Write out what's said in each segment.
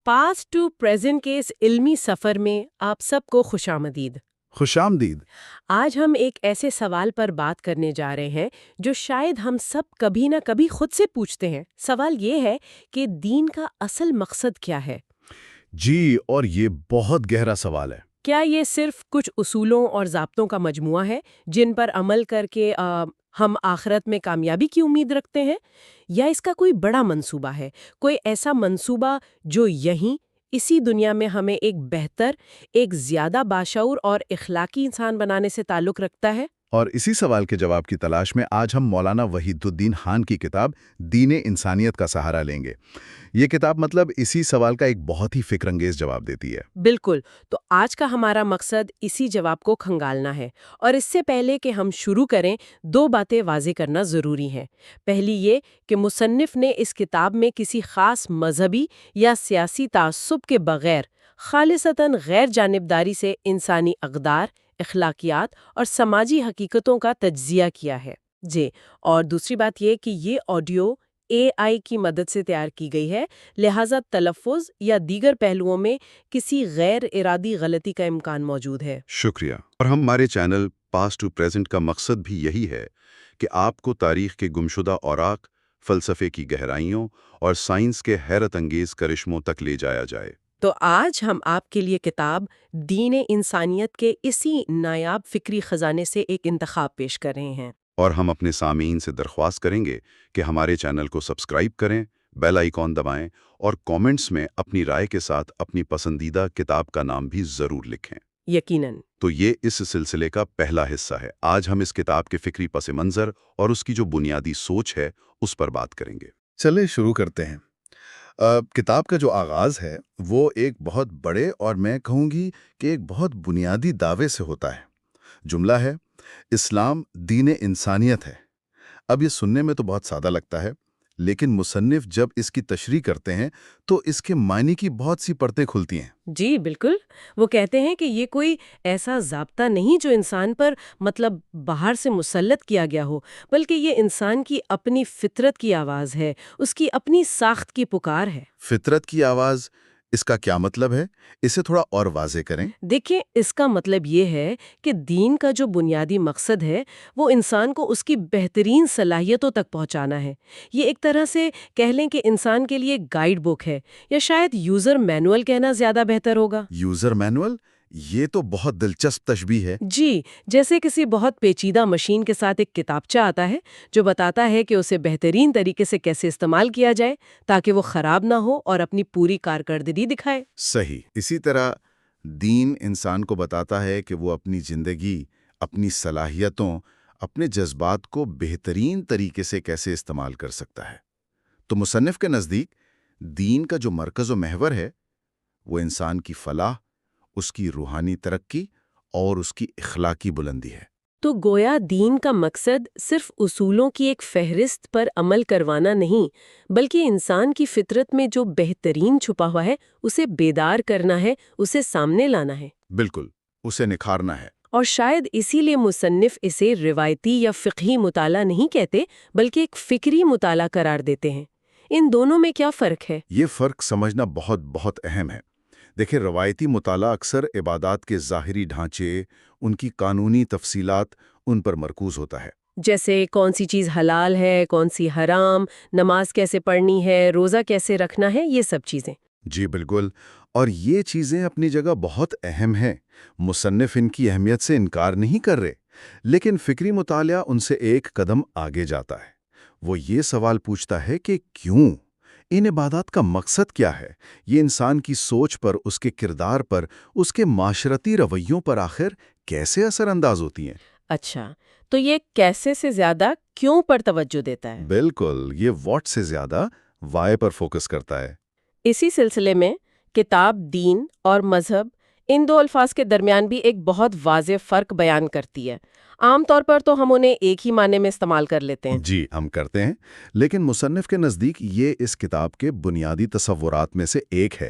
Past to present کے اس علمی سفر میں آپ سب کو خوش آمدید۔ خوش آمدید۔ آج ہم ایک ایسے سوال پر بات کرنے جا رہے ہیں جو شاید ہم سب کبھی نہ کبھی خود سے پوچھتے ہیں۔ سوال یہ ہے کہ دین کا اصل مقصد کیا ہے؟ جی، اور یہ بہت گہرا سوال ہے۔ کیا یہ صرف کچھ اصولوں اور ضابطوں کا مجموعہ ہے جن پر عمل کر کے ہم آخرت میں کامیابی کی امید رکھتے ہیں، یا اس کا کوئی بڑا منصوبہ ہے، کوئی ایسا منصوبہ جو یہیں اسی دنیا میں ہمیں ایک بہتر، ایک زیادہ باشعور اور اخلاقی انسان بنانے سے تعلق رکھتا ہے؟ اور اسی سوال کے جواب کی تلاش میں آج ہم مولانا وحید الدین خان کی کتاب دین انسانیت کا سہارا لیں گے۔ یہ کتاب اسی سوال کا ایک بہت ہی فکر انگیز جواب دیتی ہے۔ بالکل، تو آج کا ہمارا مقصد اسی جواب کو کھنگالنا ہے، اور اس سے پہلے کہ ہم شروع کریں دو باتیں واضح کرنا ضروری ہیں۔ پہلی یہ کہ مصنف نے اس کتاب میں کسی خاص مذہبی یا سیاسی تعصب کے بغیر خالصتاً غیر جانبداری سے انسانی اقدار، اخلاقیات اور سماجی حقیقتوں کا تجزیہ کیا ہے۔ اور دوسری بات یہ کہ یہ آڈیو AI کی مدد سے تیار کی گئی ہے، لہٰذا تلفظ یا دیگر پہلوؤں میں کسی غیر ارادی غلطی کا امکان موجود ہے۔ شکریہ۔ اور ہمارے چینل پاسٹ ٹو پریزنٹ کا مقصد بھی یہی ہے کہ آپ کو تاریخ کے گمشدہ اوراق، فلسفے کی گہرائیوں اور سائنس کے حیرت انگیز کرشموں تک لے جایا جائے۔ تو آج ہم آپ کے لیے کتاب دین انسانیت کے اسی نایاب فکری خزانے سے ایک انتخاب پیش کر رہے ہیں۔ اور ہم اپنے سامعین سے درخواست کریں گے کہ ہمارے چینل کو سبسکرائب کریں، بیل آئیکن دبائیں اور کامنٹس میں اپنی رائے کے ساتھ اپنی پسندیدہ کتاب کا نام بھی ضرور لکھیں۔ یقیناً۔ تو یہ اس سلسلے کا پہلا حصہ ہے۔ آج ہم اس کتاب کے فکری پس منظر اور اس کی جو بنیادی سوچ ہے اس پر بات کریں گے۔ چلے شروع کرتے ہیں۔ کتاب کا جو آغاز ہے وہ ایک بہت بڑے اور میں کہوں گی کہ ایک بہت بنیادی دعوے سے ہوتا ہے۔ جملہ ہے، اسلام دین انسانیت ہے۔ اب یہ سننے میں تو بہت سادہ لگتا ہے، لیکن مصنف جب اس کی تشریح کرتے ہیں تو اس کے معنی کی بہت سی پرتیں کھلتی ہیں۔ جی بالکل، وہ کہتے ہیں کہ یہ کوئی ایسا ضابطہ نہیں جو انسان پر باہر سے مسلط کیا گیا ہو، بلکہ یہ انسان کی اپنی فطرت کی آواز ہے، اس کی اپنی ساخت کی پکار ہے۔ فطرت کی آواز، اس کا کیا مطلب ہے؟ اسے تھوڑا اور واضح کریں۔ دیکھیں، اس کا مطلب یہ ہے کہ دین کا جو بنیادی مقصد ہے وہ انسان کو اس کی بہترین صلاحیتوں تک پہنچانا ہے۔ یہ ایک طرح سے کہہ لیں کہ انسان کے لیے گائیڈ بک ہے، یا شاید یوزر مینول کہنا زیادہ بہتر ہوگا۔ یوزر مینول، یہ تو بہت دلچسپ تشبیہ ہے۔ جی، جیسے کسی بہت پیچیدہ مشین کے ساتھ ایک کتابچہ آتا ہے جو بتاتا ہے کہ اسے بہترین طریقے سے کیسے استعمال کیا جائے تاکہ وہ خراب نہ ہو اور اپنی پوری کارکردگی دکھائے۔ صحیح۔ اسی طرح دین انسان کو بتاتا ہے کہ وہ اپنی زندگی، اپنی صلاحیتوں، اپنے جذبات کو بہترین طریقے سے کیسے استعمال کر سکتا ہے۔ تو مصنف کے نزدیک دین کا جو مرکز و محور ہے وہ انسان کی فلاح، اس کی روحانی ترقی اور اس کی اخلاقی بلندی ہے۔ تو گویا دین کا مقصد صرف اصولوں کی ایک فہرست پر عمل کروانا نہیں، بلکہ انسان کی فطرت میں جو بہترین چھپا ہوا ہے اسے بیدار کرنا ہے، اسے سامنے لانا ہے۔ بالکل، اسے نکھارنا ہے۔ اور شاید اسی لیے مصنف اسے روایتی یا فقہی مطالعہ نہیں کہتے، بلکہ ایک فکری مطالعہ قرار دیتے ہیں۔ ان دونوں میں کیا فرق ہے؟ یہ فرق سمجھنا بہت بہت اہم ہے۔ دیکھیں، روایتی مطالعہ اکثر عبادات کے ظاہری ڈھانچے، ان کی قانونی تفصیلات، ان پر مرکوز ہوتا ہے۔ جیسے کون سی چیز حلال ہے، کون سی حرام، نماز کیسے پڑھنی ہے، روزہ کیسے رکھنا ہے، یہ سب چیزیں۔ جی بالکل، اور یہ چیزیں اپنی جگہ بہت اہم ہیں، مصنف ان کی اہمیت سے انکار نہیں کر رہے، لیکن فکری مطالعہ ان سے ایک قدم آگے جاتا ہے۔ وہ یہ سوال پوچھتا ہے کہ کیوں؟ ان عبادات کا مقصد کیا ہے؟ یہ انسان کی سوچ پر، اس کے کردار پر، اس کے معاشرتی رویوں پر آخر کیسے اثر انداز ہوتی ہیں؟ اچھا، تو یہ کیسے سے زیادہ کیوں پر توجہ دیتا ہے؟ بالکل، یہ واٹ سے زیادہ وائے پر فوکس کرتا ہے۔ اسی سلسلے میں کتاب دین اور مذہب، ان دو الفاظ کے درمیان بھی ایک بہت واضح فرق بیان کرتی ہے۔ عام طور پر تو ہم انہیں ایک ہی معنی میں استعمال کر لیتے ہیں۔ جی، ہم کرتے ہیں، لیکن مصنف کے نزدیک یہ اس کتاب کے بنیادی تصورات میں سے ایک ہے۔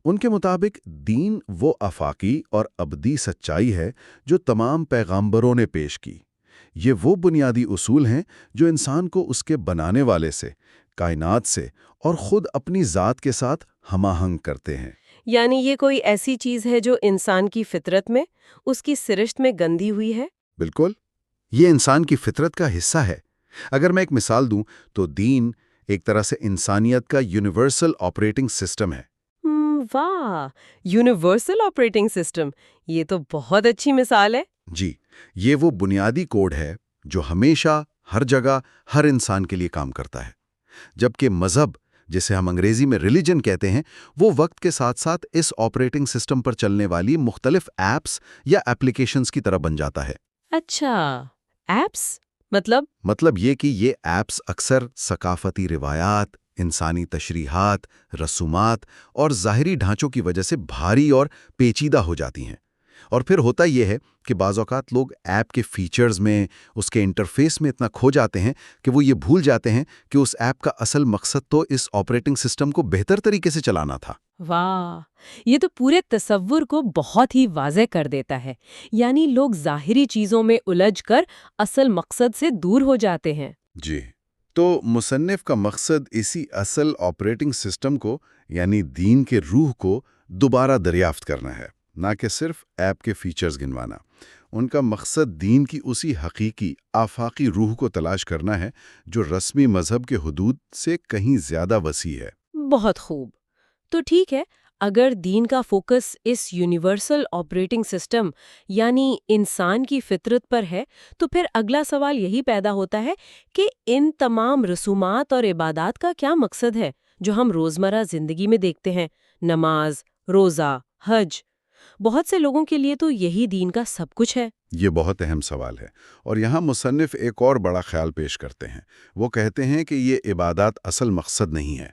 ان کے مطابق دین وہ آفاقی اور ابدی سچائی ہے جو تمام پیغامبروں نے پیش کی۔ یہ وہ بنیادی اصول ہیں جو انسان کو اس کے بنانے والے سے، کائنات سے اور خود اپنی ذات کے ساتھ ہم آہنگ کرتے ہیں۔ یعنی یہ کوئی ایسی چیز ہے جو انسان کی فطرت میں، اس کی سرشت میں گندی ہوئی ہے؟ بالکل، یہ انسان کی فطرت کا حصہ ہے۔ اگر میں ایک مثال دوں تو دین ایک طرح سے انسانیت کا یونیورسل آپریٹنگ سسٹم ہے۔ واہ، یونیورسل آپریٹنگ سسٹم، یہ تو بہت اچھی مثال ہے۔ جی، یہ وہ بنیادی کوڈ ہے جو ہمیشہ، ہر جگہ، ہر انسان کے لیے کام کرتا ہے۔ جبکہ مذہب، جسے ہم انگریزی میں ریلیجن کہتے ہیں، وہ وقت کے ساتھ ساتھ اس آپریٹنگ سسٹم پر چلنے والی مختلف ایپس یا ایپلیکیشنز کی طرح بن جاتا ہے۔ اچھا، ایپس مطلب یہ کہ یہ ایپس اکثر ثقافتی روایات، انسانی تشریحات، رسومات اور ظاہری ڈھانچوں کی وجہ سے بھاری اور پیچیدہ ہو جاتی ہیں۔ اور پھر ہوتا یہ ہے کہ بعض اوقات لوگ ایپ کے فیچرز میں، اس کے انٹرفیس میں اتنا کھو جاتے ہیں کہ وہ یہ بھول جاتے ہیں کہ اس ایپ کا اصل مقصد تو اس آپریٹنگ سسٹم کو بہتر طریقے سے چلانا تھا۔ واہ، یہ تو پورے تصور کو بہت ہی واضح کر دیتا ہے۔ یعنی لوگ ظاہری چیزوں میں الجھ کر اصل مقصد سے دور ہو جاتے ہیں۔ جی، تو مصنف کا مقصد اسی اصل آپریٹنگ سسٹم کو، یعنی دین کے روح کو دوبارہ دریافت کرنا ہے، نہ کہ صرف ایپ کے فیچرز گنوانا۔ ان کا مقصد دین کی اسی حقیقی آفاقی روح کو تلاش کرنا ہے جو رسمی مذہب کے حدود سے کہیں زیادہ وسیع ہے۔ بہت خوب۔ تو ٹھیک ہے، اگر دین کا فوکس اس یونیورسل آپریٹنگ سسٹم یعنی انسان کی فطرت پر ہے، تو پھر اگلا سوال یہی پیدا ہوتا ہے کہ ان تمام رسومات اور عبادات کا کیا مقصد ہے جو ہم روزمرہ زندگی میں دیکھتے ہیں؟ نماز، روزہ، حج، بہت سے لوگوں کے لیے تو یہی دین کا سب کچھ ہے۔ یہ بہت اہم سوال ہے، اور یہاں مصنف ایک اور بڑا خیال پیش کرتے ہیں۔ وہ کہتے ہیں کہ یہ عبادات اصل مقصد نہیں ہے،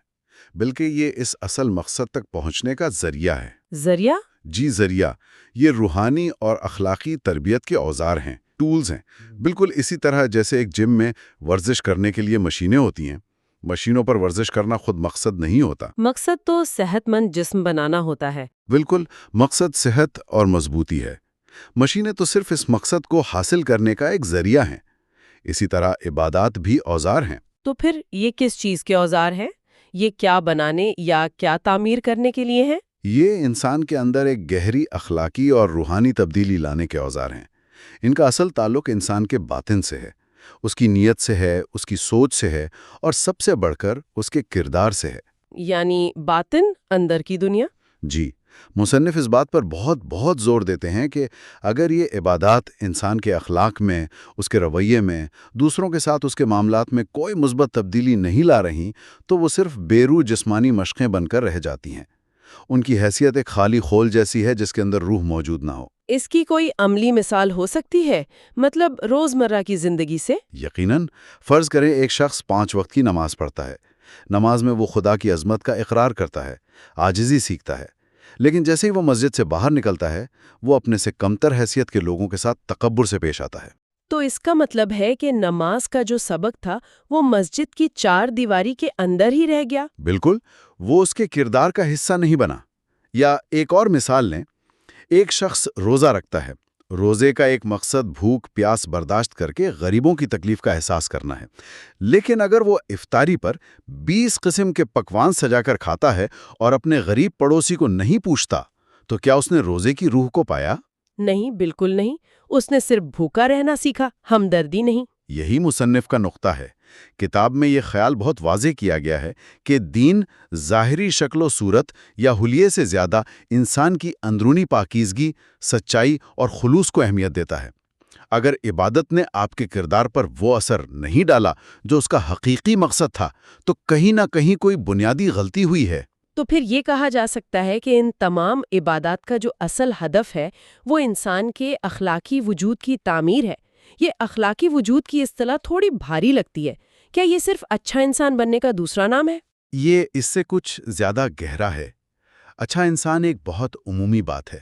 بلکہ یہ اس اصل مقصد تک پہنچنے کا ذریعہ ہے۔ ذریعہ؟ جی، ذریعہ۔ یہ روحانی اور اخلاقی تربیت کے اوزار ہیں، ٹولز ہیں۔ بالکل اسی طرح جیسے ایک جم میں ورزش کرنے کے لیے مشینیں ہوتی ہیں، مشینوں پر ورزش کرنا خود مقصد نہیں ہوتا۔ مقصد تو صحت مند جسم بنانا ہوتا ہے۔ بالکل، مقصد صحت اور مضبوطی ہے۔ مشینیں تو صرف اس مقصد کو حاصل کرنے کا ایک ذریعہ ہیں۔ اسی طرح عبادات بھی اوزار ہیں۔ تو پھر یہ کس چیز کے اوزار ہیں؟ یہ کیا بنانے یا کیا تعمیر کرنے کے لیے ہیں؟ یہ انسان کے اندر ایک گہری اخلاقی اور روحانی تبدیلی لانے کے اوزار ہیں۔ ان کا اصل تعلق انسان کے باطن سے ہے، اس کی نیت سے ہے، اس کی سوچ سے ہے، اور سب سے بڑھ کر اس کے کردار سے ہے۔ یعنی باطن، اندر کی دنیا؟ جی، مصنف اس بات پر بہت زور دیتے ہیں کہ اگر یہ عبادات انسان کے اخلاق میں، اس کے رویے میں، دوسروں کے ساتھ اس کے معاملات میں کوئی مثبت تبدیلی نہیں لا رہی، تو وہ صرف بے روح جسمانی مشقیں بن کر رہ جاتی ہیں۔ ان کی حیثیت ایک خالی خول جیسی ہے جس کے اندر روح موجود نہ ہو۔ اس کی کوئی عملی مثال ہو سکتی ہے؟ مطلب روزمرہ کی زندگی سے؟ یقیناً۔ فرض کریں ایک شخص 5 وقت کی نماز پڑھتا ہے۔ نماز میں وہ خدا کی عظمت کا اقرار کرتا ہے، عاجزی سیکھتا ہے، لیکن جیسے ہی وہ مسجد سے باہر نکلتا ہے، وہ اپنے سے کمتر حیثیت کے لوگوں کے ساتھ تکبر سے پیش آتا ہے۔ تو اس کا مطلب ہے کہ نماز کا جو سبق تھا وہ مسجد کی 4 دیواری کے اندر ہی رہ گیا؟ بالکل، وہ اس کے کردار کا حصہ نہیں بنا۔ یا ایک اور مثال لیں، ایک شخص روزہ رکھتا ہے۔ روزے کا ایک مقصد بھوک پیاس برداشت کر کے غریبوں کی تکلیف کا احساس کرنا ہے، لیکن اگر وہ افطاری پر 20 قسم کے پکوان سجا کر کھاتا ہے اور اپنے غریب پڑوسی کو نہیں پوچھتا، تو کیا اس نے روزے کی روح کو پایا؟ نہیں، بالکل نہیں۔ اس نے صرف بھوکا رہنا سیکھا، ہمدردی نہیں۔ یہی مصنف کا نقطہ ہے۔ کتاب میں یہ خیال بہت واضح کیا گیا ہے کہ دین ظاہری شکل و صورت یا حلیے سے زیادہ انسان کی اندرونی پاکیزگی، سچائی اور خلوص کو اہمیت دیتا ہے۔ اگر عبادت نے آپ کے کردار پر وہ اثر نہیں ڈالا جو اس کا حقیقی مقصد تھا، تو کہیں نہ کہیں کوئی بنیادی غلطی ہوئی ہے۔ تو پھر یہ کہا جا سکتا ہے کہ ان تمام عبادات کا جو اصل ہدف ہے وہ انسان کے اخلاقی وجود کی تعمیر ہے۔ یہ اخلاقی وجود کی اصطلاح تھوڑی بھاری لگتی ہے۔ کیا یہ صرف اچھا انسان بننے کا دوسرا نام ہے؟ یہ اس سے کچھ زیادہ گہرا ہے۔ اچھا انسان ایک بہت عمومی بات ہے۔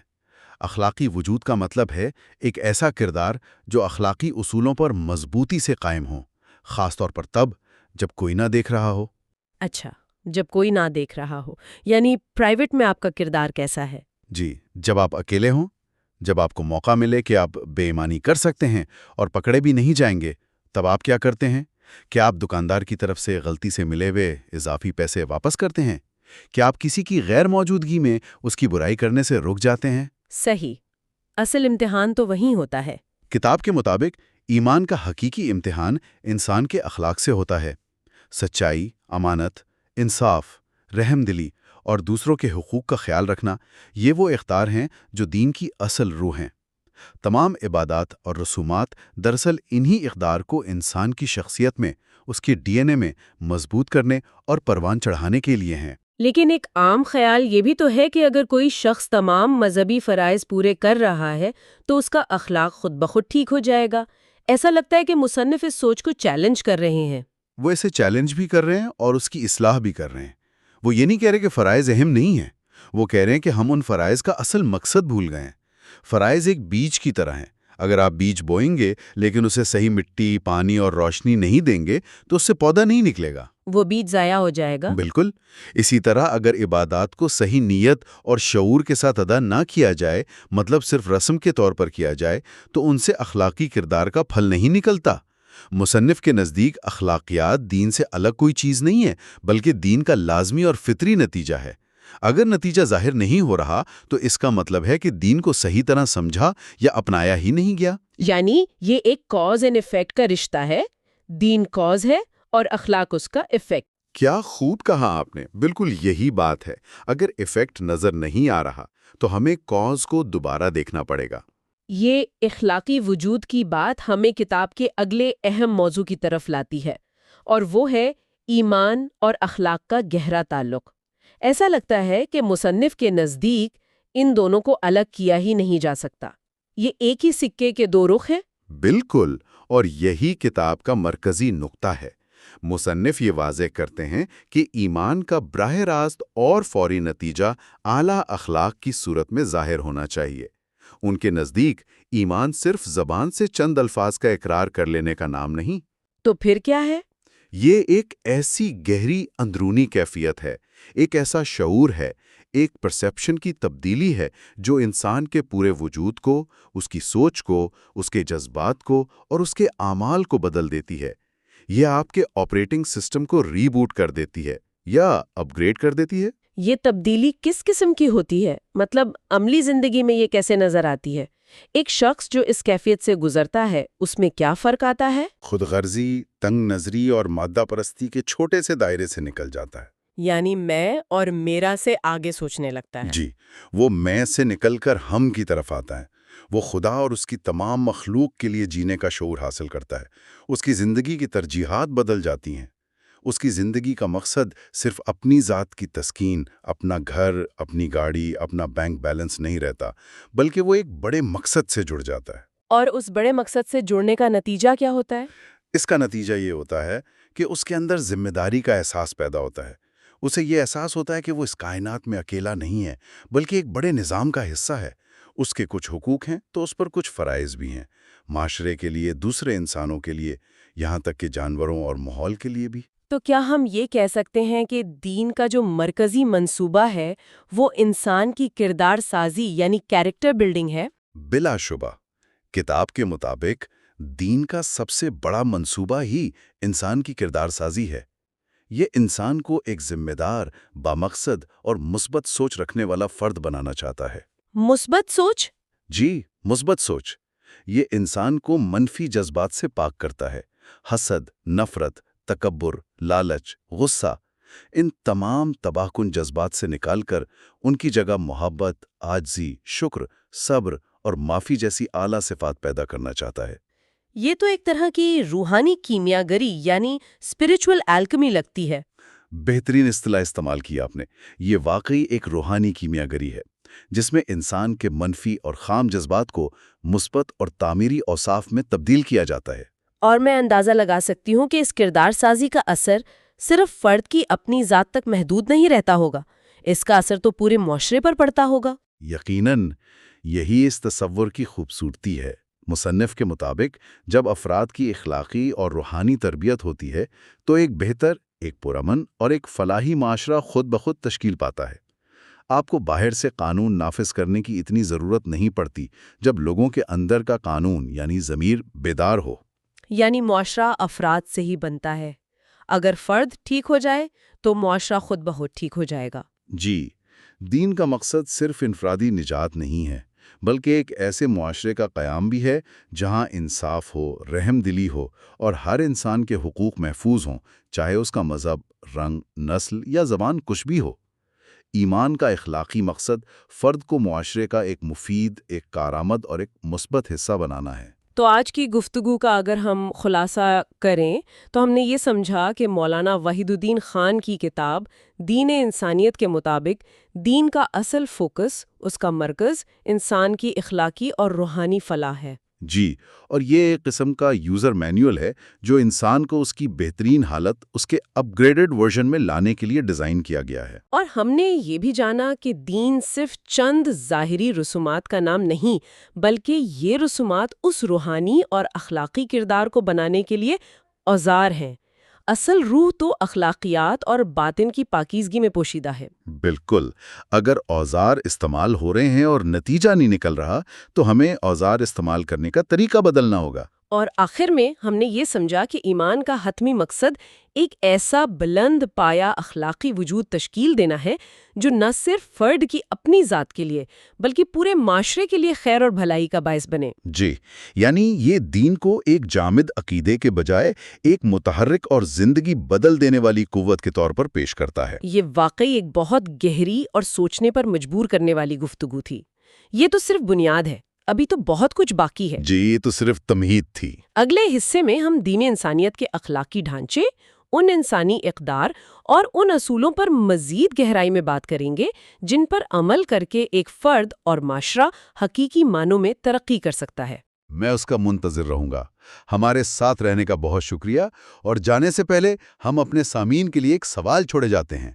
اخلاقی وجود کا مطلب ہے ایک ایسا کردار جو اخلاقی اصولوں پر مضبوطی سے قائم ہو، خاص طور پر تب جب کوئی نہ دیکھ رہا ہو۔ اچھا، جب کوئی نہ دیکھ رہا ہو، یعنی پرائیویٹ میں آپ کا کردار کیسا ہے؟ جی، جب آپ اکیلے ہوں، جب آپ کو موقع ملے کہ آپ بے ایمانی کر سکتے ہیں اور پکڑے بھی نہیں جائیں گے، تب آپ کیا کرتے ہیں؟ کیا آپ دکاندار کی طرف سے غلطی سے ملے ہوئے اضافی پیسے واپس کرتے ہیں؟ کیا آپ کسی کی غیر موجودگی میں اس کی برائی کرنے سے رک جاتے ہیں؟ صحیح۔ اصل امتحان تو وہیں ہوتا ہے۔ کتاب کے مطابق ایمان کا حقیقی امتحان انسان کے اخلاق سے ہوتا ہے۔ سچائی، امانت، انصاف، رحم دلی اور دوسروں کے حقوق کا خیال رکھنا، یہ وہ اقدار ہیں جو دین کی اصل روح ہیں۔ تمام عبادات اور رسومات دراصل انہی اقدار کو انسان کی شخصیت میں، اس کی ڈی این اے میں مضبوط کرنے اور پروان چڑھانے کے لیے ہیں۔ لیکن ایک عام خیال یہ بھی تو ہے کہ اگر کوئی شخص تمام مذہبی فرائض پورے کر رہا ہے تو اس کا اخلاق خود بخود ٹھیک ہو جائے گا۔ ایسا لگتا ہے کہ مصنف اس سوچ کو چیلنج کر رہے ہیں۔ وہ اسے چیلنج بھی کر رہے ہیں اور اس کی اصلاح بھی کر رہے ہیں۔ وہ یہ نہیں کہہ رہے کہ فرائض اہم نہیں ہیں، وہ کہہ رہے ہیں کہ ہم ان فرائض کا اصل مقصد بھول گئے ہیں۔ فرائض ایک بیج کی طرح ہیں، اگر آپ بیج بوئیں گے لیکن اسے صحیح مٹی، پانی اور روشنی نہیں دیں گے تو اس سے پودا نہیں نکلے گا، وہ بیج ضائع ہو جائے گا۔ بالکل۔ اسی طرح اگر عبادات کو صحیح نیت اور شعور کے ساتھ ادا نہ کیا جائے، مطلب صرف رسم کے طور پر کیا جائے، تو ان سے اخلاقی کردار کا پھل نہیں نکلتا۔ مصنف کے نزدیک اخلاقیات دین سے الگ کوئی چیز نہیں ہے، بلکہ دین کا لازمی اور فطری نتیجہ ہے۔ اگر نتیجہ ظاہر نہیں ہو رہا تو اس کا مطلب ہے کہ دین کو صحیح طرح سمجھا یا اپنایا ہی نہیں گیا۔ یعنی یہ ایک کاز اینڈ ایفیکٹ کا رشتہ ہے، دین کاز ہے اور اخلاق اس کا ایفیکٹ۔ کیا خوب کہا آپ نے، بالکل یہی بات ہے۔ اگر ایفیکٹ نظر نہیں آ رہا تو ہمیں کاز کو دوبارہ دیکھنا پڑے گا۔ یہ اخلاقی وجود کی بات ہمیں کتاب کے اگلے اہم موضوع کی طرف لاتی ہے، اور وہ ہے ایمان اور اخلاق کا گہرا تعلق۔ ایسا لگتا ہے کہ مصنف کے نزدیک ان دونوں کو الگ کیا ہی نہیں جا سکتا، یہ ایک ہی سکے کے دو رخ ہیں۔ بالکل، اور یہی کتاب کا مرکزی نقطہ ہے۔ مصنف یہ واضح کرتے ہیں کہ ایمان کا براہ راست اور فوری نتیجہ اعلیٰ اخلاق کی صورت میں ظاہر ہونا چاہیے۔ ان کے نزدیک ایمان صرف زبان سے چند الفاظ کا اقرار کر لینے کا نام نہیں، تو پھر کیا ہے؟ یہ ایک ایسی گہری اندرونی کیفیت ہے، ایک ایسا شعور ہے، ایک پرسیپشن کی تبدیلی ہے جو انسان کے پورے وجود کو، اس کی سوچ کو، اس کے جذبات کو اور اس کے اعمال کو بدل دیتی ہے۔ یہ آپ کے آپریٹنگ سسٹم کو ری بوٹ کر دیتی ہے یا اپ گریڈ کر دیتی ہے۔ یہ تبدیلی کس قسم کی ہوتی ہے؟ مطلب عملی زندگی میں یہ کیسے نظر آتی ہے؟ ایک شخص جو اس کیفیت سے گزرتا ہے اس میں کیا فرق آتا ہے؟ خود غرضی، تنگ نظری اور مادہ پرستی کے چھوٹے سے دائرے سے نکل جاتا ہے۔ یعنی میں اور میرا سے آگے سوچنے لگتا ہے۔ جی، وہ میں سے نکل کر ہم کی طرف آتا ہے۔ وہ خدا اور اس کی تمام مخلوق کے لیے جینے کا شعور حاصل کرتا ہے۔ اس کی زندگی کی ترجیحات بدل جاتی ہیں۔ اس کی زندگی کا مقصد صرف اپنی ذات کی تسکین، اپنا گھر، اپنی گاڑی، اپنا بینک بیلنس نہیں رہتا، بلکہ وہ ایک بڑے مقصد سے جڑ جاتا ہے۔ اور اس بڑے مقصد سے جڑنے کا نتیجہ کیا ہوتا ہے؟ اس کا نتیجہ یہ ہوتا ہے کہ اس کے اندر ذمہ داری کا احساس پیدا ہوتا ہے۔ اسے یہ احساس ہوتا ہے کہ وہ اس کائنات میں اکیلا نہیں ہے، بلکہ ایک بڑے نظام کا حصہ ہے۔ اس کے کچھ حقوق ہیں تو اس پر کچھ فرائض بھی ہیں، معاشرے کے لیے، دوسرے انسانوں کے لیے، یہاں تک کہ جانوروں اور ماحول کے لیے بھی۔ تو کیا ہم یہ کہہ سکتے ہیں کہ دین کا جو مرکزی منصوبہ ہے وہ انسان کی کردار سازی یعنی کیریکٹر بلڈنگ ہے؟ بلا شبہ، کتاب کے مطابق دین کا سب سے بڑا منصوبہ ہی انسان کی کردار سازی ہے۔ یہ انسان کو ایک ذمہ دار، بامقصد اور مثبت سوچ رکھنے والا فرد بنانا چاہتا ہے۔ مثبت سوچ؟ جی، مثبت سوچ۔ یہ انسان کو منفی جذبات سے پاک کرتا ہے۔ حسد، نفرت، تکبر، لالچ، غصہ، ان تمام تباہ کن جذبات سے نکال کر ان کی جگہ محبت، عاجزی، شکر، صبر اور معافی جیسی اعلیٰ صفات پیدا کرنا چاہتا ہے۔ یہ تو ایک طرح کی روحانی کیمیا گری یعنی اسپرچول الکیمی لگتی ہے۔ بہترین اصطلاح استعمال کی آپ نے۔ یہ واقعی ایک روحانی کیمیا گری ہے، جس میں انسان کے منفی اور خام جذبات کو مثبت اور تعمیری اوصاف میں تبدیل کیا جاتا ہے۔ اور میں اندازہ لگا سکتی ہوں کہ اس کردار سازی کا اثر صرف فرد کی اپنی ذات تک محدود نہیں رہتا ہوگا، اس کا اثر تو پورے معاشرے پر پڑتا ہوگا۔ یقیناً، یہی اس تصور کی خوبصورتی ہے۔ مصنف کے مطابق جب افراد کی اخلاقی اور روحانی تربیت ہوتی ہے تو ایک بہتر، ایک پرامن اور ایک فلاحی معاشرہ خود بخود تشکیل پاتا ہے۔ آپ کو باہر سے قانون نافذ کرنے کی اتنی ضرورت نہیں پڑتی جب لوگوں کے اندر کا قانون یعنی ضمیر بیدار ہو۔ یعنی معاشرہ افراد سے ہی بنتا ہے۔ اگر فرد ٹھیک ہو جائے تو معاشرہ خود بخود ٹھیک ہو جائے گا۔ جی، دین کا مقصد صرف انفرادی نجات نہیں ہے، بلکہ ایک ایسے معاشرے کا قیام بھی ہے جہاں انصاف ہو، رحم دلی ہو اور ہر انسان کے حقوق محفوظ ہوں، چاہے اس کا مذہب، رنگ، نسل یا زبان کچھ بھی ہو۔ ایمان کا اخلاقی مقصد فرد کو معاشرے کا ایک مفید، ایک کارآمد اور ایک مثبت حصہ بنانا ہے۔ تو آج کی گفتگو کا اگر ہم خلاصہ کریں تو ہم نے یہ سمجھا کہ مولانا وحید الدین خان کی کتاب دین انسانیت کے مطابق دین کا اصل فوکس، اس کا مرکز انسان کی اخلاقی اور روحانی فلاح ہے۔ جی، اور یہ ایک قسم کا یوزر مینول ہے جو انسان کو اس کی بہترین حالت، اس کے اپ گریڈڈ ورژن میں لانے کے لیے ڈیزائن کیا گیا ہے۔ اور ہم نے یہ بھی جانا کہ دین صرف چند ظاہری رسومات کا نام نہیں، بلکہ یہ رسومات اس روحانی اور اخلاقی کردار کو بنانے کے لیے اوزار ہیں۔ اصل روح تو اخلاقیات اور باطن کی پاکیزگی میں پوشیدہ ہے۔ بالکل، اگر اوزار استعمال ہو رہے ہیں اور نتیجہ نہیں نکل رہا تو ہمیں اوزار استعمال کرنے کا طریقہ بدلنا ہوگا۔ اور آخر میں ہم نے یہ سمجھا کہ ایمان کا حتمی مقصد ایک ایسا بلند پایا اخلاقی وجود تشکیل دینا ہے جو نہ صرف فرد کی اپنی ذات کے لیے بلکہ پورے معاشرے کے لیے خیر اور بھلائی کا باعث بنے۔ جی، یعنی یہ دین کو ایک جامد عقیدے کے بجائے ایک متحرک اور زندگی بدل دینے والی قوت کے طور پر پیش کرتا ہے۔ یہ واقعی ایک بہت گہری اور سوچنے پر مجبور کرنے والی گفتگو تھی۔ یہ تو صرف بنیاد ہے، ابھی تو بہت کچھ باقی ہے۔ جی، یہ تو صرف تمہید تھی۔ اگلے حصے میں ہم دین انسانیت کے اخلاقی ڈھانچے، ان انسانی اقدار اور ان اصولوں پر مزید گہرائی میں بات کریں گے جن پر عمل کر کے ایک فرد اور معاشرہ حقیقی معنوں میں ترقی کر سکتا ہے۔ میں اس کا منتظر رہوں گا۔ ہمارے ساتھ رہنے کا بہت شکریہ، اور جانے سے پہلے ہم اپنے سامعین کے لیے ایک سوال چھوڑے جاتے ہیں۔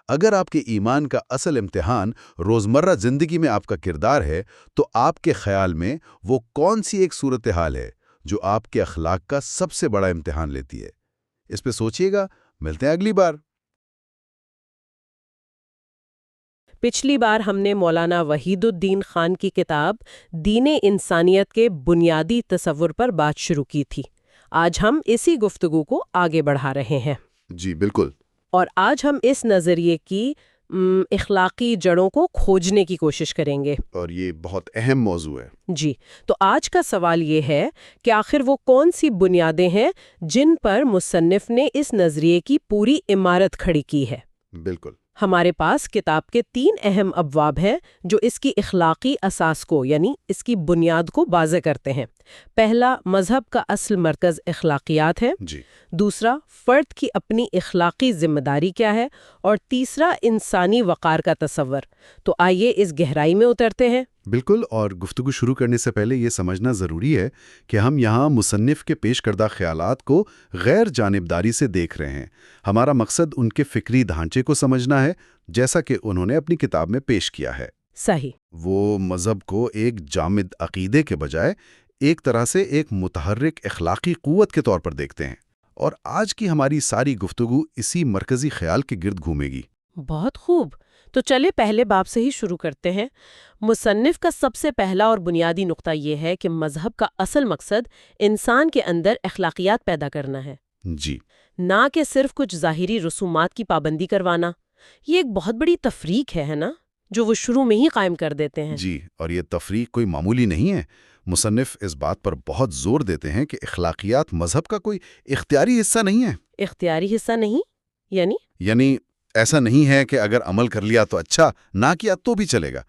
اگر آپ کے ایمان کا اصل امتحان روزمرہ زندگی میں آپ کا کردار ہے، تو آپ کے خیال میں وہ کون سی ایک صورتحال ہے جو آپ کے اخلاق کا سب سے بڑا امتحان لیتی ہے؟ اس پہ سوچئے گا۔ ملتے ہیں اگلی بار۔ پچھلی بار ہم نے مولانا وحید الدین خان کی کتاب دین انسانیت کے بنیادی تصور پر بات شروع کی تھی۔ آج ہم اسی گفتگو کو آگے بڑھا رہے ہیں۔ جی بالکل۔ اور آج ہم اس نظریے کی اخلاقی جڑوں کو کھوجنے کی کوشش کریں گے۔ اور یہ بہت اہم موضوع ہے۔ جی، تو آج کا سوال یہ ہے کہ آخر وہ کون سی بنیادیں ہیں جن پر مصنف نے اس نظریے کی پوری عمارت کھڑی کی ہے؟ بالکل۔ ہمارے پاس کتاب کے 3 اہم ابواب ہیں جو اس کی اخلاقی اساس کو، یعنی اس کی بنیاد کو واضح کرتے ہیں۔ پہلا، مذہب کا اصل مرکز اخلاقیات ہے۔ جی۔ دوسرا، فرد کی اپنی اخلاقی ذمہ داری کیا ہے، اور تیسرا، انسانی وقار کا تصور۔ تو آئیے اس گہرائی میں اترتے ہیں۔ بالکل، اور گفتگو شروع کرنے سے پہلے یہ سمجھنا ضروری ہے کہ ہم یہاں مصنف کے پیش کردہ خیالات کو غیر جانبداری سے دیکھ رہے ہیں۔ ہمارا مقصد ان کے فکری ڈھانچے کو سمجھنا ہے، جیسا کہ انہوں نے اپنی کتاب میں پیش کیا ہے۔ صحیح۔ وہ مذہب کو ایک جامد عقیدے کے بجائے ایک طرح سے ایک متحرک اخلاقی قوت کے طور پر دیکھتے ہیں، اور آج کی ہماری ساری گفتگو اسی مرکزی خیال کے گرد گھومے گی۔ بہت خوب، تو چلے پہلے باب سے ہی شروع کرتے ہیں۔ مصنف کا سب سے پہلا اور بنیادی نقطہ یہ ہے کہ مذہب کا اصل مقصد انسان کے اندر اخلاقیات پیدا کرنا ہے، جی۔ نہ کہ صرف کچھ ظاہری رسومات کی پابندی کروانا۔ یہ ایک بہت بڑی تفریق ہے نا، جو وہ شروع میں ہی قائم کر دیتے ہیں۔ جی، اور یہ تفریق کوئی معمولی نہیں ہے۔ مصنف اس بات پر بہت زور دیتے ہیں کہ اخلاقیات مذہب کا کوئی اختیاری حصہ نہیں ہے۔ اختیاری حصہ نہیں؟ یعنی ایسا نہیں ہے کہ اگر عمل کر لیا تو اچھا، نہ کیا تو بھی چلے گا۔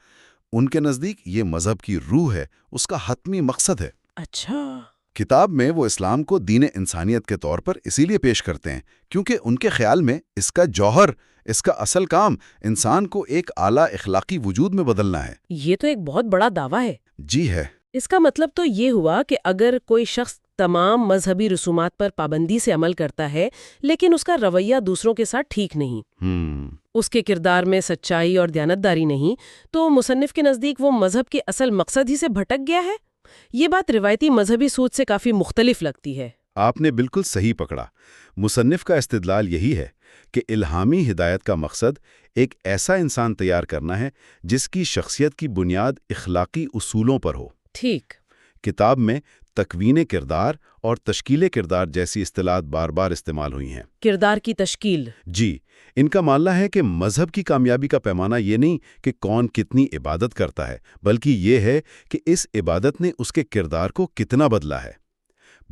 ان کے نزدیک یہ مذہب کی روح ہے، اس کا حتمی مقصد ہے۔ اچھا۔ کتاب میں وہ اسلام کو دین انسانیت کے طور پر اسی لیے پیش کرتے ہیں کیونکہ ان کے خیال میں اس کا جوہر، اس کا اصل کام انسان کو ایک اعلیٰ اخلاقی وجود میں بدلنا ہے۔ یہ تو ایک بہت بڑا دعویٰ ہے۔ جی ہے۔ اس کا مطلب تو یہ ہوا کہ اگر کوئی شخص تمام مذہبی رسومات پر پابندی سے عمل کرتا ہے لیکن اس کا رویہ دوسروں کے ساتھ ٹھیک نہیں، اس کے کردار میں سچائی اور دیانتداری نہیں، تو مصنف کے نزدیک وہ مذہب کے اصل مقصد ہی سے بھٹک گیا ہے۔ یہ بات روایتی مذہبی سوچ سے کافی مختلف لگتی ہے۔ آپ نے بالکل صحیح پکڑا۔ مصنف کا استدلال یہی ہے کہ الہامی ہدایت کا مقصد ایک ایسا انسان تیار کرنا ہے جس کی شخصیت کی بنیاد اخلاقی اصولوں پر ہو۔ ٹھیک۔ کتاب میں تکوین کردار اور تشکیل کردار جیسی اصطلاحات بار بار استعمال ہوئی ہیں۔ کردار کی تشکیل۔ جی، ان کا ماننا ہے کہ مذہب کی کامیابی کا پیمانہ یہ نہیں کہ کون کتنی عبادت کرتا ہے، بلکہ یہ ہے کہ اس عبادت نے اس کے کردار کو کتنا بدلا ہے۔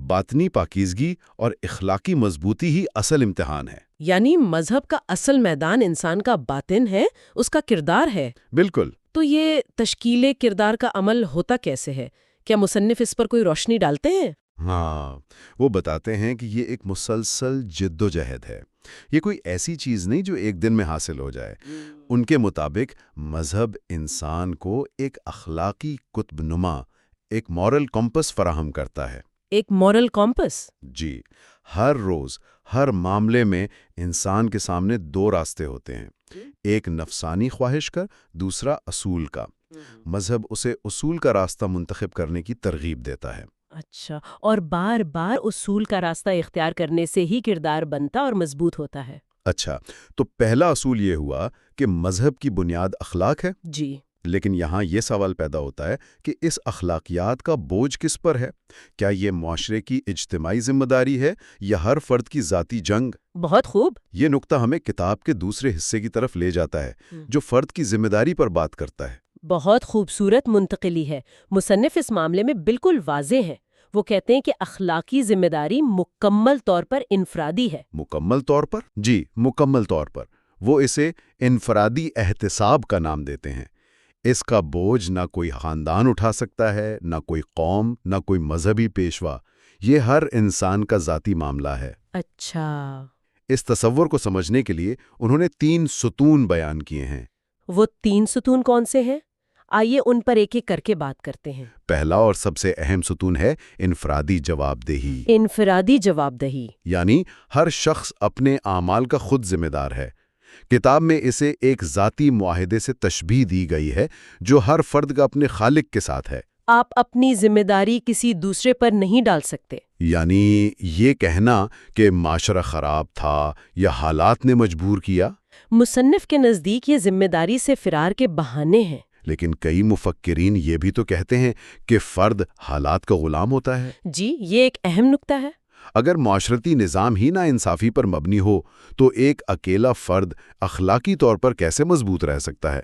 باطنی پاکیزگی اور اخلاقی مضبوطی ہی اصل امتحان ہے۔ یعنی مذہب کا اصل میدان انسان کا باطن ہے، اس کا کردار ہے۔ بالکل۔ تو یہ تشکیل کردار کا عمل ہوتا کیسے ہے؟ کیا مصنف اس پر کوئی روشنی ڈالتے ہیں؟ ہاں، وہ بتاتے ہیں کہ یہ ایک مسلسل جد و جہد ہے۔ یہ کوئی ایسی چیز نہیں جو ایک دن میں حاصل ہو جائے۔ ان کے مطابق مذہب انسان کو ایک اخلاقی قطب نما، ایک مورل کمپس فراہم کرتا ہے۔ ایک مورل کمپس؟ جی، ہر روز ہر معاملے میں انسان کے سامنے دو راستے ہوتے ہیں، ایک نفسانی خواہش کا، دوسرا اصول کا۔ مذہب اسے اصول کا راستہ منتخب کرنے کی ترغیب دیتا ہے۔ اچھا، اور بار بار اصول کا راستہ اختیار کرنے سے ہی کردار بنتا اور مضبوط ہوتا ہے۔ اچھا، تو پہلا اصول یہ ہوا کہ مذہب کی بنیاد اخلاق ہے۔ جی، لیکن یہاں یہ سوال پیدا ہوتا ہے کہ اس اخلاقیات کا بوجھ کس پر ہے؟ کیا یہ معاشرے کی اجتماعی ذمہ داری ہے یا ہر فرد کی ذاتی جنگ؟ بہت خوب۔ یہ نقطہ ہمیں کتاب کے دوسرے حصے کی طرف لے جاتا ہے، جو فرد کی ذمہ داری پر بات کرتا ہے۔ بہت خوبصورت منتقلی ہے۔ مصنف اس معاملے میں بالکل واضح ہیں۔ وہ کہتے ہیں کہ اخلاقی ذمہ داری مکمل طور پر انفرادی ہے۔ مکمل طور پر؟ جی، مکمل طور پر۔ وہ اسے انفرادی احتساب کا نام دیتے ہیں۔ اس کا بوجھ نہ کوئی خاندان اٹھا سکتا ہے، نہ کوئی قوم، نہ کوئی مذہبی پیشوا۔ یہ ہر انسان کا ذاتی معاملہ ہے۔ اچھا، اس تصور کو سمجھنے کے لیے انہوں نے 3 ستون بیان کیے ہیں۔ وہ 3 ستون کون سے ہیں؟ آئیے ان پر ایک ایک کر کے بات کرتے ہیں۔ پہلا اور سب سے اہم ستون ہے انفرادی جواب دہی۔ انفرادی جواب دہی یعنی ہر شخص اپنے اعمال کا خود ذمہ دار ہے۔ کتاب میں اسے ایک ذاتی معاہدے سے تشبیہ دی گئی ہے جو ہر فرد کا اپنے خالق کے ساتھ ہے۔ آپ اپنی ذمہ داری کسی دوسرے پر نہیں ڈال سکتے۔ یعنی یہ کہنا کہ معاشرہ خراب تھا یا حالات نے مجبور کیا۔ مصنف کے نزدیک یہ ذمہ داری سے فرار کے بہانے ہیں۔ لیکن کئی مفکرین یہ بھی تو کہتے ہیں کہ فرد حالات کا غلام ہوتا ہے۔ جی، یہ ایک اہم نکتہ ہے۔ اگر معاشرتی نظام ہی ناانصافی پر مبنی ہو تو ایک اکیلا فرد اخلاقی طور پر کیسے مضبوط رہ سکتا ہے؟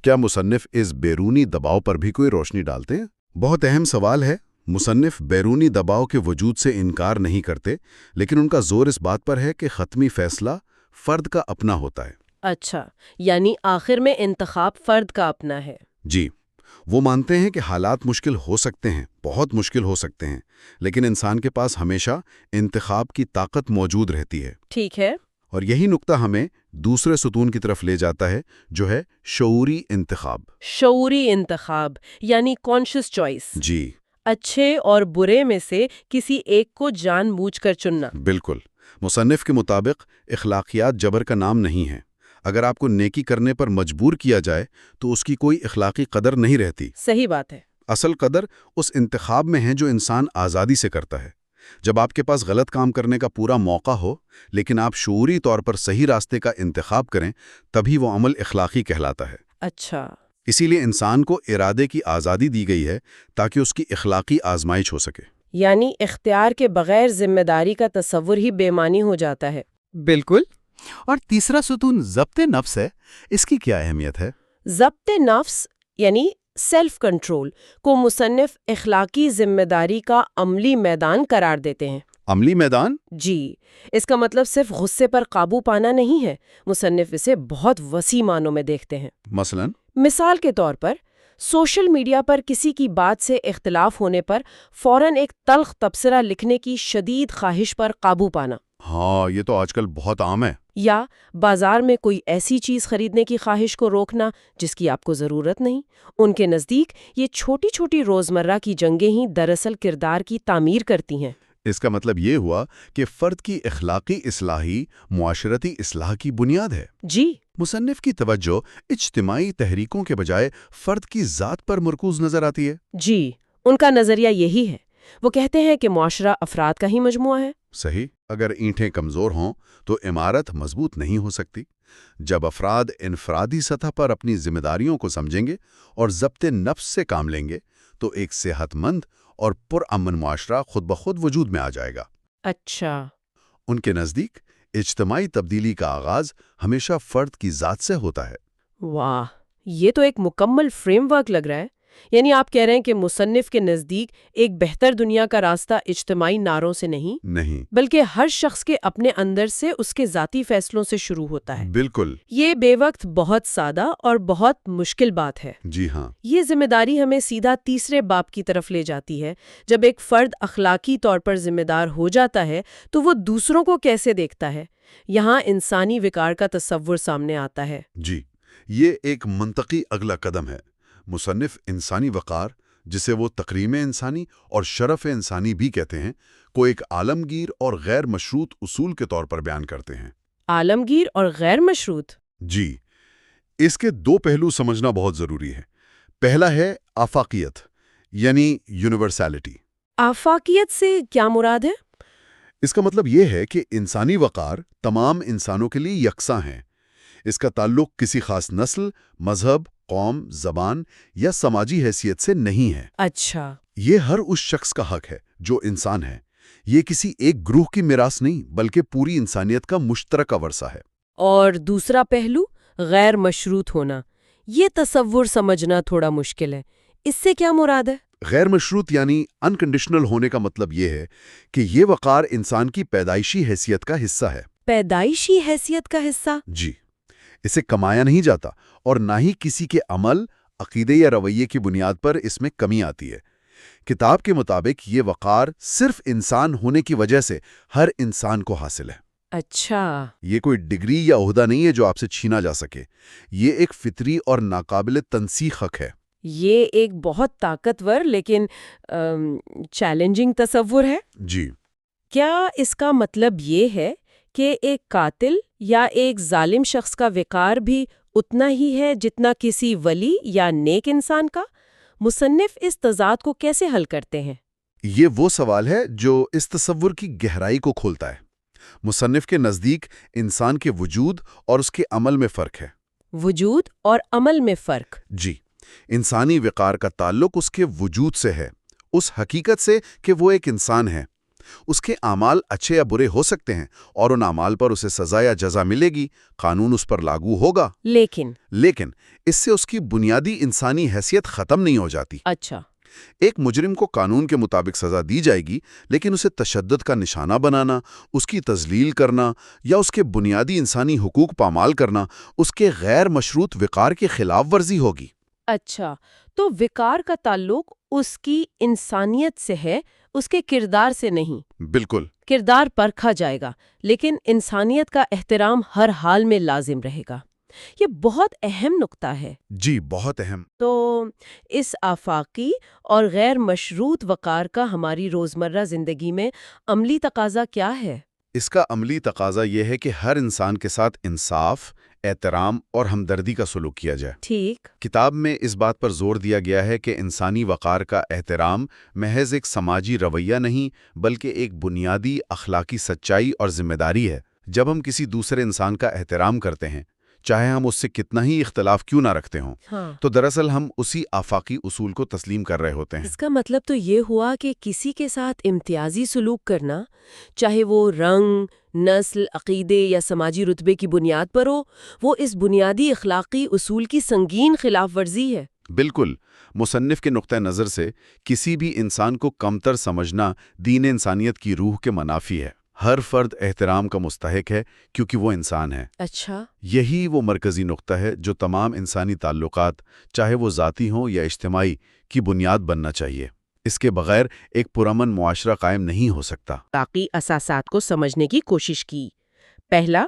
کیا مصنف اس بیرونی دباؤ پر بھی کوئی روشنی ڈالتے ہیں؟ بہت اہم سوال ہے۔ مصنف بیرونی دباؤ کے وجود سے انکار نہیں کرتے، لیکن ان کا زور اس بات پر ہے کہ حتمی فیصلہ فرد کا اپنا ہوتا ہے۔ اچھا، یعنی آخر میں انتخاب فرد کا اپنا ہے۔ جی، وہ مانتے ہیں کہ حالات مشکل ہو سکتے ہیں، بہت مشکل ہو سکتے ہیں، لیکن انسان کے پاس ہمیشہ انتخاب کی طاقت موجود رہتی ہے۔ ٹھیک ہے۔ اور یہی نقطہ ہمیں دوسرے ستون کی طرف لے جاتا ہے، جو ہے شعوری انتخاب۔ شعوری انتخاب یعنی کانشس چوائس۔ جی، اچھے اور برے میں سے کسی ایک کو جان بوجھ کر چننا۔ بالکل۔ مصنف کے مطابق اخلاقیات جبر کا نام نہیں ہے۔ اگر آپ کو نیکی کرنے پر مجبور کیا جائے تو اس کی کوئی اخلاقی قدر نہیں رہتی۔ صحیح بات ہے۔ اصل قدر اس انتخاب میں ہے جو انسان آزادی سے کرتا ہے۔ جب آپ کے پاس غلط کام کرنے کا پورا موقع ہو لیکن آپ شعوری طور پر صحیح راستے کا انتخاب کریں، تبھی وہ عمل اخلاقی کہلاتا ہے۔ اچھا، اسی لیے انسان کو ارادے کی آزادی دی گئی ہے تاکہ اس کی اخلاقی آزمائش ہو سکے۔ یعنی اختیار کے بغیر ذمہ داری کا تصور ہی بے معنی ہو جاتا ہے۔ بالکل۔ اور تیسرا ستون ضبط نفس ہے۔ اس کی کیا اہمیت ہے؟ ضبط نفس یعنی سیلف کنٹرول کو مصنف اخلاقی ذمہ داری کا عملی میدان قرار دیتے ہیں۔ عملی میدان؟ جی، اس کا مطلب صرف غصے پر قابو پانا نہیں ہے۔ مصنف اسے بہت وسیع معنوں میں دیکھتے ہیں۔ مثال کے طور پر سوشل میڈیا پر کسی کی بات سے اختلاف ہونے پر فوراً ایک تلخ تبصرہ لکھنے کی شدید خواہش پر قابو پانا۔ ہاں، یہ تو آج کل بہت عام ہے۔ یا بازار میں کوئی ایسی چیز خریدنے کی خواہش کو روکنا جس کی آپ کو ضرورت نہیں۔ ان کے نزدیک یہ چھوٹی چھوٹی روزمرہ کی جنگیں ہی دراصل کردار کی تعمیر کرتی ہیں۔ اس کا مطلب یہ ہوا کہ فرد کی اخلاقی اصلاح ہی معاشرتی اصلاح کی بنیاد ہے۔ جی، مصنف کی توجہ اجتماعی تحریکوں کے بجائے فرد کی ذات پر مرکوز نظر آتی ہے۔ جی، ان کا نظریہ یہی ہے۔ وہ کہتے ہیں کہ معاشرہ افراد کا ہی مجموعہ ہے۔ صحیح۔ اگر اینٹیں کمزور ہوں تو عمارت مضبوط نہیں ہو سکتی۔ جب افراد انفرادی سطح پر اپنی ذمہ داریوں کو سمجھیں گے اور ضبط نفس سے کام لیں گے تو ایک صحت مند اور پرامن معاشرہ خود بخود وجود میں آ جائے گا۔ اچھا۔ ان کے نزدیک اجتماعی تبدیلی کا آغاز ہمیشہ فرد کی ذات سے ہوتا ہے۔ واہ، یہ تو ایک مکمل فریم ورک لگ رہا ہے۔ یعنی آپ کہہ رہے ہیں کہ مصنف کے نزدیک ایک بہتر دنیا کا راستہ اجتماعی نعروں سے نہیں بلکہ ہر شخص کے اپنے اندر سے اس کے ذاتی فیصلوں سے شروع ہوتا ہے۔ بالکل۔ یہ بے وقت بہت سادہ اور بہت مشکل بات ہے۔ جی ہاں۔ یہ ذمہ داری ہمیں سیدھا تیسرے باب کی طرف لے جاتی ہے۔ جب ایک فرد اخلاقی طور پر ذمہ دار ہو جاتا ہے تو وہ دوسروں کو کیسے دیکھتا ہے؟ یہاں انسانی وقار کا تصور سامنے آتا ہے۔ جی، یہ ایک منطقی اگلا قدم ہے۔ مصنف انسانی وقار، جسے وہ تکریم انسانی اور شرف انسانی بھی کہتے ہیں، کو ایک عالمگیر اور غیر مشروط اصول کے طور پر بیان کرتے ہیں۔ عالمگیر اور غیر مشروط؟ جی، اس کے دو پہلو سمجھنا بہت ضروری ہے۔ پہلا ہے آفاقیت، یعنی یونیورسلٹی۔ آفاقیت سے کیا مراد ہے؟ اس کا مطلب یہ ہے کہ انسانی وقار تمام انسانوں کے لیے یکساں ہیں۔ اس کا تعلق کسی خاص نسل، مذہب، قوم، زبان یا سماجی حیثیت سے نہیں ہے۔ اچھا۔ یہ ہر اس شخص کا حق ہے جو انسان ہے۔ یہ کسی ایک گروہ کی میراث نہیں بلکہ پوری انسانیت کا مشترکہ ورثہ ہے۔ اور دوسرا پہلو غیر مشروط ہونا، یہ تصور سمجھنا تھوڑا مشکل ہے۔ اس سے کیا مراد ہے؟ غیر مشروط یعنی انکنڈیشنل ہونے کا مطلب یہ ہے کہ یہ وقار انسان کی پیدائشی حیثیت کا حصہ ہے۔ پیدائشی حیثیت کا حصہ؟ جی، اسے کمایا نہیں جاتا اور نہ ہی کسی کے عمل، عقیدے یا رویے کی بنیاد پر اس میں کمی آتی ہے۔ کتاب کے مطابق یہ وقار صرف انسان ہونے کی وجہ سے ہر انسان کو حاصل ہے۔ اچھا۔ یہ کوئی ڈگری یا عہدہ نہیں ہے جو آپ سے چھینا جا سکے۔ یہ ایک فطری اور ناقابل تنسیخ حق ہے۔ یہ ایک بہت طاقتور لیکن چیلنجنگ تصور ہے۔ جی۔ کیا اس کا مطلب یہ ہے کہ ایک قاتل یا ایک ظالم شخص کا وقار بھی اتنا ہی ہے جتنا کسی ولی یا نیک انسان کا؟ مصنف اس تضاد کو کیسے حل کرتے ہیں؟ یہ وہ سوال ہے جو اس تصور کی گہرائی کو کھولتا ہے۔ مصنف کے نزدیک انسان کے وجود اور اس کے عمل میں فرق ہے۔ وجود اور عمل میں فرق؟ جی، انسانی وقار کا تعلق اس کے وجود سے ہے، اس حقیقت سے کہ وہ ایک انسان ہے۔ اس کے اعمال اچھے یا برے ہو سکتے ہیں اور ان اعمال پر اسے سزا یا جزا ملے گی، قانون اس پر لاگو ہوگا، لیکن اس سے اس کی بنیادی انسانی حیثیت ختم نہیں ہو جاتی۔ اچھا۔ ایک مجرم کو قانون کے مطابق سزا دی جائے گی، لیکن اسے تشدد کا نشانہ بنانا، اس کی تذلیل کرنا یا اس کے بنیادی انسانی حقوق پامال کرنا اس کے غیر مشروط وقار کی خلاف ورزی ہوگی۔ اچھا، تو وقار کا تعلق اس کی انسانیت سے ہے، اس کے کردار سے نہیں۔ بالکل۔ کردار پرکھا جائے گا لیکن انسانیت کا احترام ہر حال میں لازم رہے گا۔ یہ بہت اہم نقطہ ہے۔ جی، بہت اہم۔ تو اس آفاقی اور غیر مشروط وقار کا ہماری روزمرہ زندگی میں عملی تقاضا کیا ہے؟ اس کا عملی تقاضا یہ ہے کہ ہر انسان کے ساتھ انصاف، احترام اور ہمدردی کا سلوک کیا جائے۔ ٹھیک۔ کتاب میں اس بات پر زور دیا گیا ہے کہ انسانی وقار کا احترام محض ایک سماجی رویہ نہیں بلکہ ایک بنیادی اخلاقی سچائی اور ذمہ داری ہے۔ جب ہم کسی دوسرے انسان کا احترام کرتے ہیں، چاہے ہم اس سے کتنا ہی اختلاف کیوں نہ رکھتے ہوں، تو دراصل ہم اسی آفاقی اصول کو تسلیم کر رہے ہوتے ہیں۔ اس کا مطلب تو یہ ہوا کہ کسی کے ساتھ امتیازی سلوک کرنا، چاہے وہ رنگ، نسل، عقیدے یا سماجی رتبے کی بنیاد پر ہو، وہ اس بنیادی اخلاقی اصول کی سنگین خلاف ورزی ہے۔ بالکل۔ مصنف کے نقطہ نظر سے کسی بھی انسان کو کمتر سمجھنا دین انسانیت کی روح کے منافی ہے۔ ہر فرد احترام کا مستحق ہے کیونکہ وہ انسان ہے۔ اچھا۔ یہی وہ مرکزی نقطہ ہے جو تمام انسانی تعلقات، چاہے وہ ذاتی ہوں یا اجتماعی، کی بنیاد بننا چاہیے۔ اس کے بغیر ایک پرامن معاشرہ قائم نہیں ہو سکتا۔ باقی اساسات کو سمجھنے کی کوشش کی۔ پہلا،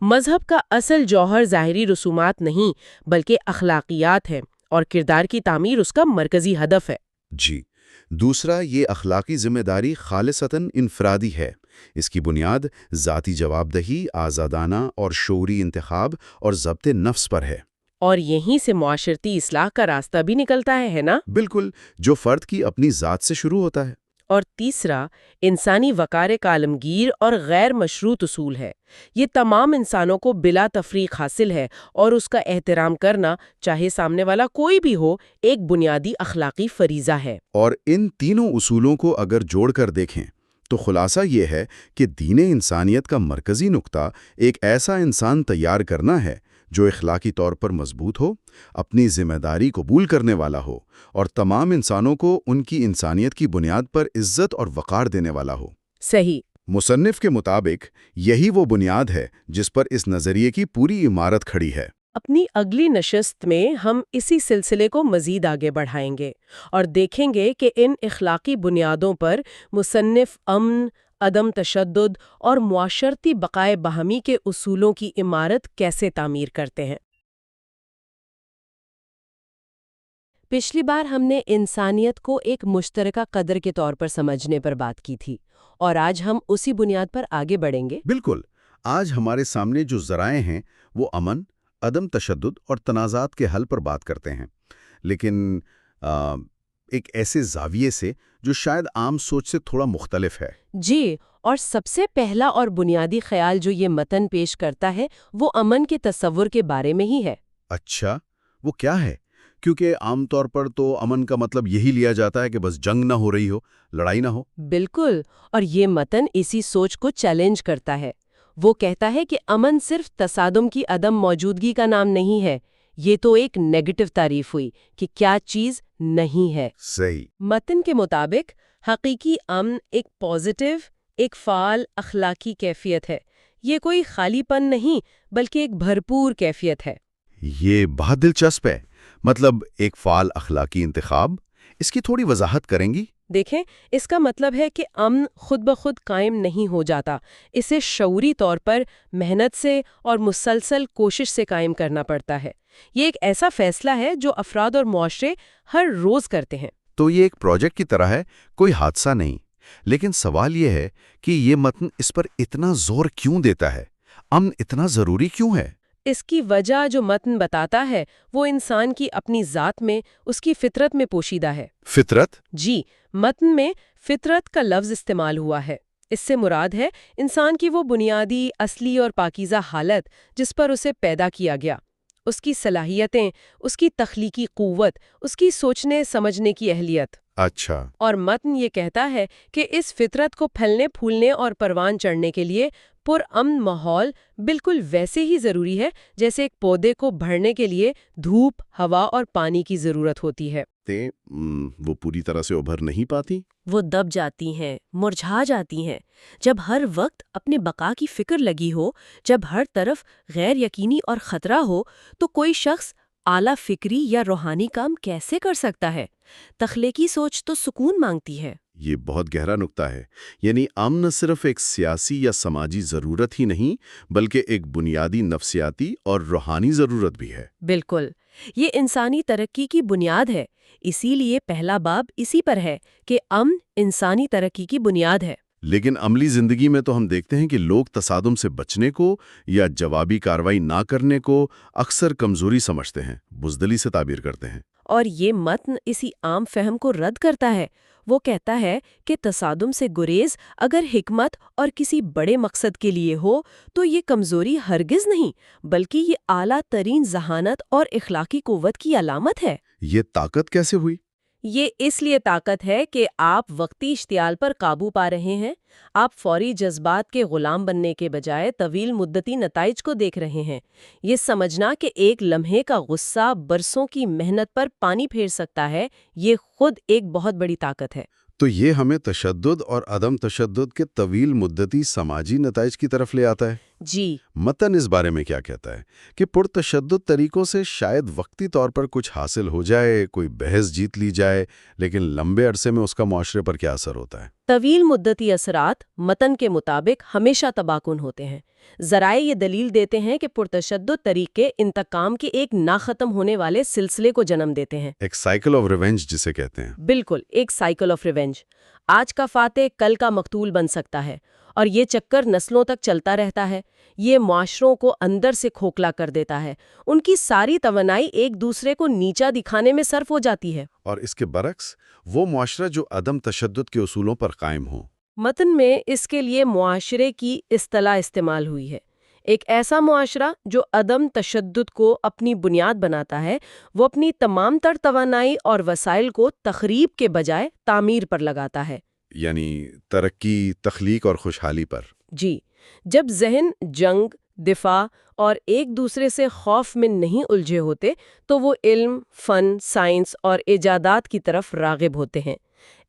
مذہب کا اصل جوہر ظاہری رسومات نہیں بلکہ اخلاقیات ہے اور کردار کی تعمیر اس کا مرکزی ہدف ہے۔ جی۔ دوسرا، یہ اخلاقی ذمہ داری خالصتاً انفرادی ہے۔ اس کی بنیاد ذاتی جواب دہی، آزادانہ اور شعوری انتخاب اور ضبط نفس پر ہے۔ اور یہیں سے معاشرتی اصلاح کا راستہ بھی نکلتا ہے نا؟ بالکل، جو فرد کی اپنی ذات سے شروع ہوتا ہے۔ اور تیسرا انسانی وقار کا عالمگیر اور غیر مشروط اصول ہے۔ یہ تمام انسانوں کو بلا تفریق حاصل ہے اور اس کا احترام کرنا، چاہے سامنے والا کوئی بھی ہو، ایک بنیادی اخلاقی فریضہ ہے۔ اور ان تینوں اصولوں کو اگر جوڑ کر دیکھیں تو خلاصہ یہ ہے کہ دین انسانیت کا مرکزی نقطہ ایک ایسا انسان تیار کرنا ہے جو اخلاقی طور پر مضبوط ہو، اپنی ذمہ داری قبول کرنے والا ہو اور تمام انسانوں کو ان کی انسانیت کی بنیاد پر عزت اور وقار دینے والا ہو۔ صحیح۔ مصنف کے مطابق یہی وہ بنیاد ہے جس پر اس نظریے کی پوری عمارت کھڑی ہے۔ اپنی اگلی نشست میں ہم اسی سلسلے کو مزید آگے بڑھائیں گے اور دیکھیں گے کہ ان اخلاقی بنیادوں پر مصنف امن، عدم تشدد اور معاشرتی بقائے باہمی کے اصولوں کی عمارت کیسے تعمیر کرتے ہیں۔ پچھلی بار ہم نے انسانیت کو ایک مشترکہ قدر کے طور پر سمجھنے پر بات کی تھی، اور آج ہم اسی بنیاد پر آگے بڑھیں گے۔ بالکل، آج ہمارے سامنے جو ذرائع ہیں وہ امن، عدم تشدد اور تنازعات کے حل پر بات کرتے ہیں، لیکن ایک ایسے زاویے سے جو شاید عام سوچ سے تھوڑا مختلف ہے۔ جی، اور سب سے پہلا اور بنیادی خیال جو یہ متن پیش کرتا ہے وہ امن کے تصور کے بارے میں ہی ہے۔ اچھا، وہ کیا ہے؟ کیونکہ عام طور پر تو امن کا مطلب یہی لیا جاتا ہے کہ بس جنگ نہ ہو رہی ہو، لڑائی نہ ہو۔ بالکل، اور یہ متن اسی سوچ کو چیلنج کرتا ہے۔ وہ کہتا ہے کہ امن صرف تصادم کی عدم موجودگی کا نام نہیں ہے، یہ تو ایک نیگیٹو تعریف ہوئی کہ کیا چیز نہیں ہے۔ صحیح۔ متن کے مطابق حقیقی امن ایک پازیٹیو، ایک فعال اخلاقی کیفیت ہے۔ یہ کوئی خالی پن نہیں بلکہ ایک بھرپور کیفیت ہے۔ یہ بہت دلچسپ ہے، مطلب ایک فعال اخلاقی انتخاب۔ اس کی تھوڑی وضاحت کریں گی؟ دیکھیں، اس کا مطلب ہے کہ امن خود بخود قائم نہیں ہو جاتا، اسے شعوری طور پر محنت سے اور مسلسل کوشش سے قائم کرنا پڑتا ہے۔ یہ ایک ایسا فیصلہ ہے جو افراد اور معاشرے ہر روز کرتے ہیں۔ تو یہ ایک پروجیکٹ کی طرح ہے، کوئی حادثہ نہیں۔ لیکن سوال یہ ہے کہ یہ متن اس پر اتنا زور کیوں دیتا ہے؟ امن اتنا ضروری کیوں ہے؟ اس کی وجہ جو متن بتاتا ہے وہ انسان کی اپنی ذات میں، اس کی فطرت میں پوشیدہ ہے۔ فطرت؟ جی، متن میں فطرت کا لفظ استعمال ہوا ہے۔ اس سے مراد ہے انسان کی وہ بنیادی، اصلی اور پاکیزہ حالت جس پر اسے پیدا کیا گیا، اس کی صلاحیتیں، اس کی تخلیقی قوت، اس کی سوچنے سمجھنے کی اہلیت۔ اچھا۔ اور متن یہ کہتا ہے کہ اس فطرت کو پھلنے پھولنے اور پروان چڑھنے کے لیے پرامن ماحول بالکل ویسے ہی ضروری ہے جیسے ایک پودے کو بڑھنے کے لیے دھوپ، ہوا اور پانی کی ضرورت ہوتی ہے۔ وہ پوری طرح سے ابھر نہیں پاتی؟ وہ دب جاتی ہیں، مرجھا جاتی ہیں۔ جب ہر وقت اپنے بقا کی فکر لگی ہو، جب ہر طرف غیر یقینی اور خطرہ ہو، تو کوئی شخص اعلیٰ فکری یا روحانی کام کیسے کر سکتا ہے؟ تخلیقی سوچ تو سکون مانگتی ہے۔ یہ بہت گہرا نکتہ ہے، یعنی امن صرف ایک سیاسی یا سماجی ضرورت ہی نہیں بلکہ ایک بنیادی نفسیاتی اور روحانی ضرورت بھی ہے۔ بالکل، یہ انسانی ترقی کی بنیاد ہے، اسی لیے پہلا باب اسی پر ہے کہ امن انسانی ترقی کی بنیاد ہے۔ لیکن عملی زندگی میں تو ہم دیکھتے ہیں کہ لوگ تصادم سے بچنے کو یا جوابی کارروائی نہ کرنے کو اکثر کمزوری سمجھتے ہیں، بزدلی سے تعبیر کرتے ہیں۔ اور یہ متن اسی عام فہم کو رد کرتا ہے۔ وہ کہتا ہے کہ تصادم سے گریز اگر حکمت اور کسی بڑے مقصد کے لیے ہو تو یہ کمزوری ہرگز نہیں بلکہ یہ اعلیٰ ترین ذہانت اور اخلاقی قوت کی علامت ہے۔ یہ طاقت کیسے ہوئی؟ یہ اس لیے طاقت ہے کہ آپ وقتی اشتعال پر قابو پا رہے ہیں، آپ فوری جذبات کے غلام بننے کے بجائے طویل مدتی نتائج کو دیکھ رہے ہیں۔ یہ سمجھنا کہ ایک لمحے کا غصہ برسوں کی محنت پر پانی پھیر سکتا ہے، یہ خود ایک بہت بڑی طاقت ہے۔ تو یہ ہمیں تشدد اور عدم تشدد کے طویل مدتی سماجی نتائج کی طرف لے آتا ہے۔ جی، متن اس بارے میں کیا کہتا ہے کہ پرتشدد طریقوں سے شاید وقتی طور پر کچھ حاصل ہو جائے، کوئی بحث جیت لی جائے، لیکن لمبے عرصے میں اس کا معاشرے پر کیا اثر ہوتا ہے؟ طویل مدتی اثرات متن کے مطابق ہمیشہ تباہ کن ہوتے ہیں۔ ذرائع یہ دلیل دیتے ہیں کہ پرتشدد طریقے انتقام کے ایک نہ ختم ہونے والے سلسلے کو جنم دیتے ہیں۔ ایک سائیکل آف ریونج جسے کہتے ہیں۔ بالکل، ایک سائیکل آف ریونج۔ آج کا فاتح کل کا مقتول بن سکتا ہے، اور یہ چکر نسلوں تک چلتا رہتا ہے۔ یہ معاشروں کو اندر سے کھوکھلا کر دیتا ہے، ان کی ساری توانائی ایک دوسرے کو نیچا دکھانے میں صرف ہو جاتی ہے۔ اور اس کے برعکس وہ معاشرہ جو عدم تشدد کے اصولوں پر قائم ہو۔ متن میں اس کے لیے معاشرے کی اصطلاح استعمال ہوئی ہے۔ ایک ایسا معاشرہ جو عدم تشدد کو اپنی بنیاد بناتا ہے، وہ اپنی تمام تر توانائی اور وسائل کو تخریب کے بجائے تعمیر پر لگاتا ہے۔ یعنی ترقی، تخلیق اور خوشحالی پر۔ جی، جب ذہن جنگ، دفاع اور ایک دوسرے سے خوف میں نہیں الجھے ہوتے تو وہ علم، فن، سائنس اور ایجادات کی طرف راغب ہوتے ہیں۔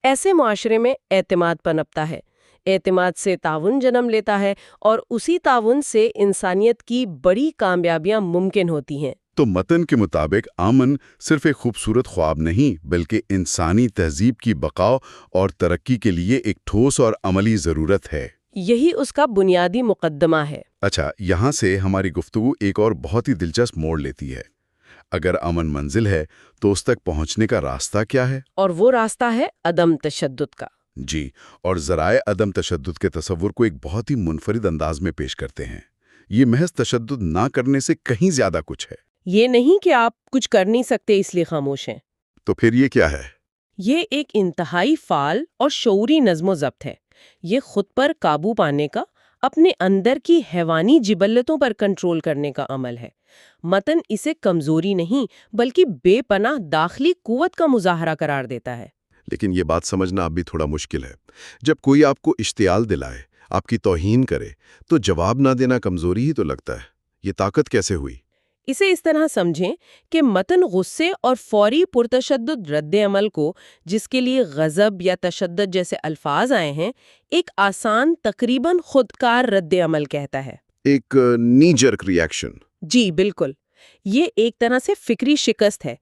ایسے معاشرے میں اعتماد پنپتا ہے، اعتماد سے تعاون جنم لیتا ہے، اور اسی تعاون سے انسانیت کی بڑی کامیابیاں ممکن ہوتی ہیں۔ تو متن کے مطابق امن صرف ایک خوبصورت خواب نہیں، بلکہ انسانی تہذیب کی بقا اور ترقی کے لیے ایک ٹھوس اور عملی ضرورت ہے۔ یہی اس کا بنیادی مقدمہ ہے۔ اچھا، یہاں سے ہماری گفتگو ایک اور بہت ہی دلچسپ موڑ لیتی ہے۔ اگر امن منزل ہے تو اس تک پہنچنے کا راستہ کیا ہے؟ اور وہ راستہ ہے عدم تشدد کا۔ جی، اور ذرائع عدم تشدد کے تصور کو ایک بہت ہی منفرد انداز میں پیش کرتے ہیں۔ یہ محض تشدد نہ کرنے سے کہیں زیادہ کچھ ہے۔ یہ نہیں کہ آپ کچھ کر نہیں سکتے اس لیے خاموش ہیں۔ تو پھر یہ کیا ہے؟ یہ ایک انتہائی فعال اور شعوری نظم و ضبط ہے۔ یہ خود پر قابو پانے کا، اپنے اندر کی حیوانی جبلتوں پر کنٹرول کرنے کا عمل ہے۔ متن اسے کمزوری نہیں بلکہ بے پناہ داخلی قوت کا مظاہرہ قرار دیتا ہے۔ لیکن یہ بات سمجھنا اب بھی تھوڑا مشکل ہے۔ جب کوئی آپ کو اشتعال دلائے، آپ کی توہین کرے، تو جواب نہ دینا کمزوری ہی تو لگتا ہے۔ یہ طاقت کیسے ہوئی؟ اسے اس طرح سمجھیں کہ متن غصے اور فوری پرتشدد رد عمل کو، جس کے لیے غضب یا تشدد جیسے الفاظ آئے ہیں، ایک آسان تقریباً خودکار رد عمل کہتا ہے۔ ایک نی جرک ری ایکشن۔ جی بالکل، یہ ایک طرح سے فکری شکست ہے۔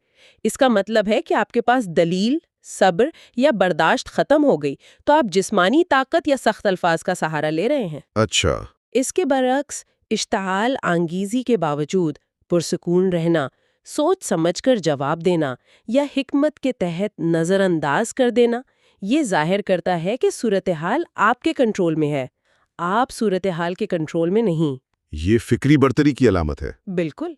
اس کا مطلب ہے کہ آپ کے پاس دلیل، صبر یا برداشت ختم ہو گئی تو آپ جسمانی طاقت یا سخت الفاظ کا سہارا لے رہے ہیں۔ اچھا، اس کے برعکس اشتعال انگیزی کے باوجود پرسکون رہنا، سوچ سمجھ کر جواب دینا یا حکمت کے تحت نظر انداز کر دینا، یہ ظاہر کرتا ہے کہ صورتحال آپ کے کنٹرول میں ہے، آپ صورتحال کے کنٹرول میں نہیں۔ یہ فکری برتری کی علامت ہے۔ بالکل،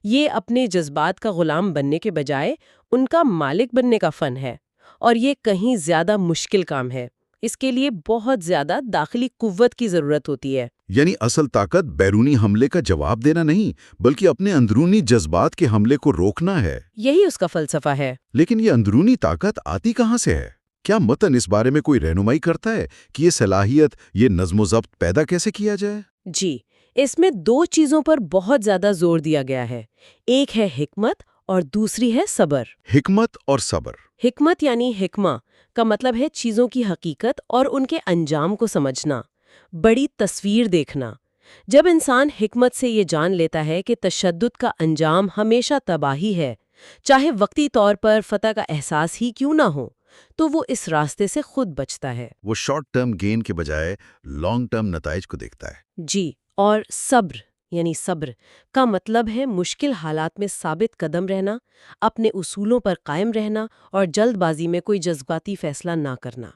یہ اپنے جذبات کا غلام بننے کے بجائے ان کا مالک بننے کا فن ہے، اور یہ کہیں زیادہ مشکل کام ہے۔ اس کے لیے بہت زیادہ داخلی قوت کی ضرورت ہوتی ہے۔ یعنی اصل طاقت بیرونی حملے کا جواب دینا نہیں، بلکہ اپنے اندرونی جذبات کے حملے کو روکنا ہے۔ یہی اس کا فلسفہ ہے۔ لیکن یہ اندرونی طاقت آتی کہاں سے ہے؟ کیا متن اس بارے میں کوئی رہنمائی کرتا ہے کہ یہ صلاحیت، یہ نظم و ضبط پیدا کیسے کیا جائے؟ جی، اس میں دو چیزوں پر بہت زیادہ زور دیا گیا ہے۔ ایک ہے حکمت اور دوسری ہے صبر۔ حکمت اور صبر۔ حکمت یعنی حکمہ کا مطلب ہے چیزوں کی حقیقت اور ان کے انجام کو سمجھنا، بڑی تصویر دیکھنا۔ جب انسان حکمت سے یہ جان لیتا ہے کہ تشدد کا انجام ہمیشہ تباہی ہے، چاہے وقتی طور پر فتح کا احساس ہی کیوں نہ ہو، تو وہ اس راستے سے خود بچتا ہے۔ وہ شارٹ ٹرم گین کے بجائے لانگ ٹرم نتائج کو دیکھتا ہے۔ جی، اور صبر یعنی صبر کا مطلب ہے مشکل حالات میں ثابت قدم رہنا، اپنے اصولوں پر قائم رہنا اور جلد بازی میں کوئی جذباتی فیصلہ نہ کرنا۔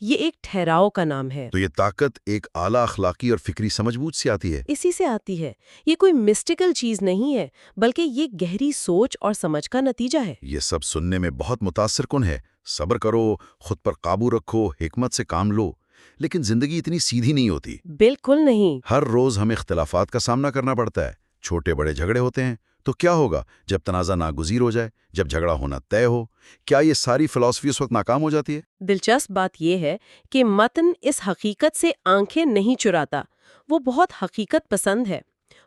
یہ ایک ٹھہراؤ کا نام ہے۔ تو یہ طاقت ایک اعلیٰ اخلاقی اور فکری سمجھ بوجھ سے آتی ہے۔ اسی سے آتی ہے۔ یہ کوئی مسٹیکل چیز نہیں ہے، بلکہ یہ گہری سوچ اور سمجھ کا نتیجہ ہے۔ یہ سب سننے میں بہت متاثر کن ہے۔ صبر کرو، خود پر قابو رکھو، حکمت سے کام لو، لیکن زندگی اتنی سیدھی نہیں ہوتی۔ بالکل نہیں۔ ہر روز ہمیں اختلافات کا سامنا کرنا پڑتا ہے، چھوٹے بڑے جھگڑے ہوتے ہیں۔ تو کیا ہوگا جب تنازع ناگزیر ہو جائے، جب جھگڑا ہونا طے ہو؟ کیا یہ ساری فلسفی اس وقت ناکام ہو جاتی ہے؟ دلچسپ بات یہ ہے کہ متن اس حقیقت سے آنکھیں نہیں چراتا۔ وہ بہت حقیقت پسند ہے۔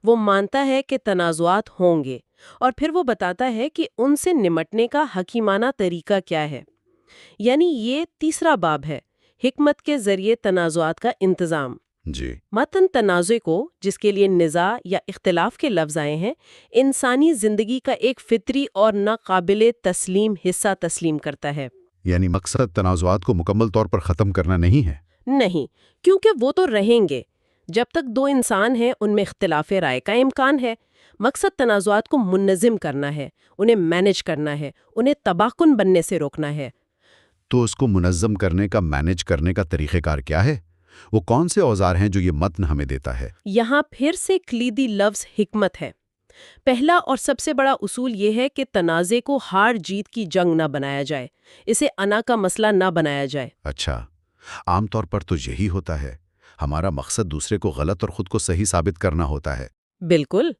وہ مانتا ہے کہ تنازعات ہوں گے، اور پھر وہ بتاتا ہے کہ ان سے نمٹنے کا حکیمانہ طریقہ کیا ہے۔ یعنی یہ تیسرا باب ہے، حکمت کے ذریعے تنازعات کا انتظام۔ جی، متن تنازع کو، جس کے لیے نزاع یا اختلاف کے لفظ آئے ہیں، انسانی زندگی کا ایک فطری اور ناقابل تسلیم حصہ تسلیم کرتا ہے۔ یعنی مقصد تنازعات کو مکمل طور پر ختم کرنا نہیں ہے۔ نہیں، کیونکہ وہ تو رہیں گے۔ جب تک دو انسان ہیں ان میں اختلاف رائے کا امکان ہے۔ مقصد تنازعات کو منظم کرنا ہے، انہیں مینج کرنا ہے، انہیں تباہ کن بننے سے روکنا ہے۔ تو اس کو منظم کرنے کا، مینج کرنے کا طریقہ کار کیا ہے؟ وہ کون سے اوزار ہیں جو یہ متن ہمیں دیتا ہے؟ یہاں پھر سے کلیدی لفظ حکمت ہے۔ پہلا اور سب سے بڑا اصول یہ ہے کہ تنازع کو ہار جیت کی جنگ نہ بنایا جائے، اسے انا کا مسئلہ نہ بنایا جائے۔ اچھا، عام طور پر تو یہی ہوتا ہے، ہمارا مقصد دوسرے کو غلط اور خود کو صحیح ثابت کرنا ہوتا ہے۔ بالکل،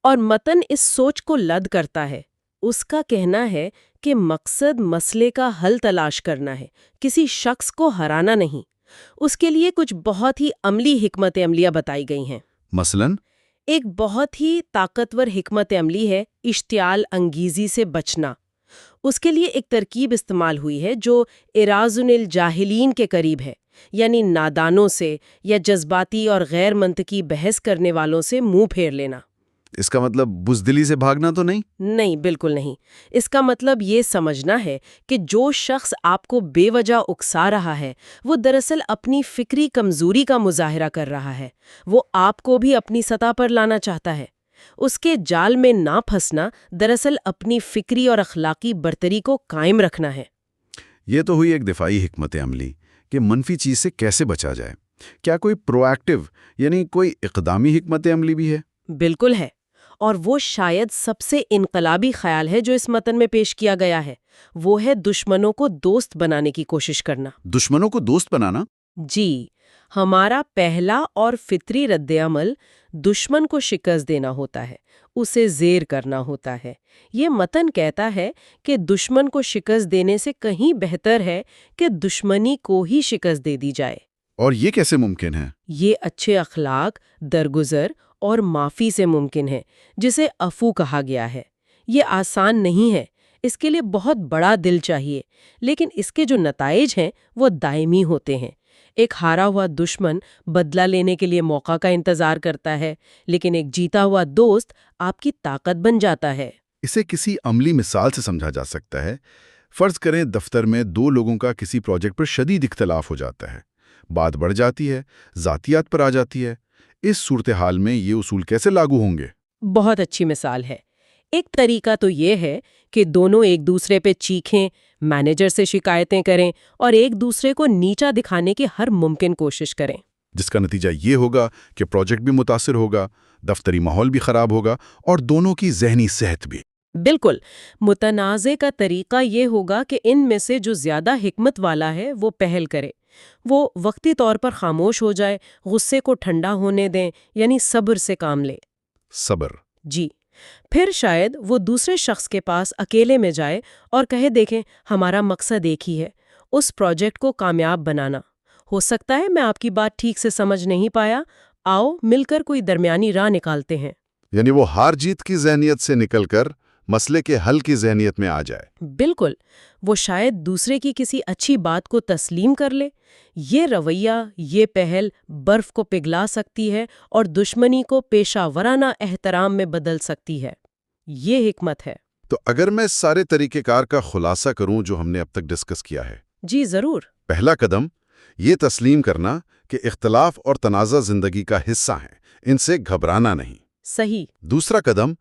اور متن اس سوچ کو لد کرتا ہے۔ اس کا کہنا ہے کہ مقصد مسئلے کا حل تلاش کرنا ہے، کسی شخص کو ہرانا نہیں۔ اس کے لیے کچھ بہت ہی عملی حکمت عملیاں بتائی گئی ہیں۔ مثلاً ایک بہت ہی طاقتور حکمت عملی ہے اشتعال انگیزی سے بچنا۔ اس کے لیے ایک ترکیب استعمال ہوئی ہے جو اراذن الجاہلین کے قریب ہے، یعنی نادانوں سے یا جذباتی اور غیر منطقی بحث کرنے والوں سے منہ پھیر لینا۔ اس کا مطلب بزدلی سے بھاگنا تو نہیں؟ نہیں، بالکل نہیں۔ اس کا مطلب یہ سمجھنا ہے کہ جو شخص آپ کو بے وجہ اکسا رہا ہے وہ دراصل اپنی فکری کمزوری کا مظاہرہ کر رہا ہے، وہ آپ کو بھی اپنی سطح پر لانا چاہتا ہے۔ اس کے جال میں نہ پھنسنا دراصل اپنی فکری اور اخلاقی برتری کو قائم رکھنا ہے۔ یہ تو ہوئی ایک دفاعی حکمت عملی کہ منفی چیز سے کیسے بچا جائے۔ کیا کوئی پرو ایکٹیو یعنی کوئی اقدامی حکمت عملی بھی ہے؟ بالکل ہے، اور وہ شاید سب سے انقلابی خیال ہے جو اس متن میں پیش کیا گیا ہے۔ وہ ہے دشمنوں کو دوست بنانے کی کوشش کرنا۔ دشمنوں کو دوست بنانا؟ جی، ہمارا پہلا اور فطری رد عمل دشمن کو شکست دینا ہوتا ہے، اسے زیر کرنا ہوتا ہے۔ یہ متن کہتا ہے کہ دشمن کو شکست دینے سے کہیں بہتر ہے کہ دشمنی کو ہی شکست دے دی جائے۔ اور یہ کیسے ممکن ہے؟ یہ اچھے اخلاق، درگزر اور معافی سے ممکن ہے، جسے عفو کہا گیا ہے۔ یہ آسان نہیں ہے، اس کے لیے بہت بڑا دل چاہیے، لیکن اس کے جو نتائج ہیں وہ دائمی ہوتے ہیں۔ ایک ہارا ہوا دشمن بدلہ لینے کے لیے موقع کا انتظار کرتا ہے، لیکن ایک جیتا ہوا دوست آپ کی طاقت بن جاتا ہے۔ اسے کسی عملی مثال سے سمجھا جا سکتا ہے۔ فرض کریں دفتر میں دو لوگوں کا کسی پروجیکٹ پر شدید اختلاف ہو جاتا ہے، بات بڑھ جاتی ہے، ذاتیات پر آ جاتی ہے۔ اس صورتحال میں یہ اصول کیسے لاگو ہوں گے؟ بہت اچھی مثال ہے۔ ایک طریقہ تو یہ ہے کہ دونوں ایک دوسرے پہ چیخیں، مینیجر سے شکایتیں کریں اور ایک دوسرے کو نیچا دکھانے کی ہر ممکن کوشش کریں۔ جس کا نتیجہ یہ ہوگا کہ پروجیکٹ بھی متاثر ہوگا، دفتری ماحول بھی خراب ہوگا اور دونوں کی ذہنی صحت بھی۔ بالکل، متنازع کا طریقہ یہ ہوگا کہ ان میں سے جو زیادہ حکمت والا ہے وہ پہل کرے، وہ وقتی طور پر خاموش ہو جائے، غصے کو ٹھنڈا ہونے دیں، یعنی صبر سے کام لے۔ صبر؟ جی، پھر شاید وہ دوسرے شخص کے پاس اکیلے میں جائے اور کہے دیکھیں ہمارا مقصد ایک ہی ہے، اس پروجیکٹ کو کامیاب بنانا۔ ہو سکتا ہے میں آپ کی بات ٹھیک سے سمجھ نہیں پایا، آؤ مل کر کوئی درمیانی راہ نکالتے ہیں۔ یعنی وہ ہار جیت کی ذہنیت سے نکل کر مسئلے کے حل کی ذہنیت میں آ جائے۔ بالکل، وہ شاید دوسرے کی کسی اچھی بات کو تسلیم کر لے۔ یہ رویہ، یہ پہل برف کو پگھلا سکتی ہے اور دشمنی کو پیشہ ورانہ احترام میں بدل سکتی ہے۔ یہ حکمت ہے۔ تو اگر میں سارے طریقہ کار کا خلاصہ کروں جو ہم نے اب تک ڈسکس کیا ہے۔ جی ضرور۔ پہلا قدم یہ تسلیم کرنا کہ اختلاف اور تنازع زندگی کا حصہ ہیں، ان سے گھبرانا نہیں۔ صحیح۔ دوسرا قدم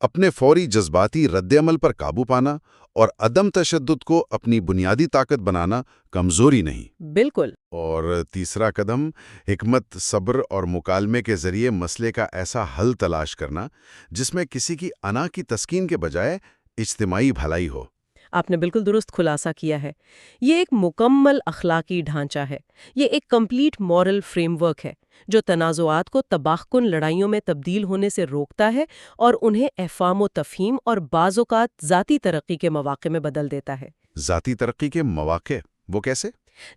اپنے فوری جذباتی رد عمل پر قابو پانا اور عدم تشدد کو اپنی بنیادی طاقت بنانا، کمزوری نہیں۔ بالکل۔ اور تیسرا قدم حکمت، صبر اور مکالمے کے ذریعے مسئلے کا ایسا حل تلاش کرنا جس میں کسی کی انا کی تسکین کے بجائے اجتماعی بھلائی ہو۔ آپ نے بالکل درست خلاصہ کیا ہے۔ یہ ایک مکمل اخلاقی ڈھانچہ ہے، یہ ایک کمپلیٹ مورل فریم ورک ہے جو تنازعات کو تباہ کن لڑائیوں میں تبدیل ہونے سے روکتا ہے اور انہیں افہام و تفہیم اور بعض اوقات ذاتی ترقی کے مواقع میں بدل دیتا ہے۔ ذاتی ترقی کے مواقع؟ وہ کیسے؟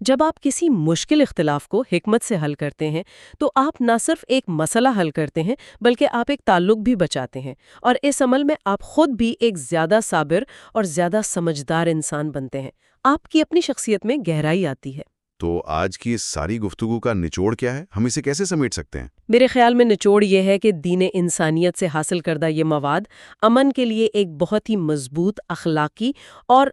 جب آپ کسی مشکل اختلاف کو حکمت سے حل کرتے ہیں تو آپ نہ صرف ایک مسئلہ حل کرتے ہیں بلکہ آپ ایک تعلق بھی بچاتے ہیں، اور اس عمل میں آپ خود بھی ایک زیادہ صابر اور زیادہ سمجھدار انسان بنتے ہیں۔ آپ کی اپنی شخصیت میں گہرائی آتی ہے۔ تو آج کی اس ساری گفتگو کا نچوڑ کیا ہے؟ ہم اسے کیسے سمیٹ سکتے ہیں؟ میرے خیال میں نچوڑ یہ ہے کہ دین انسانیت سے حاصل کردہ یہ مواد امن کے لیے ایک بہت ہی مضبوط اخلاقی اور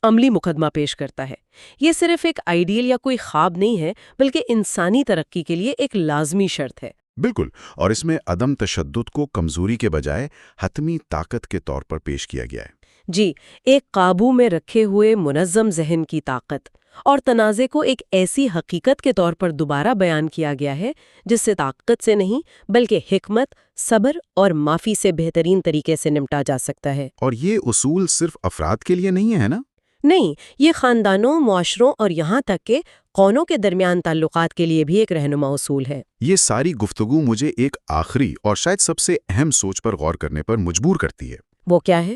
عملی مقدمہ پیش کرتا ہے۔ یہ صرف ایک آئیڈیل یا کوئی خواب نہیں ہے بلکہ انسانی ترقی کے لیے ایک لازمی شرط ہے۔ بالکل، اور اس میں عدم تشدد کو کمزوری کے بجائے حتمی طاقت کے طور پر پیش کیا گیا ہے۔ جی، ایک قابو میں رکھے ہوئے منظم ذہن کی طاقت اور تنازع کو ایک ایسی حقیقت کے طور پر دوبارہ بیان کیا گیا ہے جس سے طاقت سے نہیں بلکہ حکمت، صبر اور معافی سے بہترین طریقے سے نمٹا جا سکتا ہے۔ اور یہ اصول صرف افراد کے لیے نہیں ہے نا؟ نہیں، یہ خاندانوں، معاشروں اور یہاں تک کہ قوموں کے درمیان تعلقات کے لیے بھی ایک رہنما اصول ہے۔ یہ ساری گفتگو مجھے ایک آخری اور شاید سب سے اہم سوچ پر غور کرنے پر مجبور کرتی ہے۔ وہ کیا ہے؟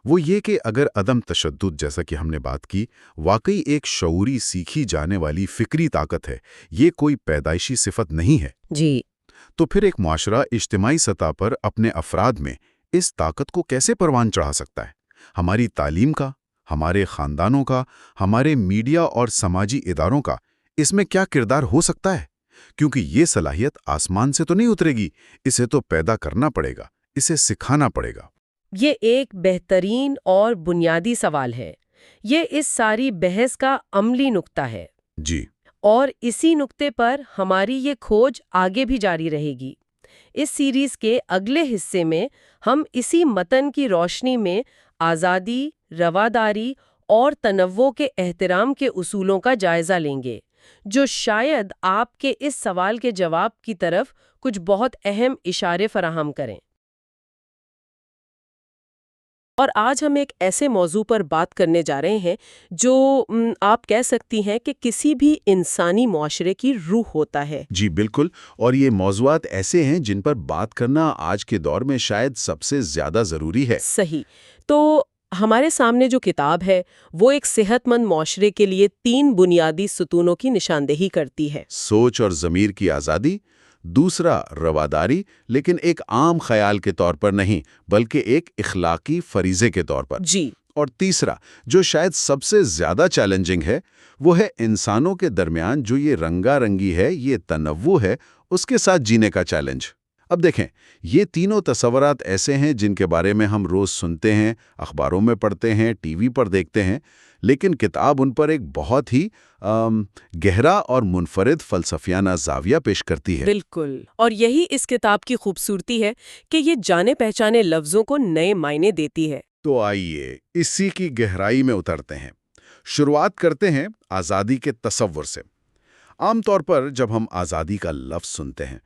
وہ یہ کہ اگر عدم تشدد جیسا کہ ہم نے بات کی واقعی ایک شعوری سیکھی جانے والی فکری طاقت ہے، یہ کوئی پیدائشی صفت نہیں ہے، جی، تو پھر ایک معاشرہ اجتماعی سطح پر اپنے افراد میں اس طاقت کو کیسے پروان چڑھا سکتا ہے؟ ہماری تعلیم کا، ہمارے خاندانوں کا، ہمارے میڈیا اور سماجی اداروں کا اس میں کیا کردار ہو سکتا ہے؟ کیونکہ یہ صلاحیت آسمان سے تو نہیں اترے گی، اسے تو پیدا کرنا پڑے گا، اسے سکھانا پڑے گا۔ یہ ایک بہترین اور بنیادی سوال ہے۔ یہ اس ساری بحث کا عملی نقطہ ہے۔ جی، اور اسی نقطے پر ہماری یہ کھوج آگے بھی جاری رہے گی۔ اس سیریز کے اگلے حصے میں ہم اسی متن کی روشنی میں آزادی، رواداری اور تنوع کے احترام کے اصولوں کا جائزہ لیں گے، جو شاید آپ کے اس سوال کے جواب کی طرف کچھ بہت اہم اشارے فراہم کریں۔ اور آج ہم ایک ایسے موضوع پر بات کرنے جا رہے ہیں جو آپ کہہ سکتی ہیں کہ کسی بھی انسانی معاشرے کی روح ہوتا ہے۔ جی بالکل، اور یہ موضوعات ایسے ہیں جن پر بات کرنا آج کے دور میں شاید سب سے زیادہ ضروری ہے۔ صحیح۔ تو ہمارے سامنے جو کتاب ہے وہ ایک صحت مند معاشرے کے لیے 3 بنیادی ستونوں کی نشاندہی کرتی ہے۔ سوچ اور ضمیر کی آزادی، دوسرا رواداری، لیکن ایک عام خیال کے طور پر نہیں بلکہ ایک اخلاقی فریضے کے طور پر، جی، اور تیسرا جو شاید سب سے زیادہ چیلنجنگ ہے وہ ہے انسانوں کے درمیان جو یہ رنگا رنگی ہے، یہ تنوع ہے، اس کے ساتھ جینے کا چیلنج۔ اب دیکھیں، یہ تینوں تصورات ایسے ہیں جن کے بارے میں ہم روز سنتے ہیں، اخباروں میں پڑھتے ہیں، ٹی وی پر دیکھتے ہیں، لیکن کتاب ان پر ایک بہت ہی گہرا اور منفرد فلسفیانہ زاویہ پیش کرتی ہے۔ بالکل، اور یہی اس کتاب کی خوبصورتی ہے کہ یہ جانے پہچانے لفظوں کو نئے معنی دیتی ہے۔ تو آئیے اسی کی گہرائی میں اترتے ہیں۔ شروعات کرتے ہیں آزادی کے تصور سے۔ عام طور پر جب ہم آزادی کا لفظ سنتے ہیں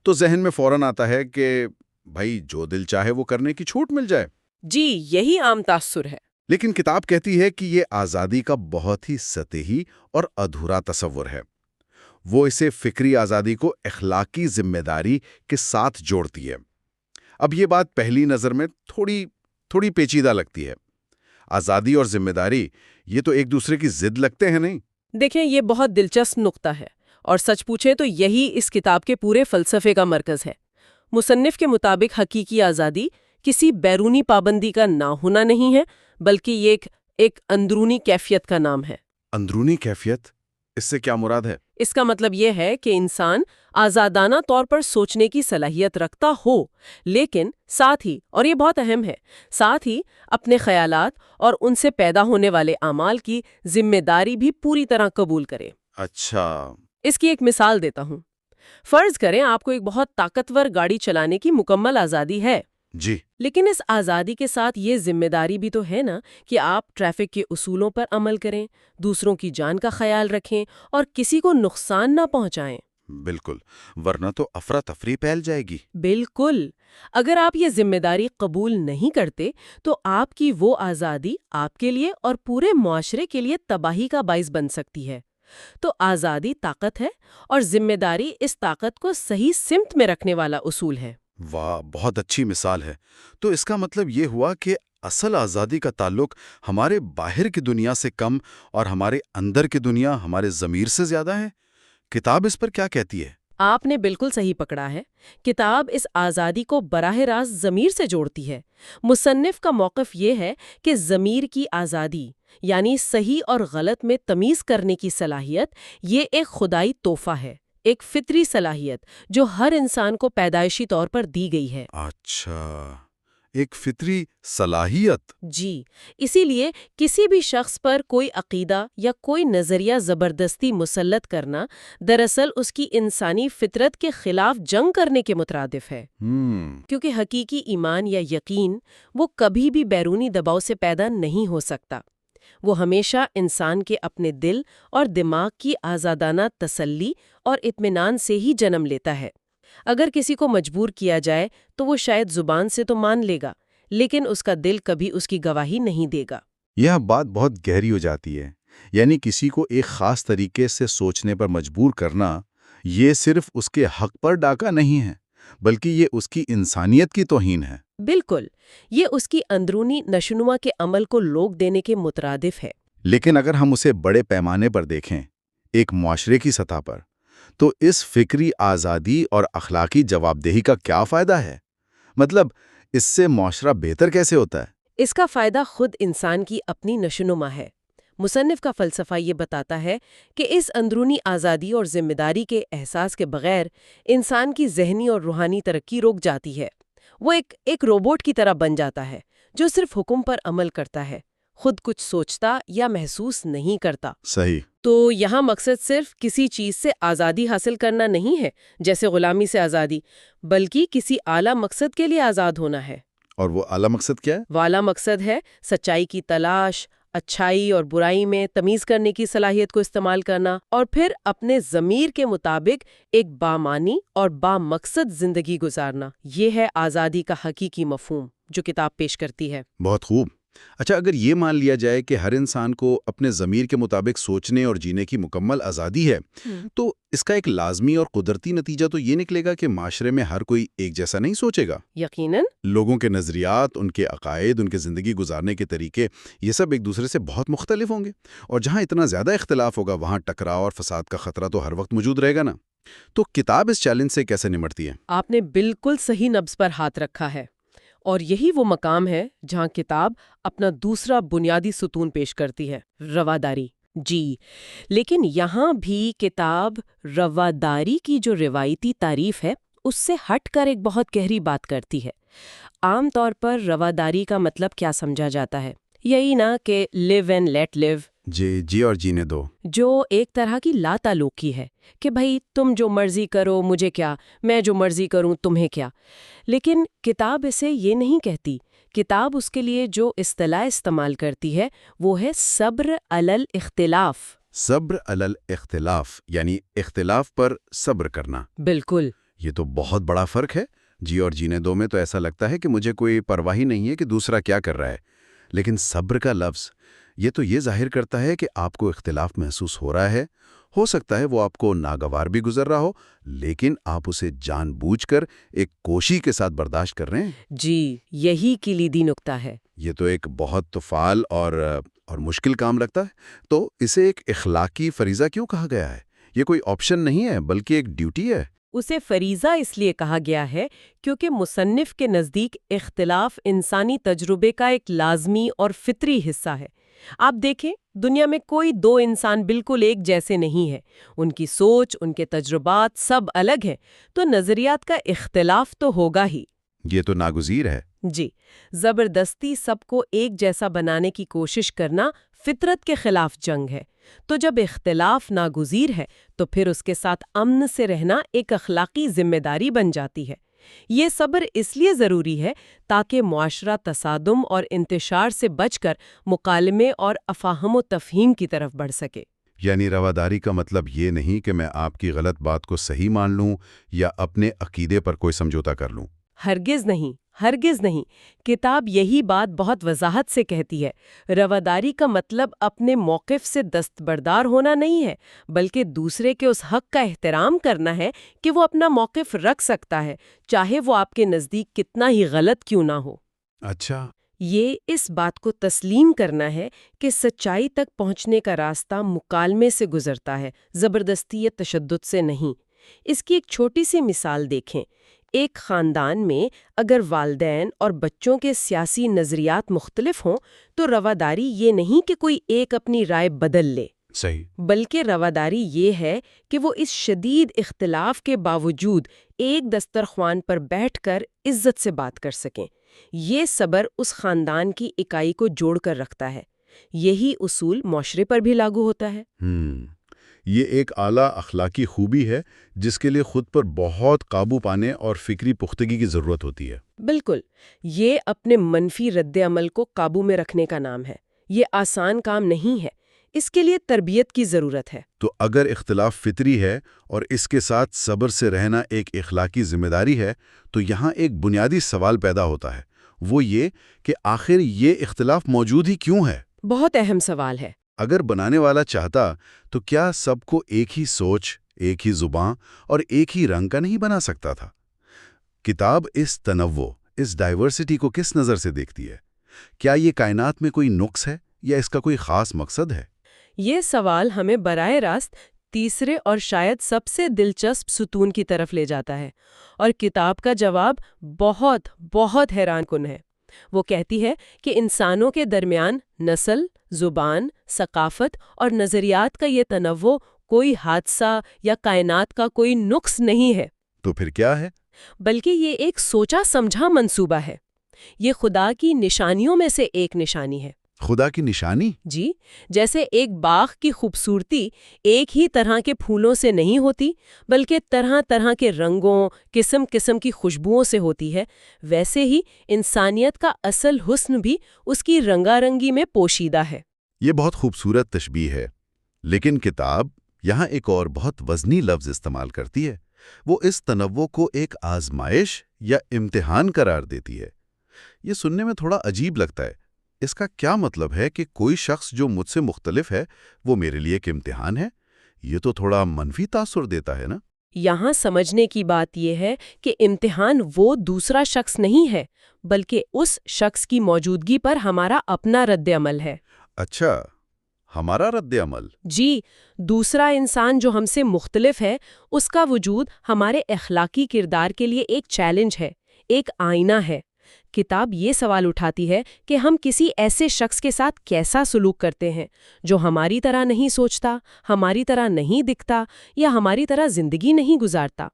تو ذہن میں فوراً آتا ہے کہ بھائی جو دل چاہے وہ کرنے کی چھوٹ مل جائے۔ جی، یہی عام تاثر ہے۔ لیکن کتاب کہتی ہے کہ یہ آزادی کا بہت ہی سطحی اور ادھورا تصور ہے۔ وہ اسے فکری آزادی کو اخلاقی ذمہ داری کے ساتھ جوڑتی ہے۔ اب یہ بات پہلی نظر میں تھوڑی پیچیدہ لگتی ہے۔ آزادی اور ذمہ داری یہ تو ایک دوسرے کی ضد لگتے ہیں نہیں؟ دیکھیں، یہ بہت دلچسپ نقطہ ہے، اور سچ پوچھے تو یہی اس کتاب کے پورے فلسفے کا مرکز ہے۔ مصنف کے مطابق حقیقی آزادی کسی بیرونی پابندی کا نہ ہونا نہیں ہے، بلکہ یہ ایک اندرونی کیفیت کا نام ہے۔ اندرونی کیفیت؟ اس سے کیا مراد ہے؟ اس کا مطلب یہ ہے کہ انسان آزادانہ طور پر سوچنے کی صلاحیت رکھتا ہو، لیکن ساتھ ہی، اور یہ بہت اہم ہے، ساتھ ہی اپنے خیالات اور ان سے پیدا ہونے والے اعمال کی ذمہ داری بھی پوری طرح قبول کرے۔ اچھا۔ اس کی ایک مثال دیتا ہوں۔ فرض کریں آپ کو ایک بہت طاقتور گاڑی چلانے کی مکمل آزادی ہے، جی۔ لیکن اس آزادی کے ساتھ یہ ذمہ داری بھی تو ہے نا کہ آپ ٹریفک کے اصولوں پر عمل کریں، دوسروں کی جان کا خیال رکھیں اور کسی کو نقصان نہ پہنچائیں۔ بالکل، ورنہ تو افراتفری پھیل جائے گی۔ بالکل، اگر آپ یہ ذمہ داری قبول نہیں کرتے تو آپ کی وہ آزادی آپ کے لیے اور پورے معاشرے کے لیے تباہی کا باعث بن سکتی ہے۔ تو آزادی طاقت ہے اور ذمہ داری اس طاقت کو صحیح سمت میں رکھنے والا اصول ہے۔ واہ، بہت اچھی مثال ہے۔ تو اس کا مطلب یہ ہوا کہ اصل آزادی کا تعلق ہمارے باہر کی دنیا سے کم اور ہمارے اندر کی دنیا ہمارے ضمیر سے زیادہ ہے۔ کتاب اس پر کیا کہتی ہے؟ آپ نے بالکل صحیح پکڑا ہے۔ کتاب اس آزادی کو براہ راست ضمیر سے جوڑتی ہے۔ مصنف کا موقف یہ ہے کہ ضمیر کی آزادی، یعنی صحیح اور غلط میں تمیز کرنے کی صلاحیت، یہ ایک خدائی تحفہ ہے، ایک فطری صلاحیت جو ہر انسان کو پیدائشی طور پر دی گئی ہے۔ اچھا، ایک فطری صلاحیت۔ جی، اسی لیے کسی بھی شخص پر کوئی عقیدہ یا کوئی نظریہ زبردستی مسلط کرنا دراصل اس کی انسانی فطرت کے خلاف جنگ کرنے کے مترادف ہے، کیونکہ حقیقی ایمان یا یقین وہ کبھی بھی بیرونی دباؤ سے پیدا نہیں ہو سکتا۔ وہ ہمیشہ انسان کے اپنے دل اور دماغ کی آزادانہ تسلی اور اطمینان سے ہی جنم لیتا ہے۔ اگر کسی کو مجبور کیا جائے تو وہ شاید زبان سے تو مان لے گا، لیکن اس کا دل کبھی اس کی گواہی نہیں دے گا۔ یہ بات بہت گہری ہو جاتی ہے، یعنی کسی کو ایک خاص طریقے سے سوچنے پر مجبور کرنا یہ صرف اس کے حق پر ڈاکہ نہیں ہے، بلکہ یہ اس کی انسانیت کی توہین ہے۔ بالکل، یہ اس کی اندرونی نشوونما کے عمل کو لوگ دینے کے مترادف ہے۔ لیکن اگر ہم اسے بڑے پیمانے پر دیکھیں، ایک معاشرے کی سطح پر، تو اس فکری آزادی اور اخلاقی جواب دہی کا کیا فائدہ ہے؟ مطلب اس سے معاشرہ بہتر کیسے ہوتا ہے؟ اس کا فائدہ خود انسان کی اپنی نشوونما ہے۔ مصنف کا فلسفہ یہ بتاتا ہے کہ اس اندرونی آزادی اور ذمہ داری کے احساس کے بغیر انسان کی ذہنی اور روحانی ترقی رک جاتی ہے۔ وہ ایک روبوٹ کی طرح بن جاتا ہے جو صرف حکم پر عمل کرتا ہے، خود کچھ سوچتا یا محسوس نہیں کرتا۔ صحیح۔ تو یہاں مقصد صرف کسی چیز سے آزادی حاصل کرنا نہیں ہے، جیسے غلامی سے آزادی، بلکہ کسی اعلیٰ مقصد کے لیے آزاد ہونا ہے۔ اور وہ اعلیٰ مقصد کیا ہے؟ وہ اعلیٰ مقصد ہے سچائی کی تلاش، اچھائی اور برائی میں تمیز کرنے کی صلاحیت کو استعمال کرنا، اور پھر اپنے ضمیر کے مطابق ایک بامعنی اور بامقصد زندگی گزارنا۔ یہ ہے آزادی کا حقیقی مفہوم جو کتاب پیش کرتی ہے۔ بہت خوب۔ اچھا، اگر یہ مان لیا جائے کہ ہر انسان کو اپنے ضمیر کے مطابق سوچنے اور جینے کی مکمل آزادی ہے، تو اس کا ایک لازمی اور قدرتی نتیجہ تو یہ نکلے گا کہ معاشرے میں ہر کوئی ایک جیسا نہیں سوچے گا۔ یقیناً۔ لوگوں کے نظریات، ان کے عقائد، ان کے زندگی گزارنے کے طریقے، یہ سب ایک دوسرے سے بہت مختلف ہوں گے، اور جہاں اتنا زیادہ اختلاف ہوگا وہاں ٹکراؤ اور فساد کا خطرہ تو ہر وقت موجود رہے گا نا۔ تو کتاب اس چیلنج سے کیسے نمٹتی ہے؟ آپ نے بالکل صحیح نبض پر ہاتھ رکھا ہے، اور یہی وہ مقام ہے جہاں کتاب اپنا دوسرا بنیادی ستون پیش کرتی ہے، رواداری۔ جی، لیکن یہاں بھی کتاب رواداری کی جو روایتی تعریف ہے اس سے ہٹ کر ایک بہت گہری بات کرتی ہے۔ عام طور پر رواداری کا مطلب کیا سمجھا جاتا ہے؟ یہی نا کہ live and let live، جی اور جینے دو، جو ایک طرح کی لا تعلقی ہے کہ بھائی تم جو مرضی کرو مجھے کیا، میں جو مرضی کروں تمہیں کیا۔ لیکن کتاب اسے یہ نہیں کہتی۔ کتاب اس کے لیے جو اصطلاح استعمال کرتی ہے وہ ہے صبر علی الاختلاف۔ صبر علی الاختلاف، یعنی اختلاف پر صبر کرنا۔ بالکل۔ یہ تو بہت بڑا فرق ہے۔ جی اور جینے دو میں تو ایسا لگتا ہے کہ مجھے کوئی پرواہ ہی نہیں ہے کہ دوسرا کیا کر رہا ہے، لیکن صبر کا لفظ یہ تو یہ ظاہر کرتا ہے کہ آپ کو اختلاف محسوس ہو رہا ہے۔ ہو سکتا ہے وہ آپ کو ناگوار بھی گزر رہا ہو، لیکن آپ اسے جان بوجھ کر ایک کوشش کے ساتھ برداشت کر رہے ہیں۔ جی، یہی کلیدی نکتہ ہے۔ یہ تو ایک بہت فعال اور مشکل کام لگتا ہے۔ تو اسے ایک اخلاقی فریضہ کیوں کہا گیا ہے؟ یہ کوئی آپشن نہیں ہے بلکہ ایک ڈیوٹی ہے۔ اسے فریضہ اس لیے کہا گیا ہے کیونکہ مصنف کے نزدیک اختلاف انسانی تجربے کا ایک لازمی اور فطری حصہ ہے۔ آپ دیکھیں، دنیا میں کوئی دو انسان بالکل ایک جیسے نہیں ہیں، ان کی سوچ، ان کے تجربات سب الگ ہیں، تو نظریات کا اختلاف تو ہوگا ہی۔ یہ تو ناگزیر ہے۔ جی، زبردستی سب کو ایک جیسا بنانے کی کوشش کرنا فطرت کے خلاف جنگ ہے۔ تو جب اختلاف ناگزیر ہے تو پھر اس کے ساتھ امن سے رہنا ایک اخلاقی ذمہ داری بن جاتی ہے۔ یہ صبر اس لیے ضروری ہے تاکہ معاشرہ تصادم اور انتشار سے بچ کر مکالمے اور افہام و تفہیم کی طرف بڑھ سکے۔ یعنی رواداری کا مطلب یہ نہیں کہ میں آپ کی غلط بات کو صحیح مان لوں یا اپنے عقیدے پر کوئی سمجھوتا کر لوں۔ ہرگز نہیں، ہرگز نہیں۔ کتاب یہی بات بہت وضاحت سے کہتی ہے۔ رواداری کا مطلب اپنے موقف سے دستبردار ہونا نہیں ہے، بلکہ دوسرے کے اس حق کا احترام کرنا ہے کہ وہ اپنا موقف رکھ سکتا ہے، چاہے وہ آپ کے نزدیک کتنا ہی غلط کیوں نہ ہو۔ اچھا۔ یہ اس بات کو تسلیم کرنا ہے کہ سچائی تک پہنچنے کا راستہ مکالمے سے گزرتا ہے، زبردستی یا تشدد سے نہیں۔ اس کی ایک چھوٹی سی مثال دیکھیں۔ ایک خاندان میں اگر والدین اور بچوں کے سیاسی نظریات مختلف ہوں تو رواداری یہ نہیں کہ کوئی ایک اپنی رائے بدل لے، صحیح، بلکہ رواداری یہ ہے کہ وہ اس شدید اختلاف کے باوجود ایک دسترخوان پر بیٹھ کر عزت سے بات کر سکیں۔ یہ صبر اس خاندان کی اکائی کو جوڑ کر رکھتا ہے. یہی اصول معاشرے پر بھی لاگو ہوتا ہے. یہ ایک اعلیٰ اخلاقی خوبی ہے جس کے لیے خود پر بہت قابو پانے اور فکری پختگی کی ضرورت ہوتی ہے. بالکل. یہ اپنے منفی رد عمل کو قابو میں رکھنے کا نام ہے. یہ آسان کام نہیں ہے. اس کے لیے تربیت کی ضرورت ہے. تو اگر اختلاف فطری ہے اور اس کے ساتھ صبر سے رہنا ایک اخلاقی ذمہ داری ہے، تو یہاں ایک بنیادی سوال پیدا ہوتا ہے. وہ یہ کہ آخر یہ اختلاف موجود ہی کیوں ہے؟ بہت اہم سوال ہے. اگر بنانے والا چاہتا تو کیا سب کو ایک ہی سوچ، ایک ہی زبان اور ایک ہی رنگ کا نہیں بنا سکتا تھا؟ کتاب اس تنوع، اس ڈائیورسٹی کو کس نظر سے دیکھتی ہے؟ کیا یہ کائنات میں کوئی نقص ہے یا اس کا کوئی خاص مقصد ہے؟ یہ سوال ہمیں براہ راست تیسرے اور شاید سب سے دلچسپ ستون کی طرف لے جاتا ہے، اور کتاب کا جواب بہت بہت حیران کن ہے. وہ کہتی ہے کہ انسانوں کے درمیان نسل، زبان، ثقافت اور نظریات کا یہ تنوع کوئی حادثہ یا کائنات کا کوئی نقص نہیں ہے. تو پھر کیا ہے؟ بلکہ یہ ایک سوچا سمجھا منصوبہ ہے. یہ خدا کی نشانیوں میں سے ایک نشانی ہے. خدا کی نشانی؟ جی، جیسے ایک باغ کی خوبصورتی ایک ہی طرح کے پھولوں سے نہیں ہوتی، بلکہ طرح طرح کے رنگوں، قسم قسم کی خوشبوؤں سے ہوتی ہے، ویسے ہی انسانیت کا اصل حسن بھی اس کی رنگا رنگی میں پوشیدہ ہے. یہ بہت خوبصورت تشبیہ ہے، لیکن کتاب یہاں ایک اور بہت وزنی لفظ استعمال کرتی ہے. وہ اس تنوع کو ایک آزمائش یا امتحان قرار دیتی ہے. یہ سننے میں تھوڑا عجیب لگتا ہے. اس کا کیا مطلب ہے کہ کوئی شخص جو مجھ سے مختلف ہے وہ میرے لیے ایک امتحان ہے؟ یہ تو تھوڑا منفی تاثر دیتا ہے نا؟ یہاں سمجھنے کی بات یہ ہے کہ امتحان وہ دوسرا شخص نہیں ہے، بلکہ اس شخص کی موجودگی پر ہمارا اپنا رد عمل ہے. اچھا، ہمارا رد عمل؟ جی، دوسرا انسان جو ہم سے مختلف ہے، اس کا وجود ہمارے اخلاقی کردار کے لیے ایک چیلنج ہے، ایک آئینہ ہے. کتاب یہ سوال اٹھاتی ہے کہ ہم کسی ایسے شخص کے ساتھ کیسا سلوک کرتے ہیں جو ہماری طرح نہیں سوچتا، ہماری طرح نہیں دکھتا یا ہماری طرح زندگی نہیں گزارتا.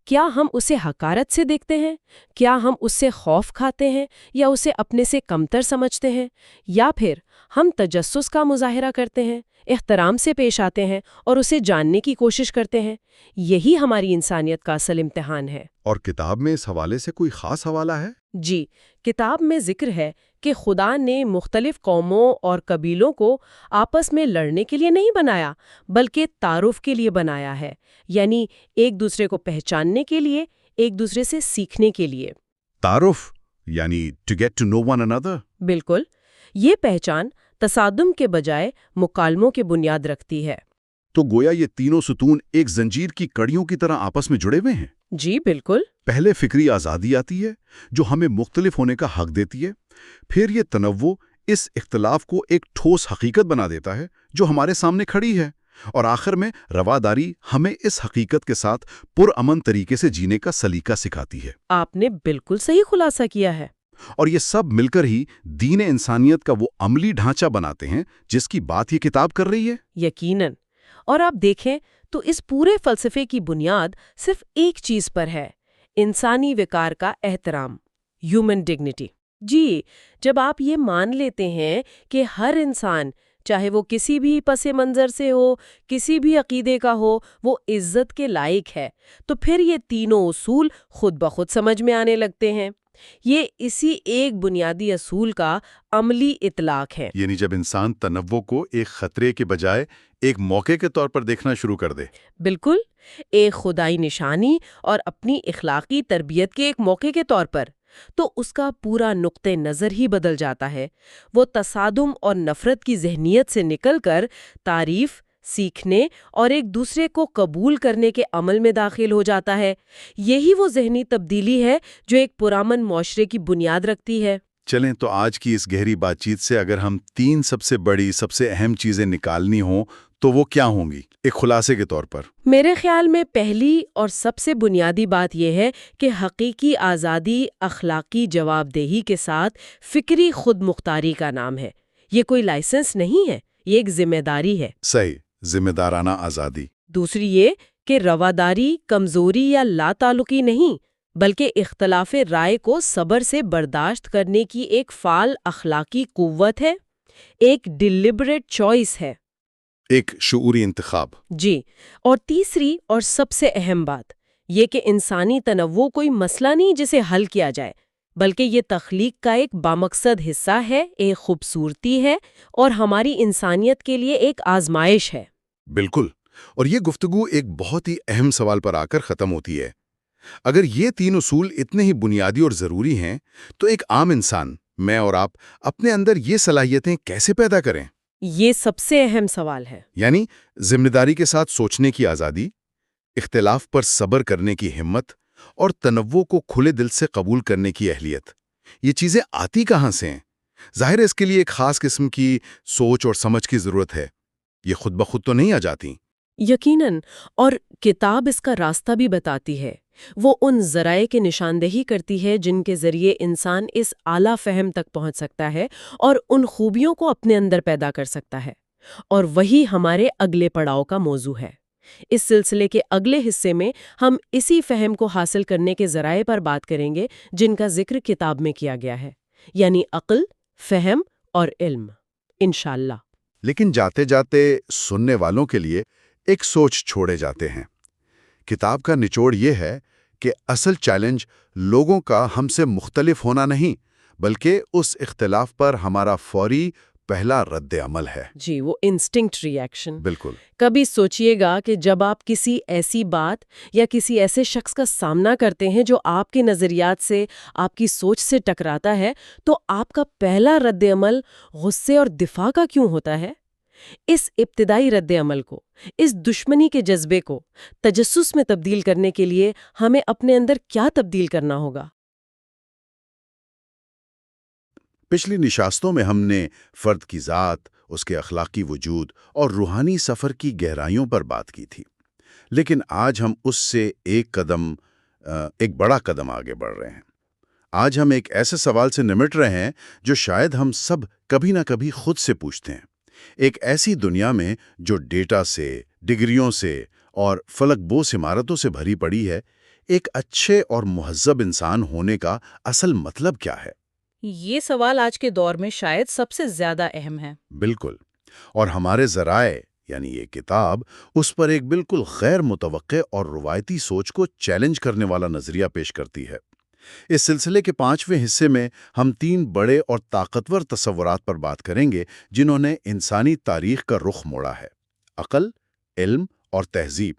کیا ہم اسے حقارت سے دیکھتے ہیں؟ کیا ہم اس سے خوف کھاتے ہیں یا اسے اپنے سے کمتر سمجھتے ہیں؟ یا پھر ہم تجسس کا مظاہرہ کرتے ہیں، احترام سے پیش آتے ہیں اور اسے جاننے کی کوشش کرتے ہیں؟ یہی ہماری انسانیت کا اصل امتحان ہے. اور کتاب میں اس حوالے سے کوئی خاص حوالہ ہے؟ جی، کتاب میں ذکر ہے کہ خدا نے مختلف قوموں اور قبیلوں کو آپس میں لڑنے کے لیے نہیں بنایا، بلکہ تعارف کے لیے بنایا ہے، یعنی ایک دوسرے کو پہچاننے کے لیے، ایک دوسرے سے سیکھنے کے لیے. تعارف یعنی to get to know one another؟ بالکل. یہ پہچان تصادم کے بجائے مکالموں کی بنیاد رکھتی ہے. تو گویا یہ تینوں ستون ایک زنجیر کی کڑیوں کی طرح آپس میں جڑے ہوئے ہیں؟ جی بالکل. پہلے فکری آزادی آتی ہے جو ہمیں مختلف ہونے کا حق دیتی ہے، پھر یہ تنوع اس اختلاف کو ایک ٹھوس حقیقت بنا دیتا ہے جو ہمارے سامنے کھڑی ہے، اور آخر میں رواداری ہمیں اس حقیقت کے ساتھ پرامن طریقے سے جینے کا سلیقہ سکھاتی ہے. آپ نے بالکل صحیح خلاصہ کیا ہے. اور یہ سب مل کر ہی دین انسانیت کا وہ عملی ڈھانچہ بناتے ہیں جس کی بات یہ کتاب کر رہی ہے. یقیناً. اور آپ دیکھیں تو اس پورے فلسفے کی بنیاد صرف ایک چیز پر ہے: انسانی وقار کا احترام، ہیومن ڈگنیٹی. جی، جب آپ یہ مان لیتے ہیں کہ ہر انسان، چاہے وہ کسی بھی پس منظر سے ہو، کسی بھی عقیدے کا ہو، وہ عزت کے لائق ہے، تو پھر یہ تینوں اصول خود بخود سمجھ میں آنے لگتے ہیں. یہ اسی ایک بنیادی اصول کا عملی اطلاق ہے. یعنی جب انسان تنوع کو ایک خطرے کے بجائے ایک موقع کے طور پر دیکھنا شروع کر دے. بالکل، ایک خدائی نشانی اور اپنی اخلاقی تربیت کے ایک موقع کے طور پر، تو اس کا پورا نقطہ نظر ہی بدل جاتا ہے. وہ تصادم اور نفرت کی ذہنیت سے نکل کر تعریف، سیکھنے اور ایک دوسرے کو قبول کرنے کے عمل میں داخل ہو جاتا ہے. یہی وہ ذہنی تبدیلی ہے جو ایک پرامن معاشرے کی بنیاد رکھتی ہے. چلیں تو آج کی اس گہری بات چیت سے اگر ہم 3 سب سے بڑی، سب سے اہم چیزیں نکالنی ہوں تو وہ کیا ہوں گی ایک خلاصے کے طور پر؟ میرے خیال میں پہلی اور سب سے بنیادی بات یہ ہے کہ حقیقی آزادی اخلاقی جواب دہی کے ساتھ فکری خود مختاری کا نام ہے. یہ کوئی لائسنس نہیں ہے، یہ ایک ذمہ داری ہے. صحیح، ذمہ دارانہ آزادی. دوسری یہ کہ رواداری کمزوری یا لا تعلقی نہیں، بلکہ اختلاف رائے کو صبر سے برداشت کرنے کی ایک فعال اخلاقی قوت ہے، ایک ڈیلیبریٹ چوائس ہے۔ ایک شعوری انتخاب۔ جی، اور تیسری اور سب سے اہم بات یہ کہ انسانی تنوع کوئی مسئلہ نہیں جسے حل کیا جائے، بلکہ یہ تخلیق کا ایک بامقصد حصہ ہے، ایک خوبصورتی ہے اور ہماری انسانیت کے لیے ایک آزمائش ہے۔ بالکل، اور یہ گفتگو ایک بہت ہی اہم سوال پر آ کر ختم ہوتی ہے۔ اگر یہ تین اصول اتنے ہی بنیادی اور ضروری ہیں تو ایک عام انسان، میں اور آپ، اپنے اندر یہ صلاحیتیں کیسے پیدا کریں؟ یہ سب سے اہم سوال ہے۔ یعنی ذمہ داری کے ساتھ سوچنے کی آزادی، اختلاف پر صبر کرنے کی ہمت اور تنوع کو کھلے دل سے قبول کرنے کی اہلیت۔ یہ چیزیں آتی کہاں سے ہیں؟ ظاہر ہے اس کے لیے ایک خاص قسم کی سوچ اور سمجھ کی ضرورت ہے۔ یہ خود بخود تو نہیں آ جاتی۔ یقیناً، اور کتاب اس کا راستہ بھی بتاتی ہے۔ وہ ان ذرائع کی نشاندہی کرتی ہے جن کے ذریعے انسان اس اعلیٰ فہم تک پہنچ سکتا ہے اور ان خوبیوں کو اپنے اندر پیدا کر سکتا ہے، اور وہی ہمارے اگلے پڑاؤ کا موضوع ہے۔ اس سلسلے کے اگلے حصے میں ہم اسی فہم کو حاصل کرنے کے ذرائع پر بات کریں گے جن کا ذکر کتاب میں کیا گیا ہے، یعنی عقل، فہم اور علم، انشاءاللہ۔ لیکن جاتے جاتے سننے والوں کے لیے ایک سوچ چھوڑے جاتے ہیں۔ کتاب کا نچوڑ یہ ہے کہ اصل چیلنج لوگوں کا ہم سے مختلف ہونا نہیں، بلکہ اس اختلاف پر ہمارا فوری پہلا رد عمل ہے۔ جی، وہ انسٹنکٹ ری ایکشن۔ بالکل۔ کبھی سوچئے گا کہ جب آپ کسی ایسی بات یا کسی ایسے شخص کا سامنا کرتے ہیں جو آپ کے نظریات سے، آپ کی سوچ سے ٹکراتا ہے، تو آپ کا پہلا رد عمل غصے اور دفاع کا کیوں ہوتا ہے؟ اس ابتدائی رد عمل کو، اس دشمنی کے جذبے کو تجسس میں تبدیل کرنے کے لیے ہمیں اپنے اندر کیا تبدیل کرنا ہوگا؟ پچھلی نشستوں میں ہم نے فرد کی ذات، اس کے اخلاقی وجود اور روحانی سفر کی گہرائیوں پر بات کی تھی، لیکن آج ہم اس سے ایک بڑا قدم آگے بڑھ رہے ہیں۔ آج ہم ایک ایسے سوال سے نمٹ رہے ہیں جو شاید ہم سب کبھی نہ کبھی خود سے پوچھتے ہیں۔ ایک ایسی دنیا میں جو ڈیٹا سے، ڈگریوں سے اور فلک بوس عمارتوں سے بھری پڑی ہے، ایک اچھے اور مہذب انسان ہونے کا اصل مطلب کیا ہے؟ یہ سوال آج کے دور میں شاید سب سے زیادہ اہم ہے۔ بالکل، اور ہمارے ذرائع یعنی یہ کتاب اس پر ایک بالکل غیر متوقع اور روایتی سوچ کو چیلنج کرنے والا نظریہ پیش کرتی ہے۔ اس سلسلے کے 5ویں حصے میں ہم 3 بڑے اور طاقتور تصورات پر بات کریں گے جنہوں نے انسانی تاریخ کا رخ موڑا ہے: عقل، علم اور تہذیب۔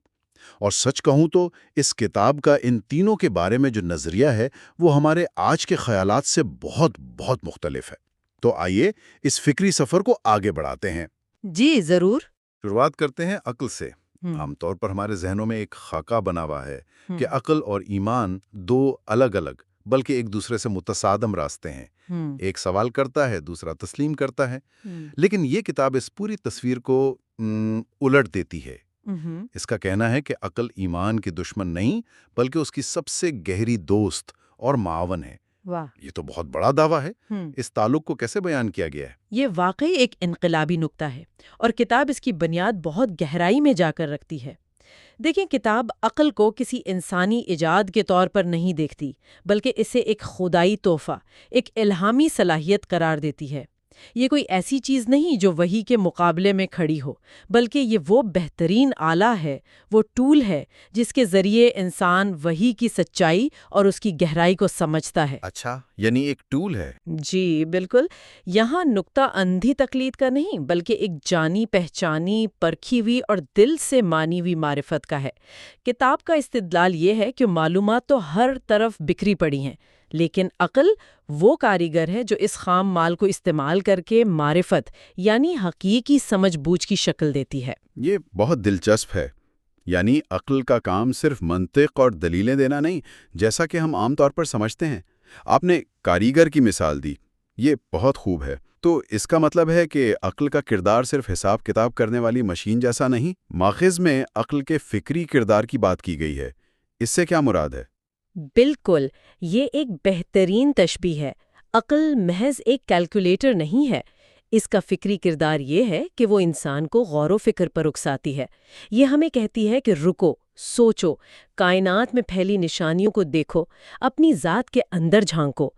اور سچ کہوں تو اس کتاب کا ان تینوں کے بارے میں جو نظریہ ہے وہ ہمارے آج کے خیالات سے بہت بہت مختلف ہے۔ تو آئیے اس فکری سفر کو آگے بڑھاتے ہیں۔ جی ضرور۔ شروعات کرتے ہیں عقل سے۔ عام طور پر ہمارے ذہنوں میں ایک خاکہ بنا ہوا ہے کہ عقل اور ایمان 2 الگ الگ بلکہ ایک دوسرے سے متصادم راستے ہیں۔ ایک سوال کرتا ہے، دوسرا تسلیم کرتا ہے۔ لیکن یہ کتاب اس پوری تصویر کو الٹ دیتی ہے۔ اس کا کہنا ہے کہ عقل ایمان کی دشمن نہیں بلکہ اس کی سب سے گہری دوست اور معاون ہے۔ واہ، یہ تو بہت بڑا دعویٰ ہے۔ اس تعلق کو کیسے بیان کیا گیا ہے؟ یہ واقعی ایک انقلابی نکتہ ہے، اور کتاب اس کی بنیاد بہت گہرائی میں جا کر رکھتی ہے۔ دیکھیں، کتاب عقل کو کسی انسانی ایجاد کے طور پر نہیں دیکھتی، بلکہ اسے ایک خدائی تحفہ، ایک الہامی صلاحیت قرار دیتی ہے۔ یہ کوئی ایسی چیز نہیں جو وحی کے مقابلے میں کھڑی ہو، بلکہ یہ وہ بہترین آلہ ہے، وہ ٹول ہے جس کے ذریعے انسان وحی کی سچائی اور اس کی گہرائی کو سمجھتا ہے۔ اچھا، یعنی ایک ٹول ہے۔ جی بالکل، یہاں نقطہ اندھی تقلید کا نہیں بلکہ ایک جانی پہچانی، پرکھی ہوئی اور دل سے مانی ہوئی معرفت کا ہے۔ کتاب کا استدلال یہ ہے کہ معلومات تو ہر طرف بکھری پڑی ہیں، لیکن عقل وہ کاریگر ہے جو اس خام مال کو استعمال کر کے معرفت یعنی حقیقی سمجھ بوجھ کی شکل دیتی ہے۔ یہ بہت دلچسپ ہے۔ یعنی عقل کا کام صرف منطق اور دلیلیں دینا نہیں، جیسا کہ ہم عام طور پر سمجھتے ہیں۔ آپ نے کاریگر کی مثال دی، یہ بہت خوب ہے۔ تو اس کا مطلب ہے کہ عقل کا کردار صرف حساب کتاب کرنے والی مشین جیسا نہیں، ماخذ میں عقل کے فکری کردار کی بات کی گئی ہے۔ اس سے کیا مراد ہے؟ بالکل، یہ ایک بہترین تشبیہ ہے۔ عقل محض ایک کیلکولیٹر نہیں ہے، اس کا فکری کردار یہ ہے کہ وہ انسان کو غور و فکر پر اکساتی ہے۔ یہ ہمیں کہتی ہے کہ رکو، سوچو، کائنات میں پھیلی نشانیوں کو دیکھو، اپنی ذات کے اندر جھانکو۔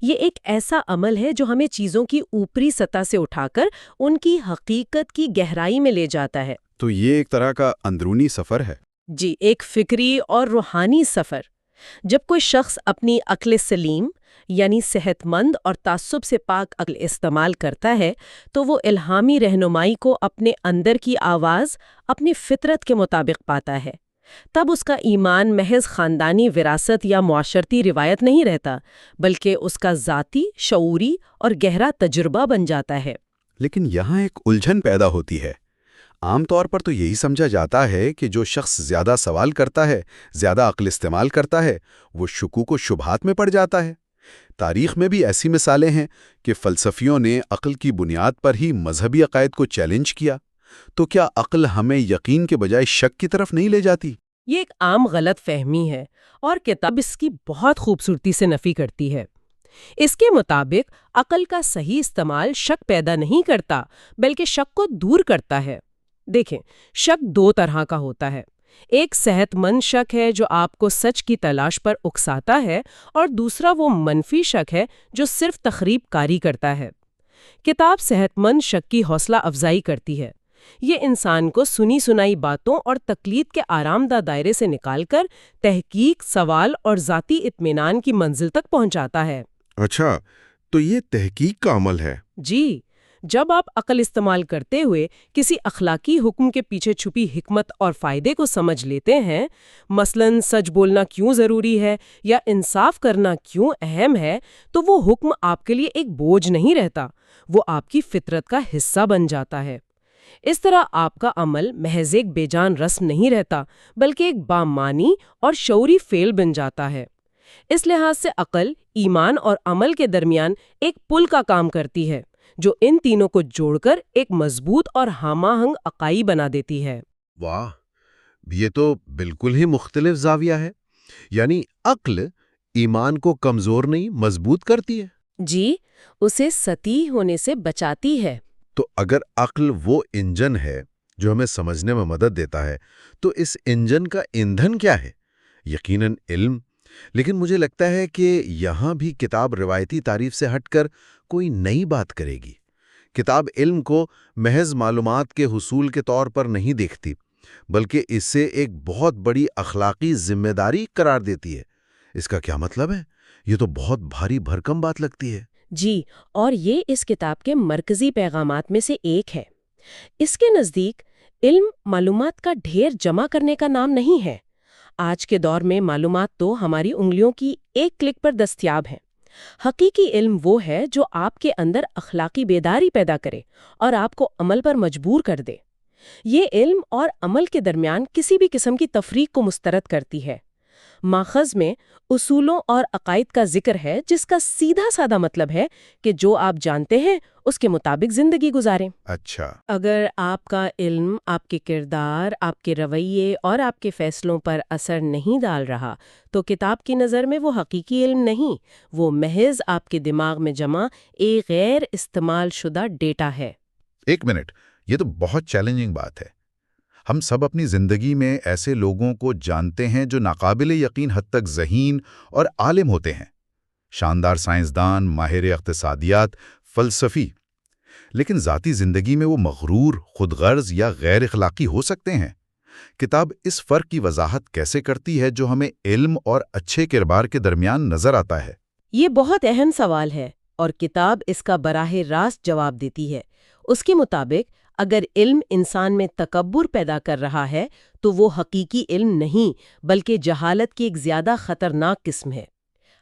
یہ ایک ایسا عمل ہے جو ہمیں چیزوں کی اوپری سطح سے اٹھا کر ان کی حقیقت کی گہرائی میں لے جاتا ہے۔ تو یہ ایک طرح کا اندرونی سفر ہے۔ جی، ایک فکری اور روحانی سفر۔ جب کوئی شخص اپنی عقل سلیم یعنی صحت مند اور تعصب سے پاک عقل استعمال کرتا ہے تو وہ الہامی رہنمائی کو اپنے اندر کی آواز اپنی فطرت کے مطابق پاتا ہے۔ تب اس کا ایمان محض خاندانی وراثت یا معاشرتی روایت نہیں رہتا، بلکہ اس کا ذاتی، شعوری اور گہرا تجربہ بن جاتا ہے۔ لیکن یہاں ایک الجھن پیدا ہوتی ہے۔ عام طور پر تو یہی سمجھا جاتا ہے کہ جو شخص زیادہ سوال کرتا ہے، زیادہ عقل استعمال کرتا ہے، وہ شکوک و شبہات میں پڑ جاتا ہے۔ تاریخ میں بھی ایسی مثالیں ہیں کہ فلسفیوں نے عقل کی بنیاد پر ہی مذہبی عقائد کو چیلنج کیا۔ تو کیا عقل ہمیں یقین کے بجائے شک کی طرف نہیں لے جاتی؟ یہ ایک عام غلط فہمی ہے اور کتاب اس کی بہت خوبصورتی سے نفی کرتی ہے۔ اس کے مطابق عقل کا صحیح استعمال شک پیدا نہیں کرتا، بلکہ شک کو دور کرتا ہے۔ دیکھیں، شک دو طرح کا ہوتا ہے۔ ایک صحت مند شک ہے جو آپ کو سچ کی تلاش پر اکساتا ہے، اور دوسرا وہ منفی شک ہے جو صرف تخریب کاری کرتا ہے۔ کتاب صحت مند شک کی حوصلہ افزائی کرتی ہے۔ یہ انسان کو سنی سنائی باتوں اور تقلید کے آرام دہ دائرے سے نکال کر تحقیق، سوال اور ذاتی اطمینان کی منزل تک پہنچاتا ہے۔ اچھا، تو یہ تحقیق کا عمل ہے؟ جی، جب آپ عقل استعمال کرتے ہوئے کسی اخلاقی حکم کے پیچھے چھپی حکمت اور فائدے کو سمجھ لیتے ہیں، مثلاً سچ بولنا کیوں ضروری ہے یا انصاف کرنا کیوں اہم ہے، تو وہ حکم آپ کے لیے ایک بوجھ نہیں رہتا، وہ آپ کی فطرت کا حصہ بن جاتا ہے۔ اس طرح آپ کا عمل محض ایک بے جان رسم نہیں رہتا، بلکہ ایک بامانی اور شعوری فعل بن جاتا ہے۔ اس لحاظ سے عقل، ایمان اور عمل کے درمیان ایک پل کا کام کرتی ہے، جو ان تینوں کو جوڑ کر ایک مضبوط اور ہم آہنگ عقائی بنا دیتی ہے۔ واہ، یہ تو بالکل ہی مختلف زاویہ ہے۔ یعنی عقل ایمان کو کمزور نہیں، مضبوط کرتی ہے۔ جی، اسے سطحی ہونے سے بچاتی ہے۔ تو اگر عقل وہ انجن ہے جو ہمیں سمجھنے میں مدد دیتا ہے، تو اس انجن کا ایندھن کیا ہے؟ یقیناً علم۔ لیکن مجھے لگتا ہے کہ یہاں بھی کتاب روایتی تعریف سے ہٹ کر کوئی نئی بات کرے گی۔ کتاب علم کو محض معلومات کے حصول کے طور پر نہیں دیکھتی، بلکہ اسے ایک بہت بڑی اخلاقی ذمہ داری قرار دیتی ہے۔ اس کا کیا مطلب ہے؟ یہ تو بہت بھاری بھرکم بات لگتی ہے۔ جی، اور یہ اس کتاب کے مرکزی پیغامات میں سے ایک ہے۔ اس کے نزدیک علم معلومات کا ڈھیر جمع کرنے کا نام نہیں ہے۔ آج کے دور میں معلومات تو ہماری انگلیوں کی ایک کلک پر دستیاب ہیں۔ حقیقی علم وہ ہے جو آپ کے اندر اخلاقی بیداری پیدا کرے اور آپ کو عمل پر مجبور کر دے۔ یہ علم اور عمل کے درمیان کسی بھی قسم کی تفریق کو مسترد کرتی ہے۔ ماخذ میں اصولوں اور عقائد کا ذکر ہے، جس کا سیدھا سادہ مطلب ہے کہ جو آپ جانتے ہیں اس کے مطابق زندگی گزاریں۔ اچھا، اگر آپ کا علم آپ کے کردار، آپ کے رویے اور آپ کے فیصلوں پر اثر نہیں ڈال رہا تو کتاب کی نظر میں وہ حقیقی علم نہیں، وہ محض آپ کے دماغ میں جمع ایک غیر استعمال شدہ ڈیٹا ہے۔ ایک منٹ، یہ تو بہت چیلنجنگ بات ہے۔ ہم سب اپنی زندگی میں ایسے لوگوں کو جانتے ہیں جو ناقابل یقین حد تک ذہین اور عالم ہوتے ہیں، شاندار سائنسدان، ماہر اقتصادیات، فلسفی، لیکن ذاتی زندگی میں وہ مغرور، خود غرض یا غیر اخلاقی ہو سکتے ہیں۔ کتاب اس فرق کی وضاحت کیسے کرتی ہے جو ہمیں علم اور اچھے کردار کے درمیان نظر آتا ہے؟ یہ بہت اہم سوال ہے اور کتاب اس کا براہ راست جواب دیتی ہے۔ اس کے مطابق اگر علم انسان میں تکبر پیدا کر رہا ہے تو وہ حقیقی علم نہیں، بلکہ جہالت کی ایک زیادہ خطرناک قسم ہے۔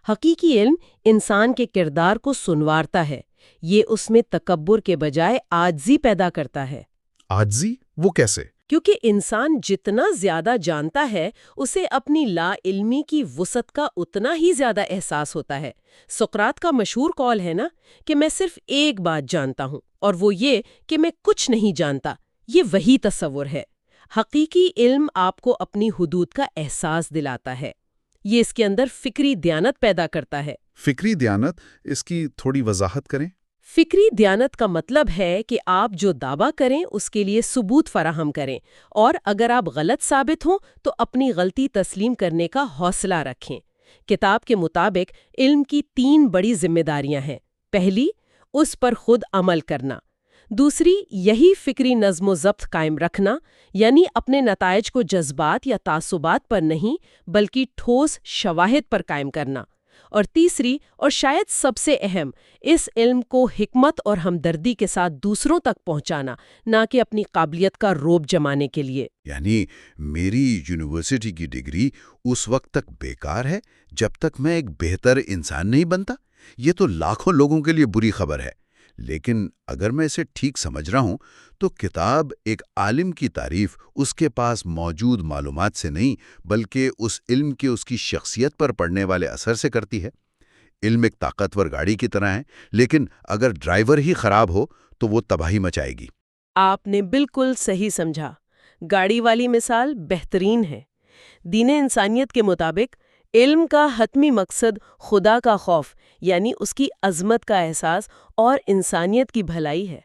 حقیقی علم انسان کے کردار کو سنوارتا ہے، یہ اس میں تکبر کے بجائے عاجزی پیدا کرتا ہے۔ عاجزی؟ وہ کیسے؟ کیونکہ انسان جتنا زیادہ جانتا ہے اسے اپنی لا علمی کی وسعت کا اتنا ہی زیادہ احساس ہوتا ہے۔ سقراط کا مشہور قول ہے نا کہ میں صرف ایک بات جانتا ہوں، اور وہ یہ کہ میں کچھ نہیں جانتا۔ یہ وہی تصور ہے۔ حقیقی علم آپ کو اپنی حدود کا احساس دلاتا ہے۔ یہ اس کے اندر فکری دیانت پیدا کرتا ہے۔ فکری دیانت، اس کی تھوڑی وضاحت کریں۔ فکری دیانت کا مطلب ہے کہ آپ جو دعویٰ کریں اس کے لیے ثبوت فراہم کریں، اور اگر آپ غلط ثابت ہوں تو اپنی غلطی تسلیم کرنے کا حوصلہ رکھیں۔ کتاب کے مطابق علم کی 3 بڑی ذمہ داریاں ہیں۔ پہلی، اس پر خود عمل کرنا۔ دوسری، یہی فکری نظم و ضبط قائم رکھنا، یعنی اپنے نتائج کو جذبات یا تعصبات پر نہیں بلکہ ٹھوس شواہد پر قائم کرنا۔ اور تیسری، اور شاید سب سے اہم، اس علم کو حکمت اور ہمدردی کے ساتھ دوسروں تک پہنچانا، نہ کہ اپنی قابلیت کا روب جمانے کے لیے۔ یعنی میری یونیورسٹی کی ڈگری اس وقت تک بیکار ہے جب تک میں ایک بہتر انسان نہیں بنتا۔ یہ تو لاکھوں لوگوں کے لیے بری خبر ہے، لیکن اگر میں اسے ٹھیک سمجھ رہا ہوں تو کتاب ایک عالم کی تعریف اس کے پاس موجود معلومات سے نہیں بلکہ اس علم کے اس کی شخصیت پر پڑنے والے اثر سے کرتی ہے۔ علم ایک طاقتور گاڑی کی طرح ہے، لیکن اگر ڈرائیور ہی خراب ہو تو وہ تباہی مچائے گی۔ آپ نے بالکل صحیح سمجھا۔ گاڑی والی مثال بہترین ہے۔ دین انسانیت کے مطابق علم کا حتمی مقصد خدا کا خوف، یعنی اس کی عظمت کا احساس اور انسانیت کی بھلائی ہے۔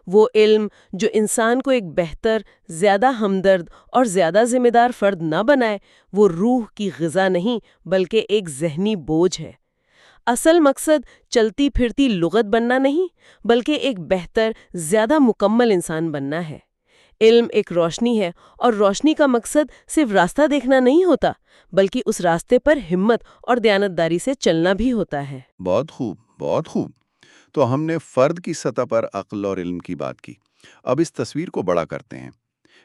وہ علم جو انسان کو ایک بہتر، زیادہ ہمدرد اور زیادہ ذمہ دار فرد نہ بنائے، وہ روح کی غذا نہیں بلکہ ایک ذہنی بوجھ ہے۔ اصل مقصد چلتی پھرتی لغت بننا نہیں بلکہ ایک بہتر، زیادہ مکمل انسان بننا ہے۔ علم ایک روشنی ہے، اور روشنی کا مقصد صرف راستہ دیکھنا نہیں ہوتا بلکہ اس راستے پر ہمت اور دیانتداری سے چلنا بھی ہوتا ہے۔ بہت خوب، بہت خوب۔ تو ہم نے فرد کی سطح پر عقل اور علم کی بات کی۔ اب اس تصویر کو بڑا کرتے ہیں۔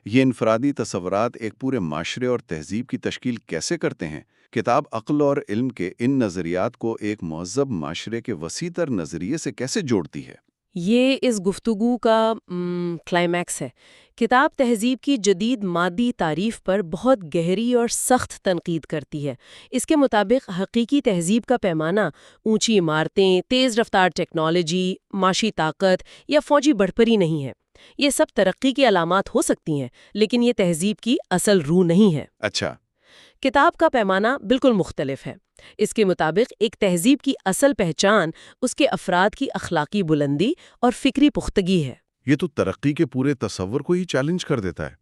یہ انفرادی تصورات ایک پورے معاشرے اور تہذیب کی تشکیل کیسے کرتے ہیں؟ کتاب عقل اور علم کے ان نظریات کو ایک مہذب معاشرے کے وسیع تر نظریے سے کیسے جوڑتی ہے؟ یہ اس گفتگو کا کلائمیکس ہے۔ کتاب تہذیب کی جدید مادی تعریف پر بہت گہری اور سخت تنقید کرتی ہے۔ اس کے مطابق حقیقی تہذیب کا پیمانہ اونچی عمارتیں، تیز رفتار ٹیکنالوجی، معاشی طاقت یا فوجی بڑھپری نہیں ہے۔ یہ سب ترقی کی علامات ہو سکتی ہیں، لیکن یہ تہذیب کی اصل روح نہیں ہے۔ اچھا۔ کتاب کا پیمانہ بالکل مختلف ہے۔ اس کے مطابق ایک تہذیب کی اصل پہچان اس کے افراد کی اخلاقی بلندی اور فکری پختگی ہے۔ یہ تو ترقی کے پورے تصور کو ہی چیلنج کر دیتا ہے۔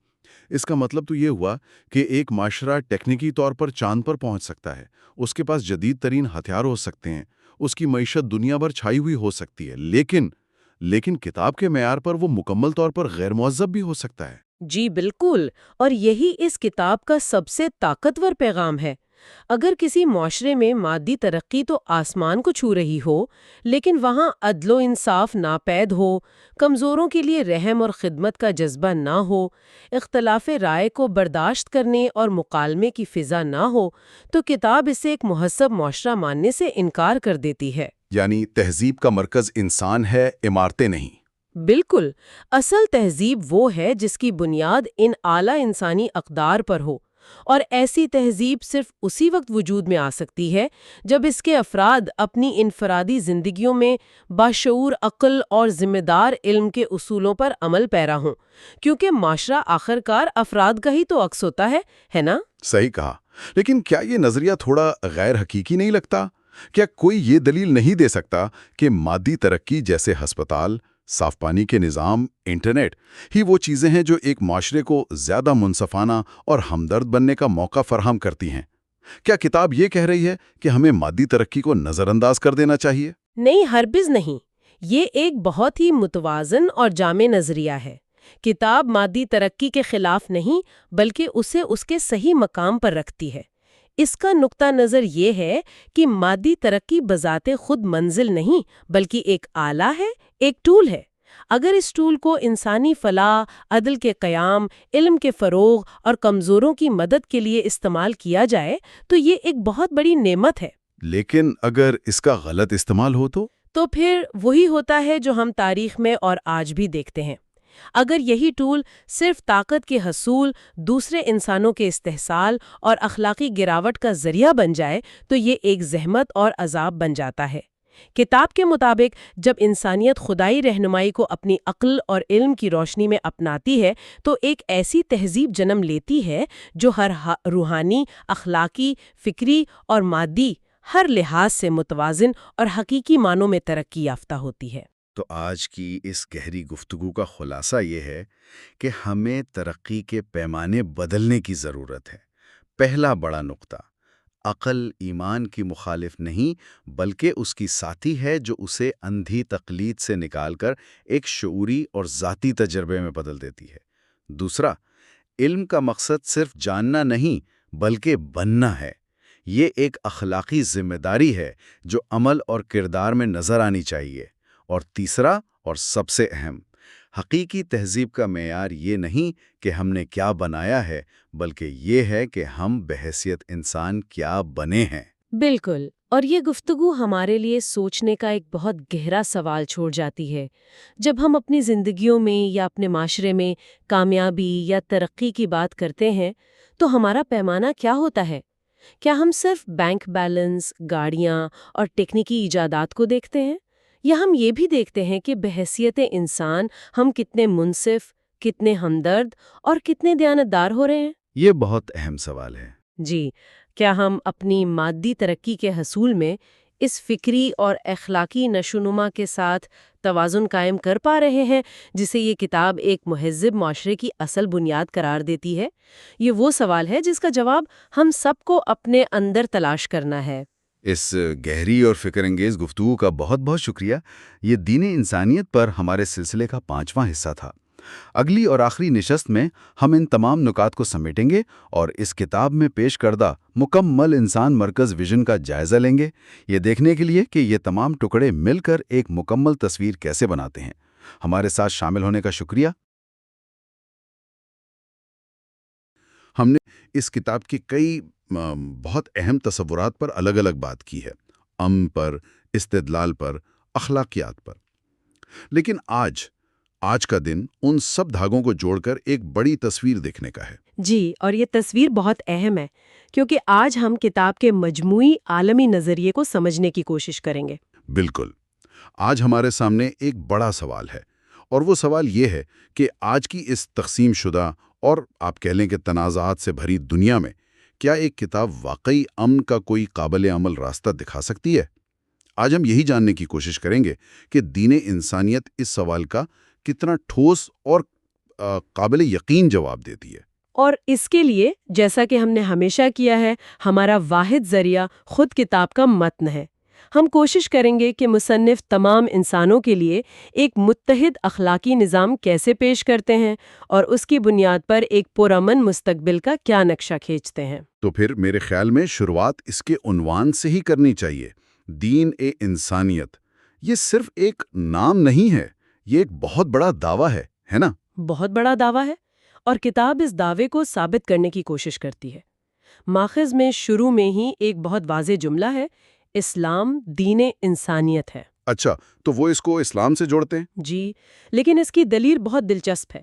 اس کا مطلب تو یہ ہوا کہ ایک معاشرہ ٹیکنیکی طور پر چاند پر پہنچ سکتا ہے، اس کے پاس جدید ترین ہتھیار ہو سکتے ہیں، اس کی معیشت دنیا بھر چھائی ہوئی ہو سکتی ہے، لیکن کتاب کے معیار پر وہ مکمل طور پر غیر مہذب بھی ہو سکتا ہے۔ جی بالکل، اور یہی اس کتاب کا سب سے طاقتور پیغام ہے۔ اگر کسی معاشرے میں مادی ترقی تو آسمان کو چھو رہی ہو، لیکن وہاں عدل و انصاف ناپید ہو، کمزوروں کے لیے رحم اور خدمت کا جذبہ نہ ہو، اختلاف رائے کو برداشت کرنے اور مکالمے کی فضا نہ ہو، تو کتاب اسے ایک مہذب معاشرہ ماننے سے انکار کر دیتی ہے۔ یعنی تہذیب کا مرکز انسان ہے، عمارتیں نہیں۔ بالکل، اصل تہذیب وہ ہے جس کی بنیاد ان اعلیٰ انسانی اقدار پر ہو، اور ایسی تہذیب صرف اسی وقت وجود میں آ سکتی ہے جب اس کے افراد اپنی انفرادی زندگیوں میں باشعور عقل اور ذمہ دار علم کے اصولوں پر عمل پیرا ہوں، کیونکہ معاشرہ آخرکار افراد کا ہی تو عکس ہوتا ہے نا؟ صحیح کہا، لیکن کیا یہ نظریہ تھوڑا غیر حقیقی نہیں لگتا؟ کیا کوئی یہ دلیل نہیں دے سکتا کہ مادی ترقی جیسے ہسپتال، صاف پانی کے نظام، انٹرنیٹ ہی وہ چیزیں ہیں جو ایک معاشرے کو زیادہ منصفانہ اور ہمدرد بننے کا موقع فراہم کرتی ہیں؟ کیا کتاب یہ کہہ رہی ہے کہ ہمیں مادی ترقی کو نظر انداز کر دینا چاہیے؟ نہیں، ہرگز نہیں۔ یہ ایک بہت ہی متوازن اور جامع نظریہ ہے۔ کتاب مادی ترقی کے خلاف نہیں بلکہ اسے اس کے صحیح مقام پر رکھتی ہے۔ اس کا نقطہ نظر یہ ہے کہ مادی ترقی بذات خود منزل نہیں بلکہ ایک آلہ ہے، ایک ٹول ہے۔ اگر اس ٹول کو انسانی فلاح، عدل کے قیام، علم کے فروغ اور کمزوروں کی مدد کے لیے استعمال کیا جائے تو یہ ایک بہت بڑی نعمت ہے۔ لیکن اگر اس کا غلط استعمال ہو تو پھر وہی ہوتا ہے جو ہم تاریخ میں اور آج بھی دیکھتے ہیں۔ اگر یہی ٹول صرف طاقت کے حصول، دوسرے انسانوں کے استحصال اور اخلاقی گراوٹ کا ذریعہ بن جائے تو یہ ایک زحمت اور عذاب بن جاتا ہے۔ کتاب کے مطابق جب انسانیت خدائی رہنمائی کو اپنی عقل اور علم کی روشنی میں اپناتی ہے تو ایک ایسی تہذیب جنم لیتی ہے جو ہر روحانی، اخلاقی، فکری اور مادی ہر لحاظ سے متوازن اور حقیقی معنوں میں ترقی یافتہ ہوتی ہے۔ تو آج کی اس گہری گفتگو کا خلاصہ یہ ہے کہ ہمیں ترقی کے پیمانے بدلنے کی ضرورت ہے۔ پہلا بڑا نقطہ، عقل ایمان کی مخالف نہیں بلکہ اس کی ساتھی ہے جو اسے اندھی تقلید سے نکال کر ایک شعوری اور ذاتی تجربے میں بدل دیتی ہے۔ دوسرا، علم کا مقصد صرف جاننا نہیں بلکہ بننا ہے۔ یہ ایک اخلاقی ذمہ داری ہے جو عمل اور کردار میں نظر آنی چاہیے۔ اور تیسرا اور سب سے اہم، حقیقی تہذیب کا معیار یہ نہیں کہ ہم نے کیا بنایا ہے بلکہ یہ ہے کہ ہم بحیثیت انسان کیا بنے ہیں۔ بالکل، اور یہ گفتگو ہمارے لیے سوچنے کا ایک بہت گہرا سوال چھوڑ جاتی ہے۔ جب ہم اپنی زندگیوں میں یا اپنے معاشرے میں کامیابی یا ترقی کی بات کرتے ہیں تو ہمارا پیمانہ کیا ہوتا ہے؟ کیا ہم صرف بینک بیلنس، گاڑیاں اور ٹیکنیکی ایجادات کو دیکھتے ہیں؟ یا ہم یہ بھی دیکھتے ہیں کہ بحیثیت انسان ہم کتنے منصف، کتنے ہمدرد اور کتنے دیانتدار ہو رہے ہیں؟ یہ بہت اہم سوال ہے۔ جی، کیا ہم اپنی مادی ترقی کے حصول میں اس فکری اور اخلاقی نشوونما کے ساتھ توازن قائم کر پا رہے ہیں جسے یہ کتاب ایک مہذب معاشرے کی اصل بنیاد قرار دیتی ہے؟ یہ وہ سوال ہے جس کا جواب ہم سب کو اپنے اندر تلاش کرنا ہے۔ اس گہری اور فکر انگیز گفتگو کا بہت بہت شکریہ۔ یہ دین انسانیت پر ہمارے سلسلے کا 5واں حصہ تھا۔ اگلی اور آخری نشست میں ہم ان تمام نکات کو سمیٹیں گے اور اس کتاب میں پیش کردہ مکمل انسان مرکز ویژن کا جائزہ لیں گے، یہ دیکھنے کے لیے کہ یہ تمام ٹکڑے مل کر ایک مکمل تصویر کیسے بناتے ہیں۔ ہمارے ساتھ شامل ہونے کا شکریہ۔ ہم نے اس کتاب کی کئی بہت اہم تصورات پر الگ الگ بات کی ہے، امن پر، استدلال پر، اخلاقیات پر، لیکن آج کا دن ان سب دھاگوں کو جوڑ کر ایک بڑی تصویر دیکھنے کا ہے۔ جی، اور یہ تصویر بہت اہم ہے کیونکہ آج ہم کتاب کے مجموعی عالمی نظریے کو سمجھنے کی کوشش کریں گے۔ بالکل، آج ہمارے سامنے ایک بڑا سوال ہے، اور وہ سوال یہ ہے کہ آج کی اس تقسیم شدہ اور آپ کہہ لیں کہ تنازعات سے بھری دنیا میں کیا ایک کتاب واقعی امن کا کوئی قابل عمل راستہ دکھا سکتی ہے؟ آج ہم یہی جاننے کی کوشش کریں گے کہ دین انسانیت اس سوال کا کتنا ٹھوس اور قابل یقین جواب دیتی ہے۔ اور اس کے لیے، جیسا کہ ہم نے ہمیشہ کیا ہے، ہمارا واحد ذریعہ خود کتاب کا متن ہے۔ ہم کوشش کریں گے کہ مصنف تمام انسانوں کے لیے ایک متحد اخلاقی نظام کیسے پیش کرتے ہیں اور اس کی بنیاد پر ایک پرامن مستقبل کا کیا نقشہ کھینچتے ہیں۔ تو پھر میرے خیال میں شروعات اس کے عنوان سے ہی کرنی چاہیے، دین انسانیت۔ یہ صرف ایک نام نہیں ہے، یہ ایک بہت بڑا دعویٰ ہے نا؟ بہت بڑا دعویٰ ہے، اور کتاب اس دعوے کو ثابت کرنے کی کوشش کرتی ہے۔ ماخذ میں شروع میں ہی ایک بہت واضح جملہ ہے، اسلام دین انسانیت ہے۔ اچھا، تو وہ اس کو اسلام سے جوڑتے ہیں؟ جی، لیکن اس کی دلیل بہت دلچسپ ہے۔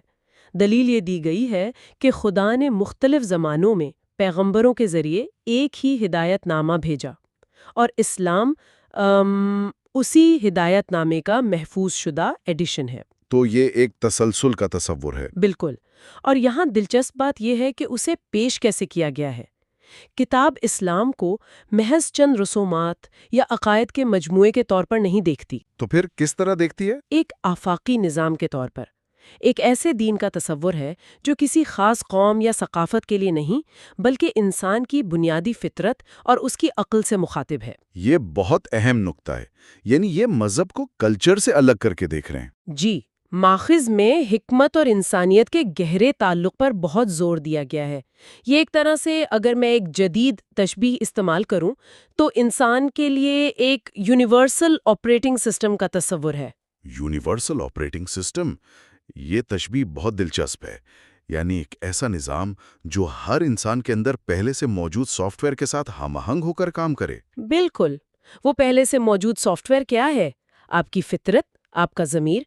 دلیل یہ دی گئی ہے کہ خدا نے مختلف زمانوں میں پیغمبروں کے ذریعے ایک ہی ہدایت نامہ بھیجا، اور اسلام اسی ہدایت نامے کا محفوظ شدہ ایڈیشن ہے۔ تو یہ ایک تسلسل کا تصور ہے۔ بالکل، اور یہاں دلچسپ بات یہ ہے کہ اسے پیش کیسے کیا گیا ہے۔ کتاب اسلام کو محض چند رسومات یا عقائد کے مجموعے کے طور پر نہیں دیکھتی، تو پھر کس طرح دیکھتی ہے؟ ایک آفاقی نظام کے طور پر۔ ایک ایسے دین کا تصور ہے جو کسی خاص قوم یا ثقافت کے لیے نہیں بلکہ انسان کی بنیادی فطرت اور اس کی عقل سے مخاطب ہے۔ یہ بہت اہم نکتہ ہے، یعنی یہ مذہب کو کلچر سے الگ کر کے دیکھ رہے ہیں۔ جی، ماخذ میں حکمت اور انسانیت کے گہرے تعلق پر بہت زور دیا گیا ہے۔ یہ ایک طرح سے، اگر میں ایک جدید تشبیہ استعمال کروں تو انسان کے لیے ایک یونیورسل آپریٹنگ سسٹم کا تصور ہے۔ یونیورسل آپریٹنگ سسٹم، یہ تشبیہ بہت دلچسپ ہے، یعنی ایک ایسا نظام جو ہر انسان کے اندر پہلے سے موجود سافٹ ویئر کے ساتھ ہم آہنگ ہو کر کام کرے۔ بالکل، وہ پہلے سے موجود سافٹ ویئر کیا ہے؟ آپ کی فطرت، آپ کا ضمیر۔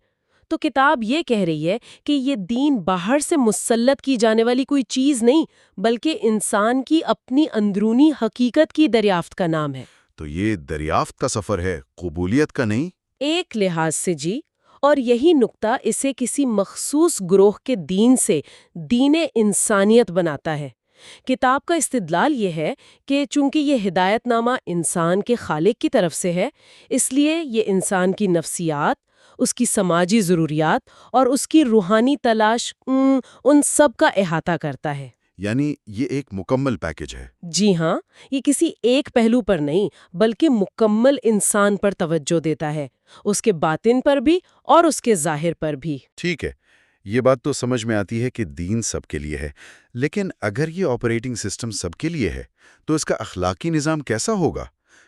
تو کتاب یہ کہہ رہی ہے کہ یہ دین باہر سے مسلط کی جانے والی کوئی چیز نہیں بلکہ انسان کی اپنی اندرونی حقیقت کی دریافت کا نام ہے۔ تو یہ دریافت کا سفر ہے، قبولیت کا نہیں؟ ایک لحاظ سے جی، اور یہی نقطہ اسے کسی مخصوص گروہ کے دین سے دین انسانیت بناتا ہے۔ کتاب کا استدلال یہ ہے کہ چونکہ یہ ہدایت نامہ انسان کے خالق کی طرف سے ہے، اس لیے یہ انسان کی نفسیات، اس کی سماجی ضروریات اور اس کی روحانی تلاش ان سب کا احاطہ کرتا ہے۔ یعنی یہ ایک مکمل پیکج ہے۔ جی ہاں، یہ کسی ایک پہلو پر نہیں بلکہ مکمل انسان پر توجہ دیتا ہے، اس کے باطن پر بھی اور اس کے ظاہر پر بھی۔ ٹھیک ہے، یہ بات تو سمجھ میں آتی ہے کہ دین سب کے لیے ہے، لیکن اگر یہ آپریٹنگ سسٹم سب کے لیے ہے تو اس کا اخلاقی نظام کیسا ہوگا؟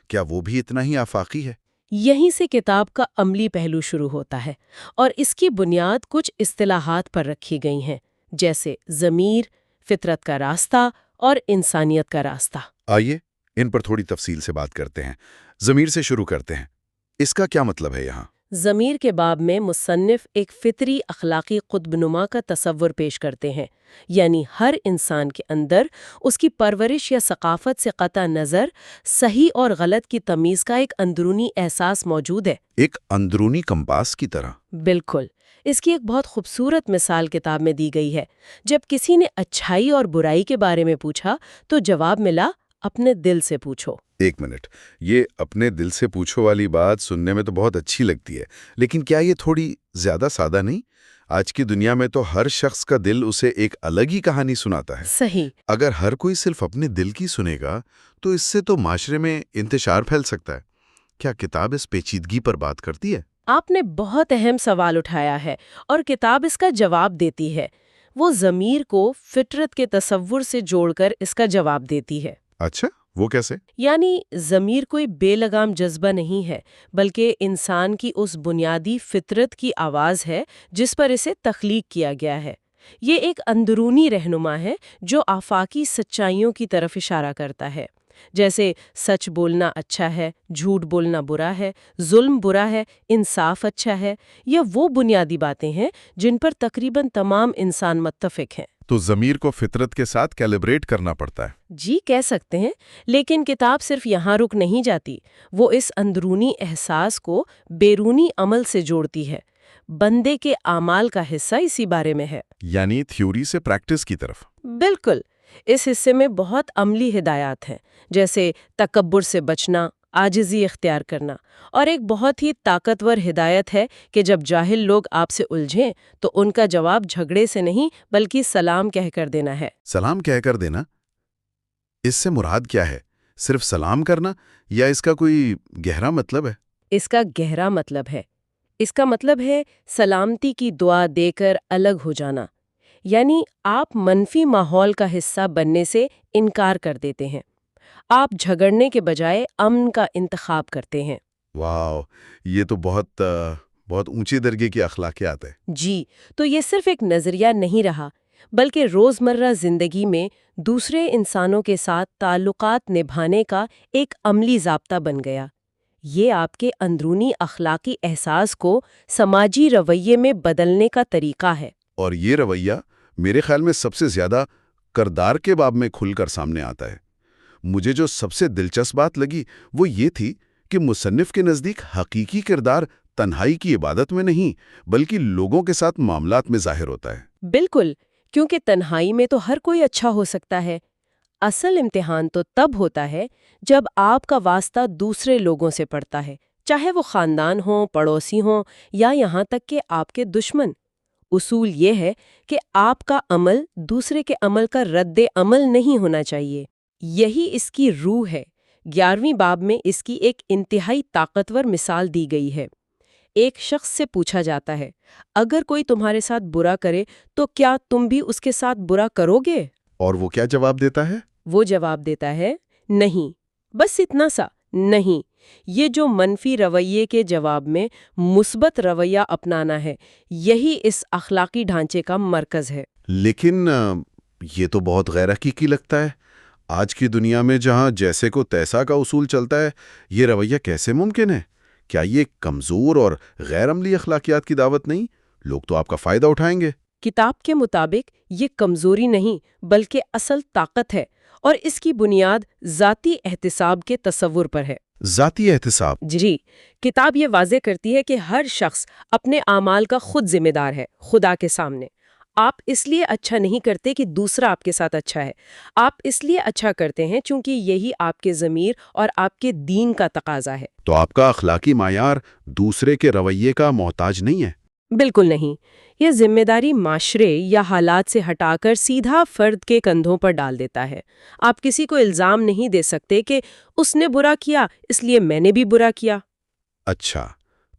کیا وہ بھی اتنا ہی آفاقی ہے؟ یہیں سے کتاب کا عملی پہلو شروع ہوتا ہے، اور اس کی بنیاد کچھ اصطلاحات پر رکھی گئی ہیں، جیسے ضمیر، فطرت کا راستہ اور انسانیت کا راستہ۔ آئیے ان پر تھوڑی تفصیل سے بات کرتے ہیں۔ ضمیر سے شروع کرتے ہیں، اس کا کیا مطلب ہے یہاں؟ ضمیر کے باب میں مصنف ایک فطری اخلاقی قطب نما کا تصور پیش کرتے ہیں، یعنی ہر انسان کے اندر اس کی پرورش یا ثقافت سے قطع نظر صحیح اور غلط کی تمیز کا ایک اندرونی احساس موجود ہے۔ ایک اندرونی کمپاس کی طرح۔ بالکل، اس کی ایک بہت خوبصورت مثال کتاب میں دی گئی ہے۔ جب کسی نے اچھائی اور برائی کے بارے میں پوچھا تو جواب ملا، اپنے دل سے پوچھو۔ ایک منٹ، یہ اپنے دل سے پوچھو والی بات سننے میں تو بہت اچھی لگتی ہے، لیکن کیا یہ تھوڑی زیادہ سادہ نہیں؟ آج کی دنیا میں تو ہر شخص کا دل اسے ایک الگ ہی کہانی سناتا ہے۔ صحیح۔ اگر ہر کوئی صرف اپنے دل کی سنے گا تو اس سے تو معاشرے میں انتشار پھیل سکتا ہے۔ کیا کتاب اس پیچیدگی پر بات کرتی ہے؟ آپ نے بہت اہم سوال اٹھایا ہے، اور کتاب اس کا جواب دیتی ہے۔ وہ ضمیر کو فطرت کے تصور سے جوڑ کر اس کا جواب دیتی ہے۔ اچھا، وہ کیسے؟ یعنی ضمیر کوئی بے لگام جذبہ نہیں ہے، بلکہ انسان کی اس بنیادی فطرت کی آواز ہے جس پر اسے تخلیق کیا گیا ہے۔ یہ ایک اندرونی رہنما ہے جو آفاقی سچائیوں کی طرف اشارہ کرتا ہے، جیسے سچ بولنا اچھا ہے، جھوٹ بولنا برا ہے، ظلم برا ہے، انصاف اچھا ہے۔ یہ وہ بنیادی باتیں ہیں جن پر تقریباً تمام انسان متفق ہیں۔ تو ضمیر کو فطرت کے ساتھ کیلیبریٹ کرنا پڑتا ہے۔ جی کہہ سکتے ہیں، لیکن کتاب صرف یہاں رک نہیں جاتی، وہ اس اندرونی احساس کو بیرونی عمل سے جوڑتی ہے۔ بندے کے اعمال کا حصہ اسی بارے میں ہے۔ یعنی تھیوری سے پریکٹس کی طرف۔ بالکل، اس حصے میں بہت عملی ہدایات ہیں، جیسے تکبر سے بچنا، عاجزی اختیار کرنا، اور ایک بہت ہی طاقتور ہدایت ہے کہ جب جاہل لوگ آپ سے الجھیں تو ان کا جواب جھگڑے سے نہیں بلکہ سلام کہہ کر دینا ہے۔ سلام کہہ کر دینا؟ اس سے مراد کیا ہے؟ صرف سلام کرنا یا اس کا کوئی گہرا مطلب ہے؟ اس کا گہرا مطلب ہے۔ اس کا مطلب ہے سلامتی کی دعا دے کر الگ ہو جانا، یعنی آپ منفی ماحول کا حصہ بننے سے انکار کر دیتے ہیں۔ آپ جھگڑنے کے بجائے امن کا انتخاب کرتے ہیں۔ واو، یہ تو بہت اونچی درجے کی اخلاقیات ہے۔ جی، تو یہ صرف ایک نظریہ نہیں رہا، بلکہ روزمرہ زندگی میں دوسرے انسانوں کے ساتھ تعلقات نبھانے کا ایک عملی ضابطہ بن گیا۔ یہ آپ کے اندرونی اخلاقی احساس کو سماجی رویے میں بدلنے کا طریقہ ہے۔ اور یہ رویہ میرے خیال میں سب سے زیادہ کردار کے باب میں کھل کر سامنے آتا ہے۔ مجھے جو سب سے دلچسپ بات لگی وہ یہ تھی کہ مصنف کے نزدیک حقیقی کردار تنہائی کی عبادت میں نہیں بلکہ لوگوں کے ساتھ معاملات میں ظاہر ہوتا ہے۔ بالکل، کیونکہ تنہائی میں تو ہر کوئی اچھا ہو سکتا ہے۔ اصل امتحان تو تب ہوتا ہے جب آپ کا واسطہ دوسرے لوگوں سے پڑتا ہے، چاہے وہ خاندان ہوں، پڑوسی ہوں، یا یہاں تک کہ آپ کے دشمن۔ اصول یہ ہے کہ آپ کا عمل دوسرے کے عمل کا رد عمل نہیں ہونا چاہیے۔ یہی اس کی روح ہے۔ 11ویں باب میں اس کی ایک انتہائی طاقتور مثال دی گئی ہے۔ ایک شخص سے پوچھا جاتا ہے، اگر کوئی تمہارے ساتھ برا کرے تو کیا تم بھی اس کے ساتھ برا کرو گے؟ اور وہ کیا جواب دیتا ہے؟ وہ جواب دیتا ہے، نہیں، بس اتنا سا، نہیں۔ یہ جو منفی رویے کے جواب میں مثبت رویہ اپنانا ہے، یہی اس اخلاقی ڈھانچے کا مرکز ہے۔ لیکن یہ تو بہت غیر حقیقی لگتا ہے۔ آج کی دنیا میں جہاں جیسے کو تیسا کا اصول چلتا ہے، یہ رویہ کیسے ممکن ہے؟ کیا یہ کمزور اور غیر عملی اخلاقیات کی دعوت نہیں؟ لوگ تو آپ کا فائدہ اٹھائیں گے۔ کتاب کے مطابق یہ کمزوری نہیں بلکہ اصل طاقت ہے، اور اس کی بنیاد ذاتی احتساب کے تصور پر ہے۔ ذاتی احتساب؟ جی، کتاب یہ واضح کرتی ہے کہ ہر شخص اپنے اعمال کا خود ذمہ دار ہے خدا کے سامنے۔ آپ اس لیے اچھا نہیں کرتے کہ دوسرا آپ کے ساتھ اچھا ہے، آپ اس لیے اچھا کرتے ہیں چونکہ یہی آپ کے ضمیر اور آپ کے دین کا تقاضا ہے۔ تو آپ کا اخلاقی معیار دوسرے کے رویے کا محتاج نہیں ہے؟ بالکل نہیں، یہ ذمہ داری معاشرے یا حالات سے ہٹا کر سیدھا فرد کے کندھوں پر ڈال دیتا ہے۔ آپ کسی کو الزام نہیں دے سکتے کہ اس نے برا کیا اس لیے میں نے بھی برا کیا۔ اچھا،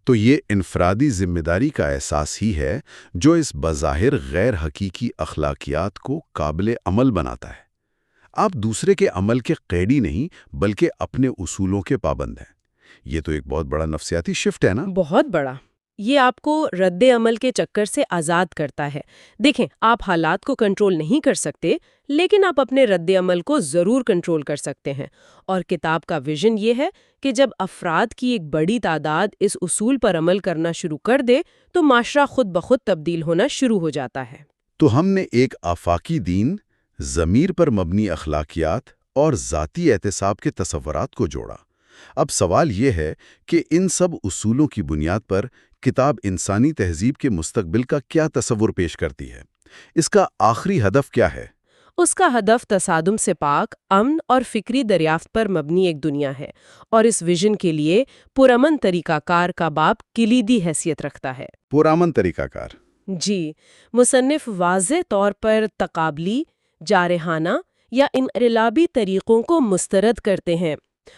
تو یہ انفرادی ذمہ داری کا احساس ہی ہے جو اس بظاہر غیر حقیقی اخلاقیات کو قابل عمل بناتا ہے۔ آپ دوسرے کے عمل کے قیدی نہیں بلکہ اپنے اصولوں کے پابند ہیں۔ یہ تو ایک بہت بڑا نفسیاتی شفٹ ہے نا؟ بہت بڑا۔ یہ آپ کو رد عمل کے چکر سے آزاد کرتا ہے۔ دیکھیں، آپ حالات کو کنٹرول نہیں کر سکتے، لیکن آپ اپنے رد عمل کو ضرور کنٹرول کر سکتے ہیں۔ اور کتاب کا ویژن یہ ہے کہ جب افراد کی ایک بڑی تعداد اس اصول پر عمل کرنا شروع کر دے تو معاشرہ خود بخود تبدیل ہونا شروع ہو جاتا ہے۔ تو ہم نے ایک آفاقی دین، ضمیر پر مبنی اخلاقیات اور ذاتی احتساب کے تصورات کو جوڑا۔ اب سوال یہ ہے کہ ان سب اصولوں کی بنیاد پر کتاب انسانی تہذیب کے مستقبل کا کیا تصور پیش کرتی ہے؟ اس کا آخری ہدف کیا ہے؟ اس کا ہدف تصادم سے پاک، امن اور فکری دریافت پر مبنی ایک دنیا ہے، اور اس ویژن کے لیے پرامن طریقہ کار کا باب کلیدی حیثیت رکھتا ہے۔ پرامن طریقہ کار۔ جی، مصنف واضح طور پر تقابلی، جارحانہ یا انقلابی طریقوں کو مسترد کرتے ہیں۔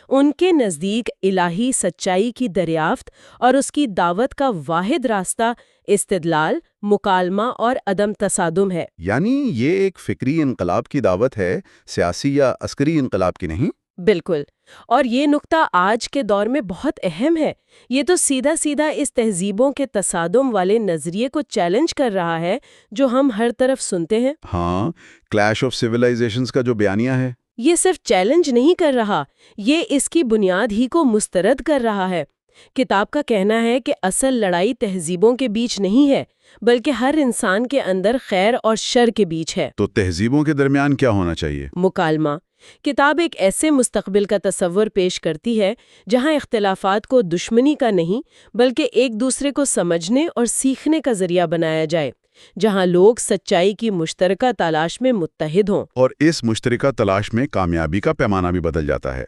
ان کے نزدیک الہی سچائی کی دریافت اور اس کی دعوت کا واحد راستہ استدلال، مکالمہ اور عدم تصادم ہے۔ یعنی یہ ایک فکری انقلاب کی دعوت ہے، سیاسی یا عسکری انقلاب کی نہیں؟ بالکل، اور یہ نقطہ آج کے دور میں بہت اہم ہے۔ یہ تو سیدھا سیدھا اس تہذیبوں کے تصادم والے نظریے کو چیلنج کر رہا ہے جو ہم ہر طرف سنتے ہیں۔ ہاں، کلیش آف سویلائزیشنز کا جو بیانیہ ہے۔ یہ صرف چیلنج نہیں کر رہا، یہ اس کی بنیاد ہی کو مسترد کر رہا ہے۔ کتاب کا کہنا ہے کہ اصل لڑائی تہذیبوں کے بیچ نہیں ہے، بلکہ ہر انسان کے اندر خیر اور شر کے بیچ ہے۔ تو تہذیبوں کے درمیان کیا ہونا چاہیے؟ مکالمہ۔ کتاب ایک ایسے مستقبل کا تصور پیش کرتی ہے جہاں اختلافات کو دشمنی کا نہیں بلکہ ایک دوسرے کو سمجھنے اور سیکھنے کا ذریعہ بنایا جائے، جہاں لوگ سچائی کی مشترکہ تلاش میں متحد ہوں۔ اور اس مشترکہ تلاش میں کامیابی کا پیمانہ بھی بدل جاتا ہے۔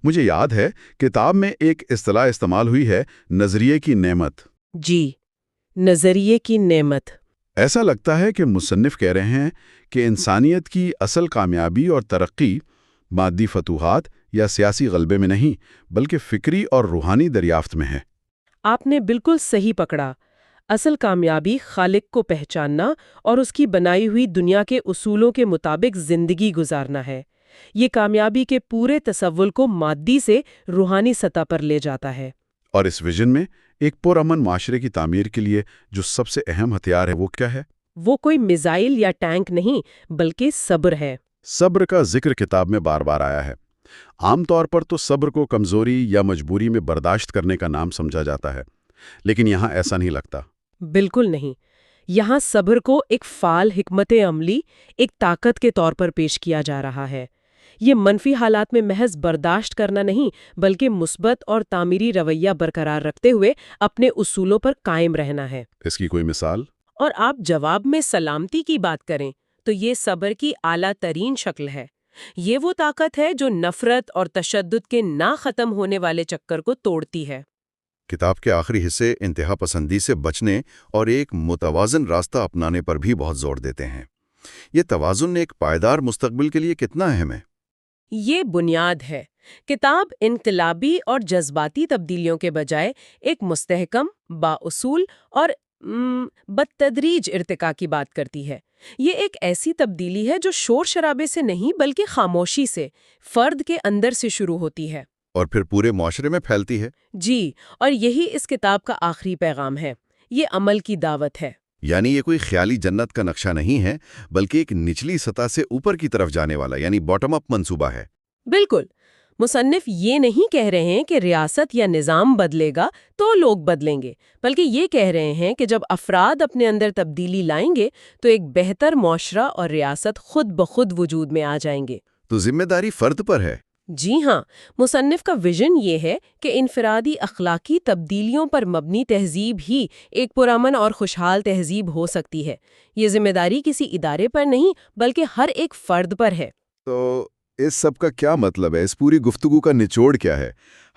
مجھے یاد ہے کتاب میں ایک اصطلاح استعمال ہوئی ہے، نظریے کی نعمت۔ جی، نظریے کی نعمت۔ ایسا لگتا ہے کہ مصنف کہہ رہے ہیں کہ انسانیت کی اصل کامیابی اور ترقی مادی فتوحات یا سیاسی غلبے میں نہیں بلکہ فکری اور روحانی دریافت میں ہے۔ آپ نے بالکل صحیح پکڑا۔ اصل کامیابی خالق کو پہچاننا اور اس کی بنائی ہوئی دنیا کے اصولوں کے مطابق زندگی گزارنا ہے۔ یہ کامیابی کے پورے تصور کو مادی سے روحانی سطح پر لے جاتا ہے۔ اور اس ویژن میں ایک پرامن معاشرے کی تعمیر کے لیے جو سب سے اہم ہتھیار ہے وہ کیا ہے؟ وہ کوئی میزائل یا ٹینک نہیں بلکہ صبر ہے۔ صبر کا ذکر کتاب میں بار بار آیا ہے۔ عام طور پر تو صبر کو کمزوری یا مجبوری میں برداشت کرنے کا نام سمجھا جاتا ہے، لیکن یہاں ایسا نہیں لگتا۔ بالکل نہیں، یہاں صبر کو ایک فعال حکمت عملی، ایک طاقت کے طور پر پیش کیا جا رہا ہے۔ یہ منفی حالات میں محض برداشت کرنا نہیں بلکہ مثبت اور تعمیری رویہ برقرار رکھتے ہوئے اپنے اصولوں پر قائم رہنا ہے۔ اس کی کوئی مثال؟ اور آپ جواب میں سلامتی کی بات کریں تو یہ صبر کی اعلیٰ ترین شکل ہے۔ یہ وہ طاقت ہے جو نفرت اور تشدد کے نہ ختم ہونے والے چکر کو توڑتی ہے۔ کتاب کے آخری حصے انتہا پسندی سے بچنے اور ایک متوازن راستہ اپنانے پر بھی بہت زور دیتے ہیں۔ یہ توازن ایک پائیدار مستقبل کے لیے کتنا اہم ہے؟ یہ بنیاد ہے۔ کتاب انقلابی اور جذباتی تبدیلیوں کے بجائے ایک مستحکم، بااصول اور بالتدریج ارتقاء کی بات کرتی ہے۔ یہ ایک ایسی تبدیلی ہے جو شور شرابے سے نہیں بلکہ خاموشی سے، فرد کے اندر سے شروع ہوتی ہے اور پھر پورے معاشرے میں پھیلتی ہے۔ جی، اور یہی اس کتاب کا آخری پیغام ہے۔ یہ عمل کی دعوت ہے۔ یعنی یہ کوئی خیالی جنت کا نقشہ نہیں ہے بلکہ ایک نچلی سطح سے اوپر کی طرف جانے والا یعنی باٹم اپ منصوبہ ہے۔ بالکل، مصنف یہ نہیں کہہ رہے ہیں کہ ریاست یا نظام بدلے گا تو لوگ بدلیں گے، بلکہ یہ کہہ رہے ہیں کہ جب افراد اپنے اندر تبدیلی لائیں گے تو ایک بہتر معاشرہ اور ریاست خود بخود وجود میں آ جائیں گے۔ تو ذمہ داری فرد پر ہے۔ جی ہاں، مصنف کا ویژن یہ ہے کہ انفرادی اخلاقی تبدیلیوں پر مبنی تہذیب ہی ایک پرامن اور خوشحال تہذیب ہو سکتی ہے۔ یہ ذمہ داری کسی ادارے پر نہیں بلکہ ہر ایک فرد پر ہے۔ تو اس سب کا کیا مطلب ہے؟ اس پوری گفتگو کا نچوڑ کیا ہے؟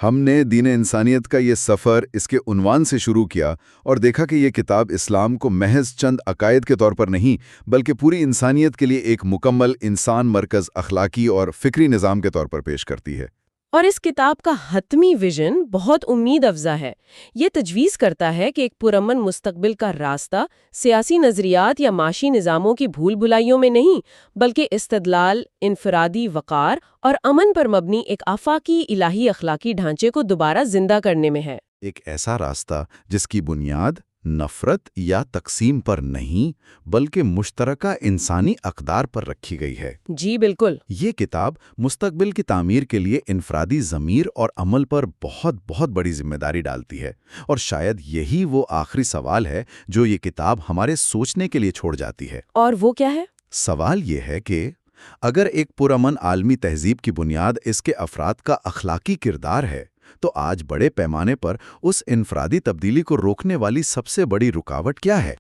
ہم نے دین انسانیت کا یہ سفر اس کے عنوان سے شروع کیا اور دیکھا کہ یہ کتاب اسلام کو محض چند عقائد کے طور پر نہیں بلکہ پوری انسانیت کے لیے ایک مکمل انسان مرکز اخلاقی اور فکری نظام کے طور پر پیش کرتی ہے۔ اور اس کتاب کا حتمی ویژن بہت امید افزا ہے۔ یہ تجویز کرتا ہے کہ ایک پرامن مستقبل کا راستہ سیاسی نظریات یا معاشی نظاموں کی بھول بھلائیوں میں نہیں بلکہ استدلال، انفرادی وقار اور امن پر مبنی ایک آفاقی الہی اخلاقی ڈھانچے کو دوبارہ زندہ کرنے میں ہے۔ ایک ایسا راستہ جس کی بنیاد نفرت یا تقسیم پر نہیں بلکہ مشترکہ انسانی اقدار پر رکھی گئی ہے۔ جی بالکل۔ یہ کتاب مستقبل کی تعمیر کے لیے انفرادی ضمیر اور عمل پر بہت بڑی ذمہ داری ڈالتی ہے، اور شاید یہی وہ آخری سوال ہے جو یہ کتاب ہمارے سوچنے کے لیے چھوڑ جاتی ہے۔ اور وہ کیا ہے؟ سوال یہ ہے کہ اگر ایک پرامن عالمی تہذیب کی بنیاد اس کے افراد کا اخلاقی کردار ہے، تو آج بڑے پیمانے پر اس انفرادی تبدیلی کو روکنے والی سب سے بڑی رکاوٹ کیا ہے؟